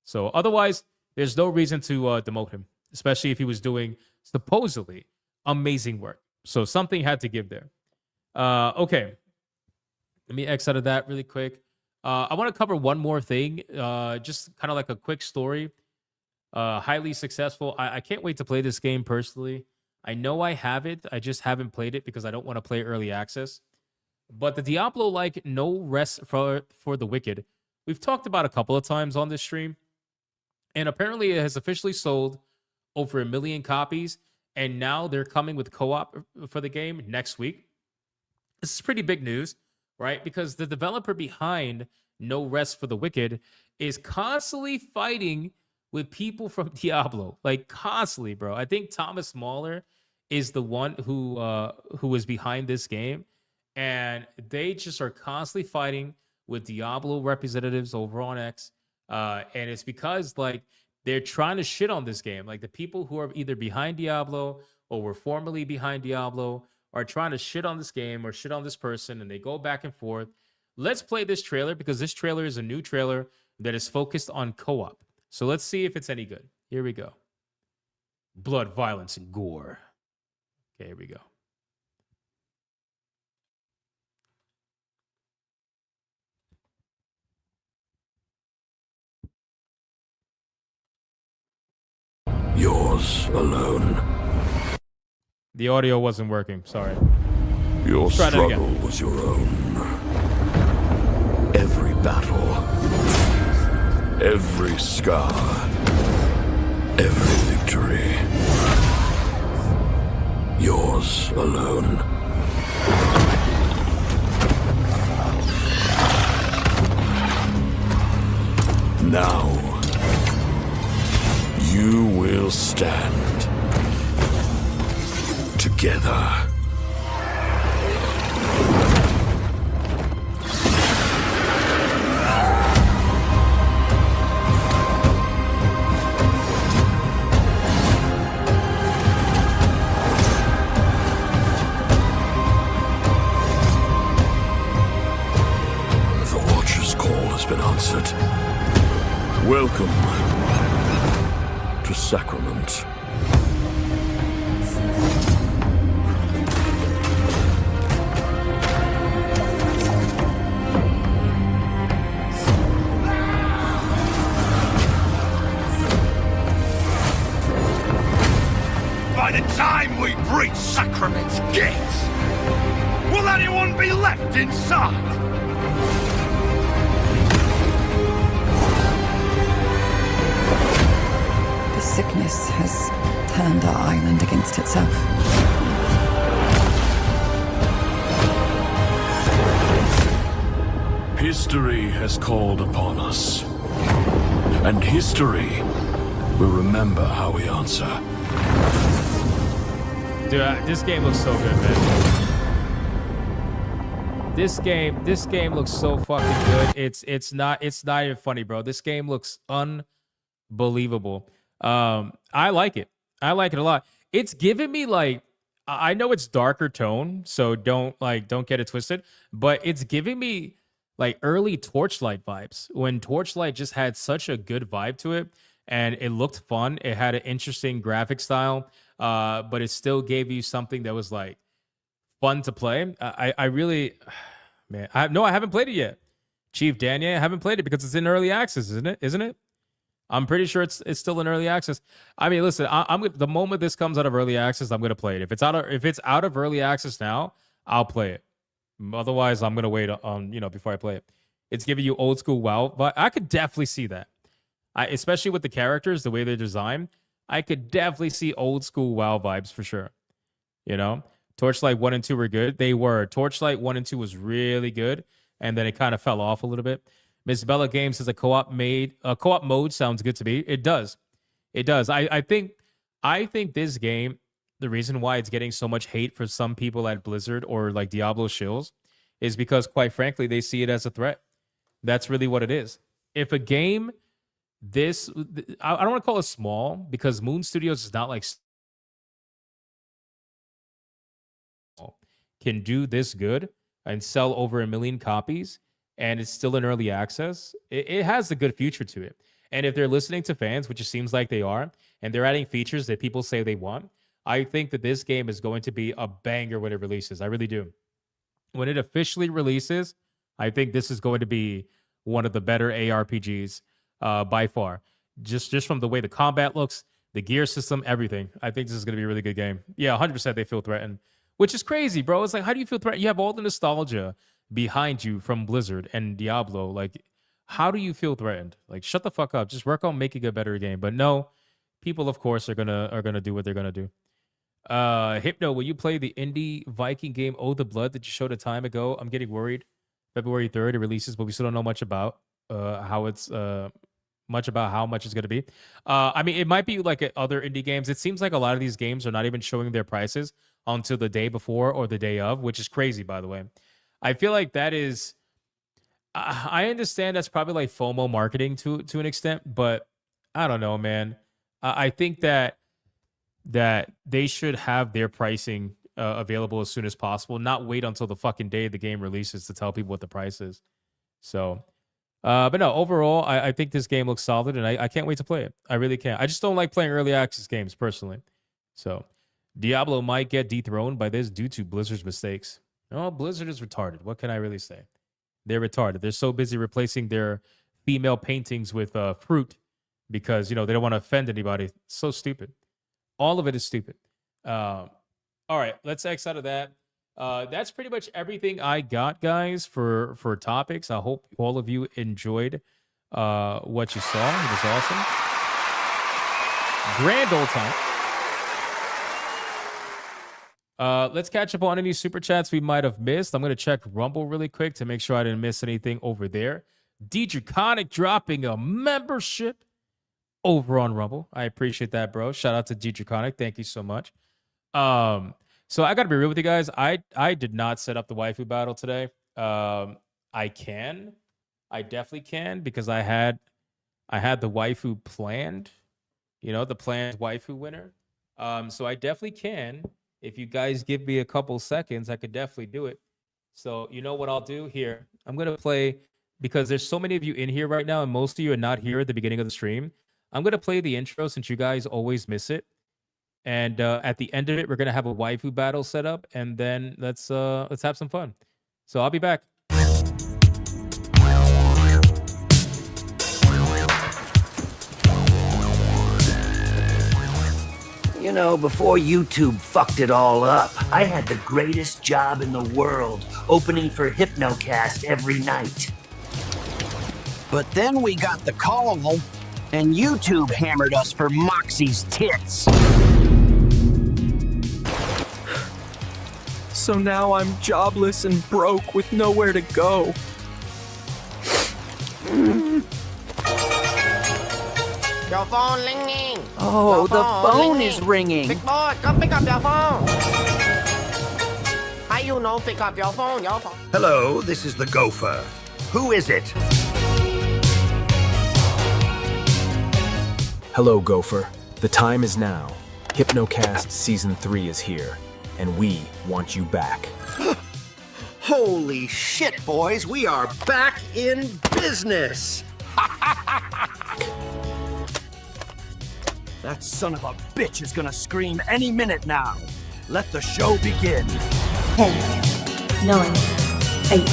So otherwise, there's no reason to demote him, especially if he was doing supposedly amazing work. So something had to give there. Okay. Let me X out of that really quick. I want to cover one more thing, just kind of like a quick story. Highly successful. I can't wait to play this game personally. I know I have it. I just haven't played it because I don't want to play early access. But the Diablo-like No Rest for the Wicked, we've talked about a couple of times on this stream. And apparently it has officially sold over 1 million copies. And now they're coming with co-op for the game next week. This is pretty big news, right? Because the developer behind No Rest for the Wicked is constantly fighting with people from Diablo. Like, constantly, bro. I think Thomas Mahler is the one who is behind this game. And they just are constantly fighting with Diablo representatives over on X. And it's because, like, they're trying to shit on this game. Like, the people who are either behind Diablo or were formerly behind Diablo are trying to shit on this game or shit on this person, and they go back and forth. Let's play this trailer because this trailer is a new trailer that is focused on co-op. So let's see if it's any good. Here we go. Blood, violence, and gore. Okay, here we go. Yours alone. The audio wasn't working. Sorry. Your Let's try that struggle again. was your own. Every battle, every scar, every victory. Yours alone. Now, you will stand together. The Watcher's call has been answered. Welcome to Sacrament. By the time we breach Sacrament's gates, will anyone be left inside? The sickness has turned our island against itself. History has called upon us. And history will remember how we answer. Dude, this game looks so good, man. This game looks so fucking good. It's not even funny, bro. This game looks unbelievable. I like it. I like it a lot. It's giving me, like, I know it's darker tone, so don't get it twisted, but it's giving me like early Torchlight vibes when Torchlight just had such a good vibe to it and it looked fun. It had an interesting graphic style, but it still gave you something that was like fun to play. I really, man, I haven't played it yet. Chief Daniel, I haven't played it because it's in early access, isn't it? I'm pretty sure it's still in early access. I mean, listen, I'm the moment this comes out of early access, I'm gonna play it. If it's out of early access now, I'll play it. Otherwise, I'm gonna wait on before I play it. It's giving you old school WoW, but I could definitely see that. Especially with the characters, the way they're designed, I could definitely see old school WoW vibes for sure. Torchlight 1 and 2 were good. They were. Torchlight 1 and 2 was really good, and then it kind of fell off a little bit. Miss Bella Games says a co-op mode sounds good to me. It does. It does. I think this game, the reason why it's getting so much hate for some people at Blizzard or like Diablo shills is because, quite frankly, they see it as a threat. That's really what it is. If a game I don't want to call it small because Moon Studios is not like can do this good and sell over 1 million copies and it's still in early access, it has a good future to it. And if they're listening to fans, which it seems like they are, and they're adding features that people say they want, I think that this game is going to be a banger when it releases. I really do. When it officially releases, I think this is going to be one of the better ARPGs by far. Just from the way the combat looks, the gear system, everything. I think this is going to be a really good game. Yeah, 100% they feel threatened, which is crazy, bro. It's like, how do you feel threatened? You have all the nostalgia behind you from Blizzard and Diablo. Like, how do you feel threatened? Like, shut the fuck up. Just work on making a better game. But no, people, of course, are gonna do what they're gonna do. Hypno, will you play the indie Viking game Oh the Blood that you showed a time ago? I'm getting worried. February 3rd it releases, but we still don't know much about how much it's going to be. I mean, it might be like other indie games. It seems like a lot of these games are not even showing their prices until the day before or the day of, which is crazy, by the way. I feel like that is... I understand that's probably like FOMO marketing to an extent, but I don't know, man. I think that they should have their pricing available as soon as possible, not wait until the fucking day the game releases to tell people what the price is. So, but no, overall, I think this game looks solid, and I can't wait to play it. I really can't. I just don't like playing early access games, personally. So, Diablo might get dethroned by this due to Blizzard's mistakes. Oh, Blizzard is retarded. What can I really say? They're retarded. They're so busy replacing their female paintings with fruit because, they don't want to offend anybody. It's so stupid. All of it is stupid. All right, let's X out of that. That's pretty much everything I got, guys, for topics. I hope all of you enjoyed what you saw. It was awesome. Grand old time. Let's catch up on any super chats we might have missed. I'm going to check Rumble really quick to make sure I didn't miss anything over there. D-Draconic dropping a membership over on Rumble. I appreciate that, bro. Shout out to D-Draconic. Thank you so much. So I got to be real with you guys. I did not set up the waifu battle today. I definitely can because I had the waifu planned, the planned waifu winner. So I definitely can. If you guys give me a couple seconds, I could definitely do it. So you know what I'll do here? I'm going to play, because there's so many of you in here right now, and most of you are not here at the beginning of the stream. I'm going to play the intro since you guys always miss it. And at the end of it, we're going to have a waifu battle set up, and then let's have some fun. So I'll be back. Before YouTube fucked it all up, I had the greatest job in the world, opening for Hypnocast every night. But then we got the call, and YouTube hammered us for Moxie's tits. So now I'm jobless and broke with nowhere to go. Your phone ringing. Oh, Your the phone ringing. is ringing. Big boy, come pick up your phone. How you know pick up your phone? Hello, this is the Gopher. Who is it? Hello, Gopher. The time is now. Hypnocast Season 3 is here, and we want you back. Holy shit, boys, we are back in business. That son of a bitch is gonna scream any minute now. Let the show begin. 10, 9, 8,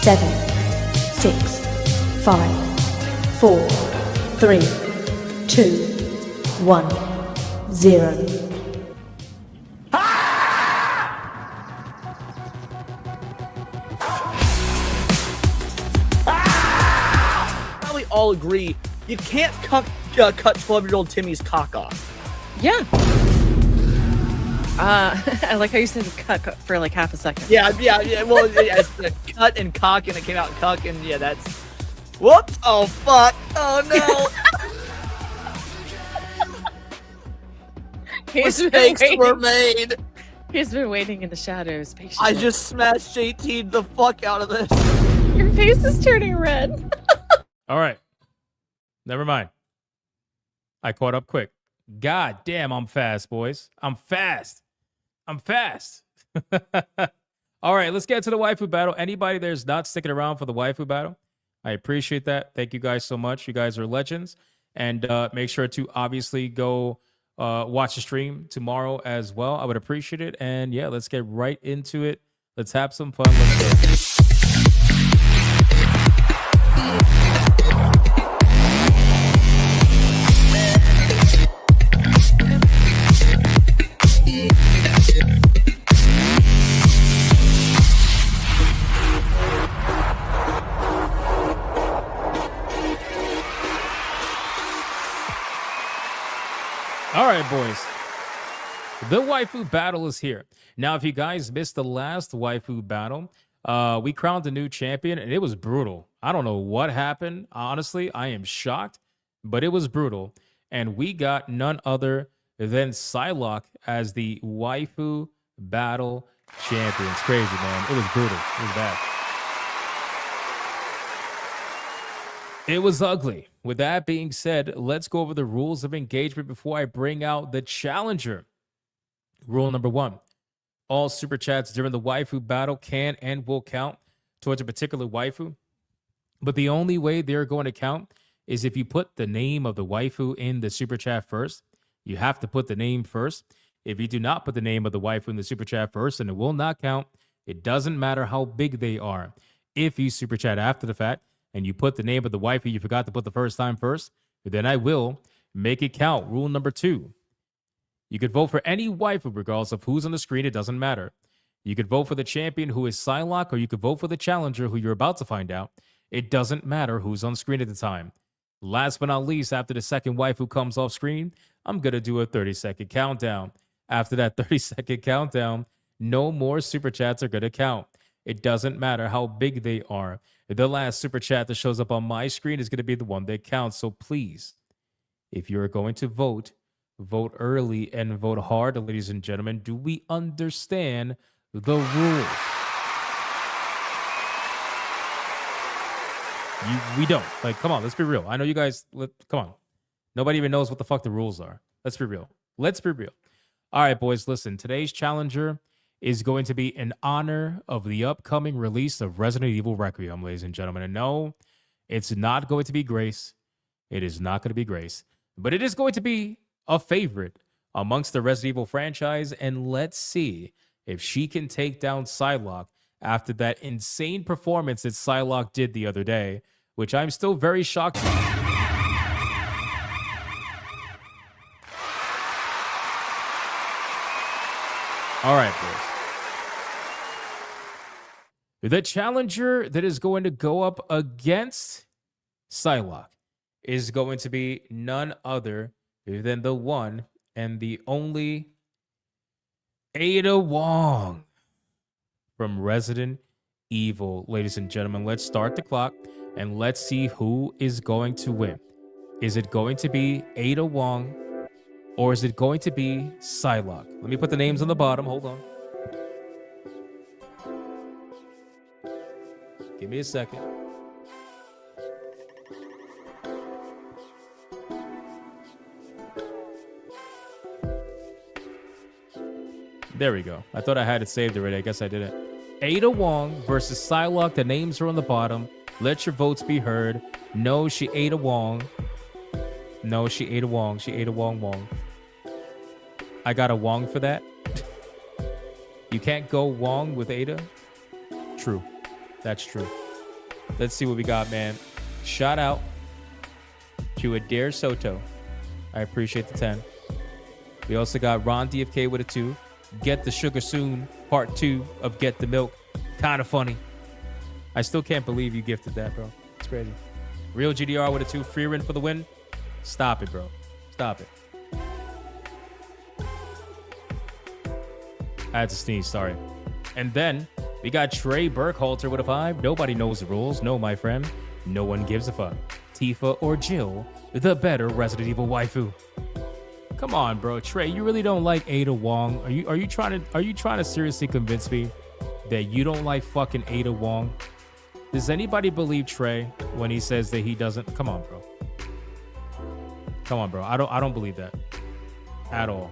7, 6, 5, 4, 3, 2, 1, 0. Probably all agree you can't cut 12-year-old Timmy's cock off. Yeah. I like how you said cut for like half a second. Yeah. Well, it's the cut and cock, and it came out cuck, and yeah, that's. Whoops! Oh fuck! Oh no! Mistakes were made. He's been waiting in the shadows patiently. I just smashed JT the fuck out of this. Your face is turning red. All right. Never mind. I caught up quick. God damn, I'm fast, boys. I'm fast. All right, let's get to the waifu battle. Anybody there's not sticking around for the waifu battle, I appreciate that. Thank you guys so much. You guys are legends. And make sure to obviously go watch the stream tomorrow as well. I would appreciate it. And yeah, let's get right into it. Let's have some fun. Let's go. All right, boys. The waifu battle is here. Now, if you guys missed the last waifu battle, we crowned a new champion, and it was brutal. I don't know what happened. Honestly, I am shocked, but it was brutal. And we got none other than Psylocke as the waifu battle champion. It's crazy, man. It was brutal. It was bad. It was ugly. With that being said, let's go over the rules of engagement before I bring out the challenger. Rule number 1. All super chats during the waifu battle can and will count towards a particular waifu. But the only way they're going to count is if you put the name of the waifu in the super chat first. You have to put the name first. If you do not put the name of the waifu in the super chat first, then it will not count. It doesn't matter how big they are. If you super chat after the fact, and you put the name of the waifu you forgot to put the first time first, then I will make it count. Rule number 2. You could vote for any waifu regardless of who's on the screen. It doesn't matter. You could vote for the champion who is Psylocke, or you could vote for the challenger who you're about to find out. It doesn't matter who's on screen at the time. Last but not least, after the second waifu comes off screen, I'm going to do a 30-second countdown. After that 30-second countdown, no more super chats are going to count. It doesn't matter how big they are. The last super chat that shows up on my screen is going to be the one that counts. So please, if you're going to vote, vote early and vote hard, ladies and gentlemen. Do we understand the rules? We don't. Like, come on, let's be real. I know you guys, come on. Nobody even knows what the fuck the rules are. Let's be real. Let's be real. All right, boys, listen. Today's challenger is going to be in honor of the upcoming release of Resident Evil Requiem, ladies and gentlemen. And no, it's not going to be Grace. It is not going to be Grace. But it is going to be a favorite amongst the Resident Evil franchise. And let's see if she can take down Psylocke after that insane performance that Psylocke did the other day, which I'm still very shocked by. All right, boys. The challenger that is going to go up against Psylocke is going to be none other than the one and the only Ada Wong from Resident Evil. Ladies and gentlemen, let's start the clock and let's see who is going to win. Is it going to be Ada Wong or is it going to be Psylocke? Let me put the names on the bottom. Hold on. Give me a second. There we go. I thought I had it saved already. I guess I didn't. Ada Wong versus Psylocke. The names are on the bottom. Let your votes be heard. No, she Ada Wong. No, she Ada Wong. She Ada Wong Wong. I got a Wong for that. You can't go Wong with Ada? True. That's true. Let's see what we got, man. Shout out to Adair Soto. I appreciate the 10. We also got Ron DFK with a 2. Get the Sugar Soon, part 2 of Get the Milk. Kind of funny. I still can't believe you gifted that, bro. It's crazy. Real GDR with a 2. Freerin for the win. Stop it, bro. Stop it. I had to sneeze, sorry. And then we got Trey Burkhalter with a 5. Nobody knows the rules. No, my friend. No one gives a fuck. Tifa or Jill, the better Resident Evil waifu. Come on, bro. Trey, you really don't like Ada Wong? Are you trying to seriously convince me that you don't like fucking Ada Wong? Does anybody believe Trey when he says that he doesn't? Come on, bro. Come on, bro. I don't believe that at all.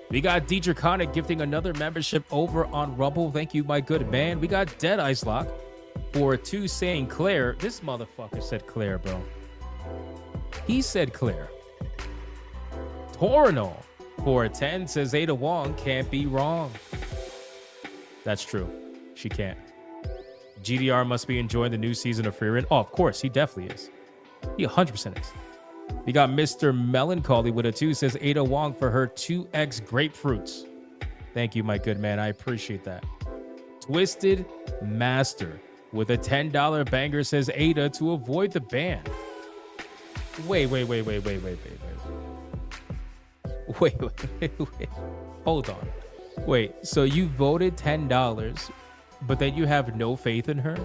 We got D Draconic gifting another membership over on Rumble. Thank you, my good man. We got Dead Ice Lock for a 2 saying Claire. This motherfucker said Claire, bro. He said Claire. Toronol for a 10 says Ada Wong can't be wrong. That's true. She can't. GDR must be enjoying the new season of Freerin. Oh, of course. He definitely is. He 100% is. We got Mr. Melancholy with a 2 says Ada Wong for her 2x grapefruits. Thank you, my good man. I appreciate that. Twisted Master with a $10 banger says Ada to avoid the ban. Wait. Hold on. Wait, so you voted $10, but then you have no faith in her?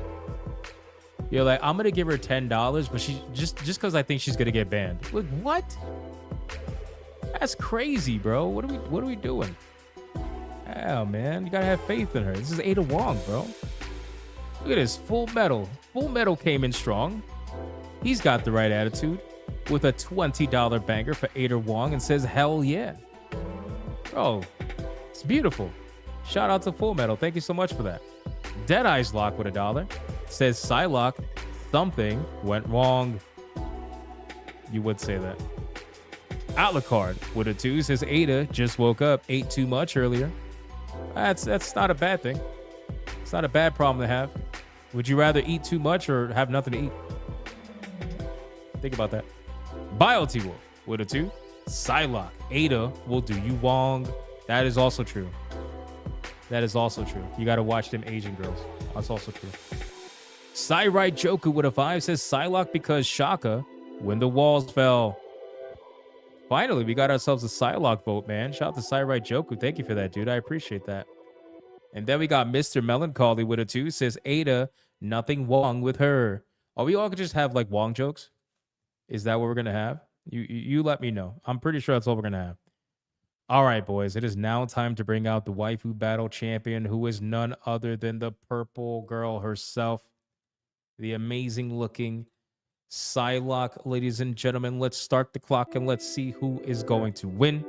You're like, I'm gonna give her $10, but she just because I think she's gonna get banned. Like, what? That's crazy, bro. What are we doing? Oh man, you gotta have faith in her. This is Ada Wong, bro. Look at this. Full Metal. Full Metal came in strong. He's got the right attitude with a $20 banger for Ada Wong and says, hell yeah. Bro, it's beautiful. Shout out to Full Metal. Thank you so much for that. Dead Eyes Lock with $1 says Psylocke, something went wrong. You would say that. Alucard with a 2 says Ada just woke up, ate too much earlier. That's not a bad thing. It's not a bad problem to have. Would you rather eat too much or have nothing to eat? Think about that. BioT Wolf with a 2. Psylocke, Ada will do you wrong. That is also true. That is also true. You got to watch them Asian girls. That's also true. Cyrite Joku with a 5 says Psylocke because Shaka when the walls fell. Finally, we got ourselves a Psylocke vote, man. Shout out to Cyrite Joku. Thank you for that, dude. I appreciate that. And then we got Mr. Melancholy with a 2 says Ada, nothing wrong with her. Are we all could just have like Wong jokes? Is that what we're going to have? You let me know. I'm pretty sure that's all we're going to have. All right, boys. It is now time to bring out the Waifu Battle champion, who is none other than the purple girl herself. The amazing-looking Psylocke. Ladies and gentlemen, let's start the clock and let's see who is going to win.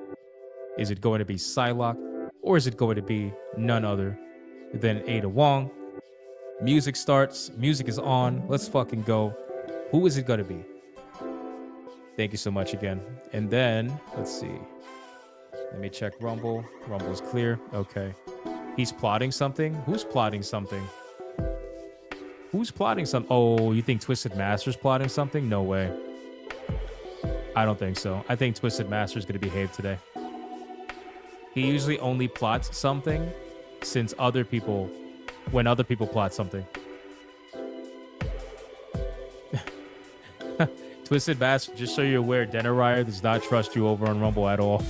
Is it going to be Psylocke, or is it going to be none other than Ada Wong? Music starts. Music is on. Let's fucking go. Who is it going to be? Thank you so much again. And then, let's see. Let me check Rumble. Rumble's clear. Okay. He's plotting something? Who's plotting something? Who's plotting something? Oh, you think Twisted Master's plotting something? No way. I don't think so. I think Twisted Master's going to behave today. He usually only plots something when other people plot something. Twisted Master, just so you're aware, Denariah does not trust you over on Rumble at all.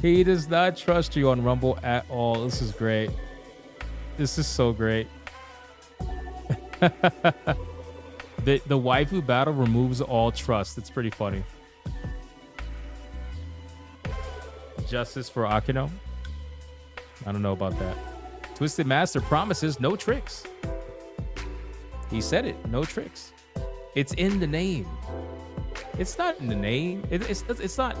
He does not trust you on Rumble at all. This is great. This is so great. The Waifu Battle removes all trust. It's pretty funny. Justice for Akino? I don't know about that. Twisted Master promises no tricks. He said it. No tricks. It's in the name. It's not in the name. It's not.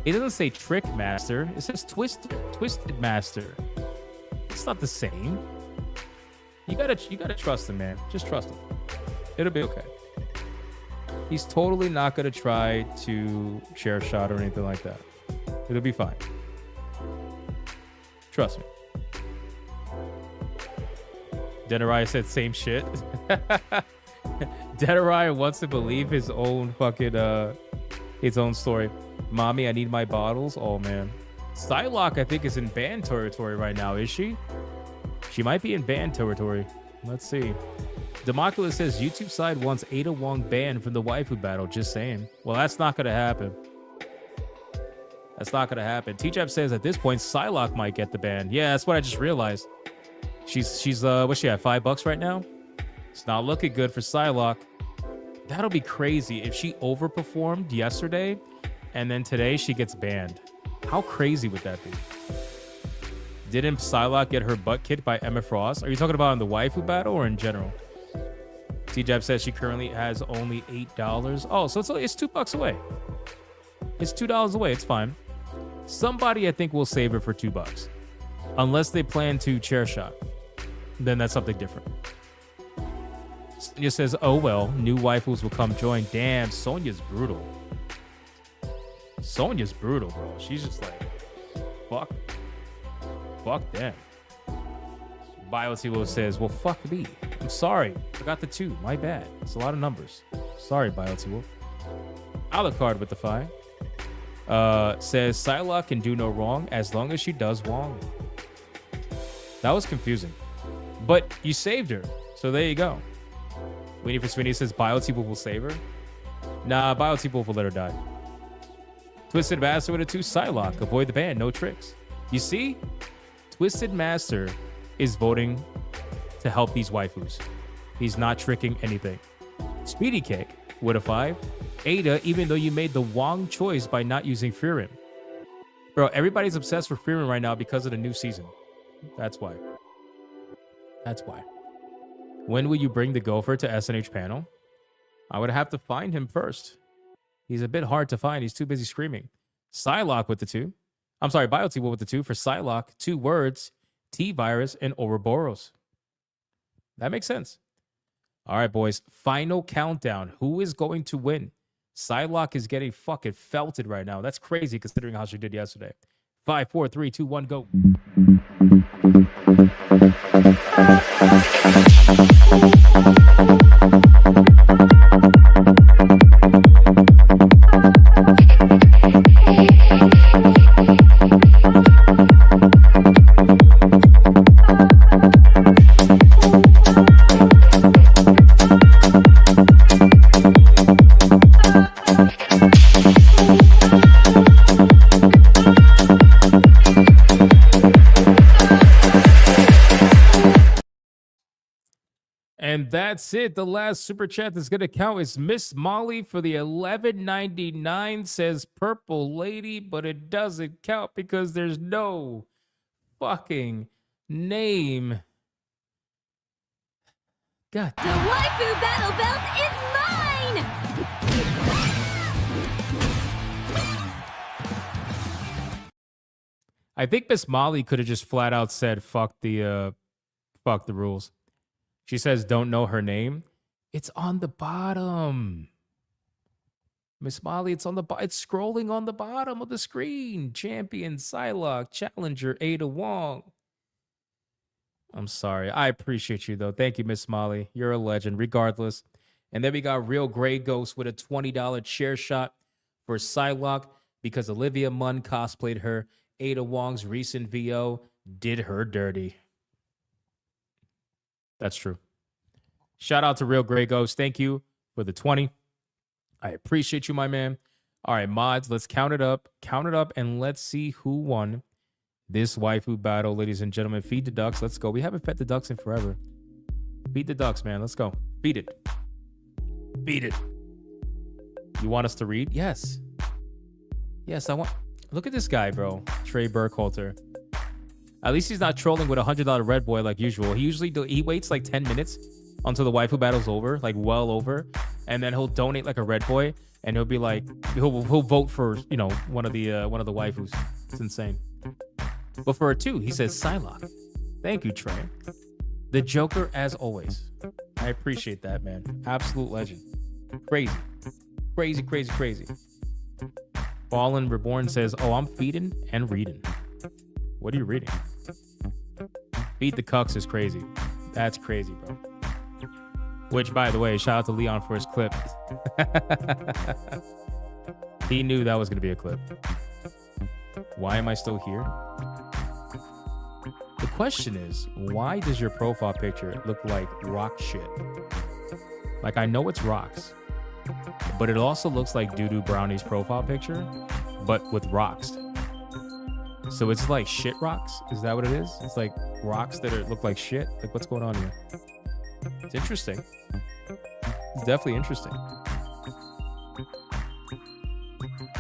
It doesn't say Trick Master. It says Twisted Master. It's not the same. You gotta trust him, man. Just trust him. It'll be okay. He's totally not gonna try to share a shot or anything like that. It'll be fine. Trust me. Deadariah said same shit. Deadariah wants to believe his own fucking his own story. Mommy, I need my bottles. Oh man. Psylocke, I think, is in ban territory right now, is she? She might be in ban territory. Let's see. Democulus says YouTube side wants Ada Wong banned from the Waifu Battle. Just saying. Well, that's not gonna happen. That's not gonna happen. T-Jab says at this point, Psylocke might get the ban. Yeah, that's what I just realized. She's what's she at, $5 right now? It's not looking good for Psylocke. That'll be crazy if she overperformed yesterday and then today she gets banned. How crazy would that be? Didn't Psylocke get her butt kicked by Emma Frost? Are you talking about in the Waifu Battle or in general? T-Jab says she currently has only $8. Oh, so it's $2 away. It's $2 away. It's fine. Somebody, I think, will save it for $2. Unless they plan to chair shot. Then that's something different. Sonya says, oh well, new waifus will come join. Damn, Sonya's brutal. Sonya's brutal, bro. She's just like, fuck them. BioTiwo says, well, fuck me. I'm sorry. I got the 2. My bad. It's a lot of numbers. Sorry, BioTiwo. Alucard with the 5. Says, Psylocke can do no wrong as long as she does wrong. That was confusing. But you saved her. So there you go. Weenie for Sweeney says, BioTiwo will save her. Nah, BioTiwo will let her die. Twisted Master with a 2. Psylocke. Avoid the ban. No tricks. You see? Twisted Master is voting to help these waifus. He's not tricking anything. Speedy Cake with a 5. Ada, even though you made the wrong choice by not using Frieren. Bro, everybody's obsessed with Frieren right now because of the new season. That's why. That's why. When will you bring the Gopher to SNH panel? I would have to find him first. He's a bit hard to find. He's too busy screaming. Psylocke with the 2. I'm sorry, BioTiwo with the 2 for Psylocke. 2 words, T-Virus and Ouroboros. That makes sense. All right, boys. Final countdown. Who is going to win? Psylocke is getting fucking felted right now. That's crazy considering how she did yesterday. 5, 4, 3, 2, 1, go. And that's it. The last super chat that's going to count is Miss Molly for the $11.99. Says Purple Lady, but it doesn't count because there's no fucking name. God. The Waifu Battle Belt is mine! I think Miss Molly could have just flat out said, fuck the rules. She says, don't know her name. It's on the bottom. Miss Molly, it's scrolling on the bottom of the screen. Champion, Psylocke, Challenger, Ada Wong. I'm sorry. I appreciate you, though. Thank you, Miss Molly. You're a legend, regardless. And then we got Real Grey Ghost with a $20 chair shot for Psylocke because Olivia Munn cosplayed her. Ada Wong's recent VO did her dirty. That's true. Shout out to Real Grey Ghost. Thank you for the 20. I appreciate you, my man. All right, mods, let's count it up. Count it up, and let's see who won this waifu battle, ladies and gentlemen. Feed the ducks. Let's go. We haven't fed the ducks in forever. Feed the ducks, man. Let's go. Feed it. Feed it. You want us to read? Yes. Yes, I want. Look at this guy, bro. Trey Burkhalter. At least he's not trolling with a $100 Red Boy like usual. He waits like 10 minutes until the waifu battle's over, like well over, and then he'll donate like a Red Boy, and he'll be like, he'll vote for, you know, one of the waifus. It's insane. But for a 2, he says Psylocke. Thank you, Trey. The Joker, as always. I appreciate that, man. Absolute legend. Crazy. Crazy, crazy, crazy. Fallen Reborn says, oh, I'm feeding and reading. What are you reading? Feed the Cucks is crazy. That's crazy, bro. Which, by the way, shout out to Leon for his clip. He knew that was going to be a clip. Why am I still here? The question is, why does your profile picture look like rock shit? Like, I know it's rocks, but it also looks like Doo-Doo Brownie's profile picture, but with rocks. So it's like shit rocks? Is that what it is? It's like rocks that look like shit? Like, what's going on here? It's interesting. It's definitely interesting.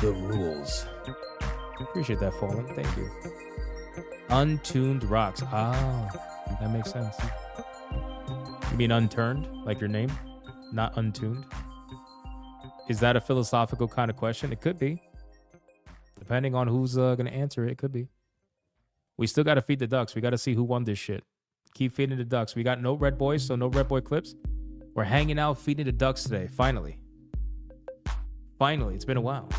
The rules. Appreciate that, Fallen. Thank you. Untuned rocks. Ah, that makes sense. You mean unturned, like your name? Not untuned? Is that a philosophical kind of question? It could be. Depending on who's going to answer it, it could be. We still got to feed the ducks. We got to see who won this shit. Keep feeding the ducks. We got no red boys, so no red boy clips. We're hanging out, feeding the ducks today. Finally. Finally. It's been a while.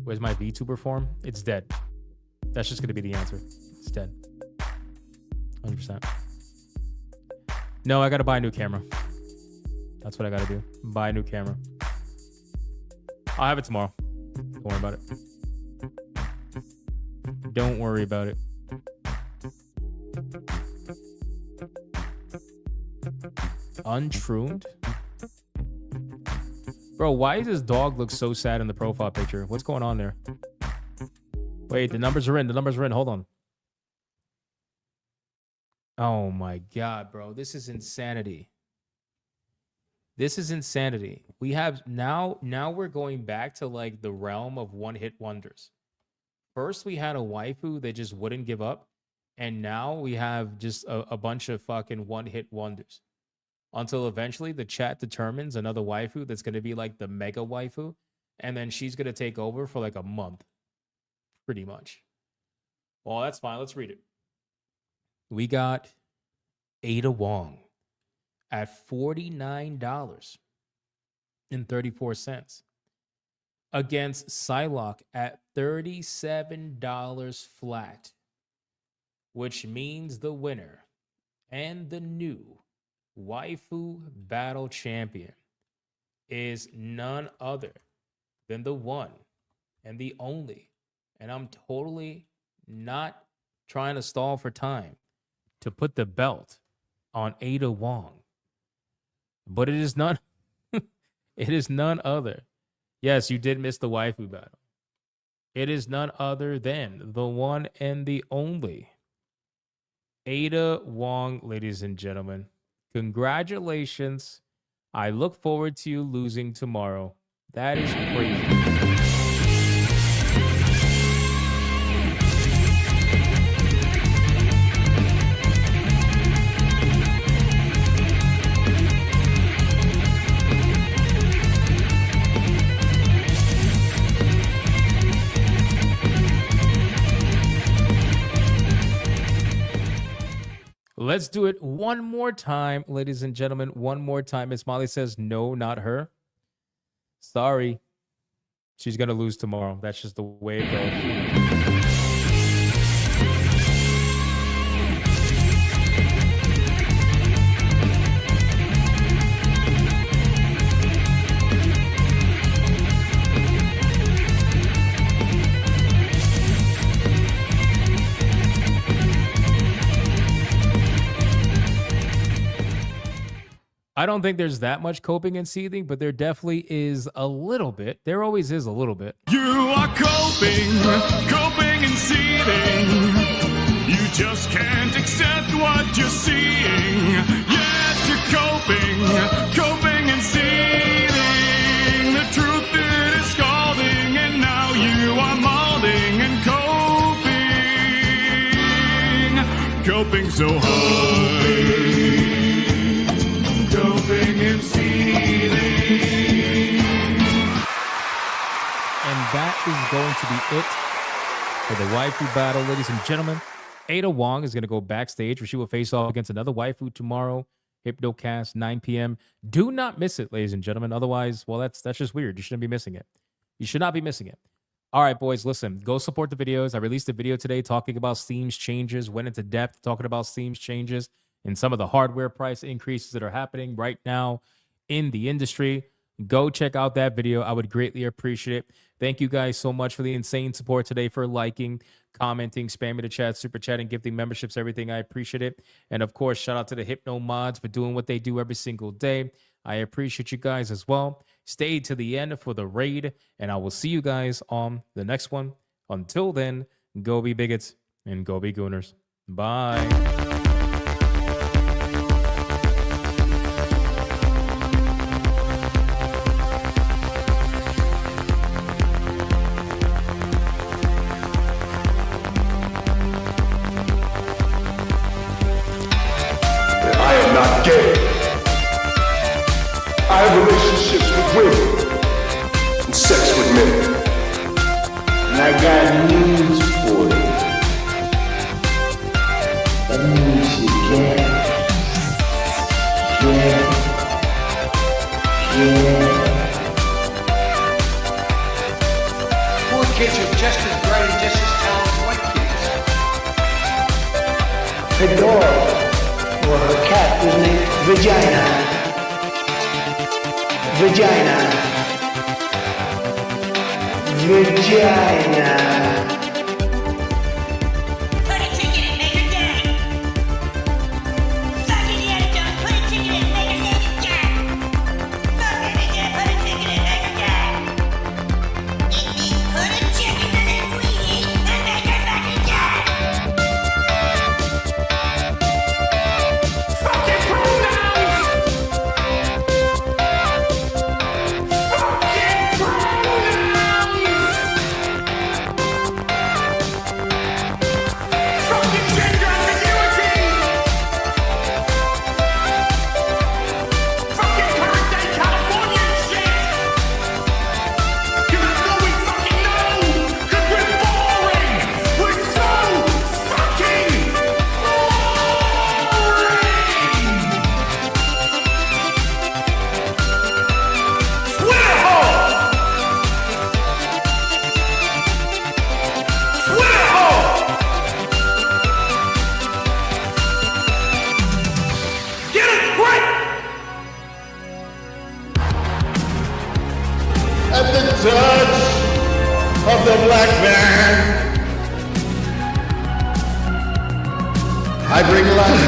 Where's my VTuber form? It's dead. That's just going to be the answer. It's dead. 100%. No, I got to buy a new camera. That's what I got to do. Buy a new camera. I'll have it tomorrow. Don't worry about it. Don't worry about it. Untruned? Bro, why does this dog look so sad in the profile picture? What's going on there? Wait, the numbers are in. The numbers are in. Hold on. Oh my God, bro. This is insanity. This is insanity. We have now we're going back to like the realm of one-hit wonders. First, we had a waifu that just wouldn't give up. And now we have just a bunch of fucking one-hit wonders. Until eventually the chat determines another waifu that's going to be like the mega waifu. And then she's going to take over for like a month. Pretty much. Well, that's fine. Let's read it. We got Ada Wong at $49.34 against Psylocke at $37 flat, which means the winner and the new Waifu Battle champion is none other than the one and the only, and I'm totally not trying to stall for time to put the belt on Ada Wong. But it is none it is none other. Yes, you did miss the Waifu Battle. It is none other than the one and the only Ada Wong, ladies and gentlemen. Congratulations. I look forward to you losing tomorrow. That is crazy. Let's do it one more time, ladies and gentlemen. One more time. Miss Molly says, no, not her. Sorry. She's going to lose tomorrow. That's just the way it goes. I don't think there's that much coping and seething, but there definitely is a little bit. There always is a little bit. You are coping and seething. You just can't accept what you're seeing. Yes, you're coping and seething. The truth it is scalding, and now you are molding and coping so hard. And that is going to be it for the waifu battle, ladies and gentlemen. Ada Wong is going to go backstage where she will face off against another waifu tomorrow. Hypnocast, 9 p.m. Do not miss it, ladies and gentlemen. Otherwise, well, that's just weird. You shouldn't be missing it. You should not be missing it. All right, boys, listen, go support the videos. I released a video today talking about Steam's changes, went into depth talking about Steam's changes and some of the hardware price increases that are happening right now in the industry. Go check out that video. I would greatly appreciate it. Thank you guys so much for the insane support today, for liking, commenting, spamming the chat, super chatting, gifting memberships, everything. I appreciate it. And of course, shout out to the Hypno mods for doing what they do every single day. I appreciate you guys as well. Stay to the end for the raid, and I will see you guys on the next one. Until then, go be bigots and go be gooners. Bye. I am not gay. I have relationships with women and sex with men. And I got news for you. That means you're gay. Poor kids are just as bright and just as talented as white kids. Her dog or her cat was named Vagina. Put a ticket in Maker Jack. Fuck Indiana Jones, put a ticket in Maker Lady Jack. Fuck Baby Jack, put a ticket in Maker Jack. It means put a chicken in a queenie and make her fucking Jack. Fucking pronouns! Fucking pronouns! Fucking gender ambiguity! Fucking current day California shit! That's all we fucking know! Cause we're boring! We're so fucking Twitter hole! Twitter hole! Get it right! At the touch of the black man, I bring life.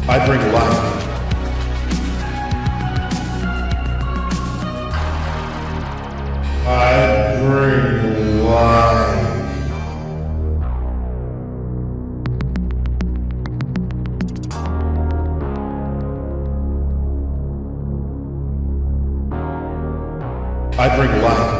I bring life. I bring life. I bring life.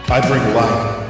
I bring life.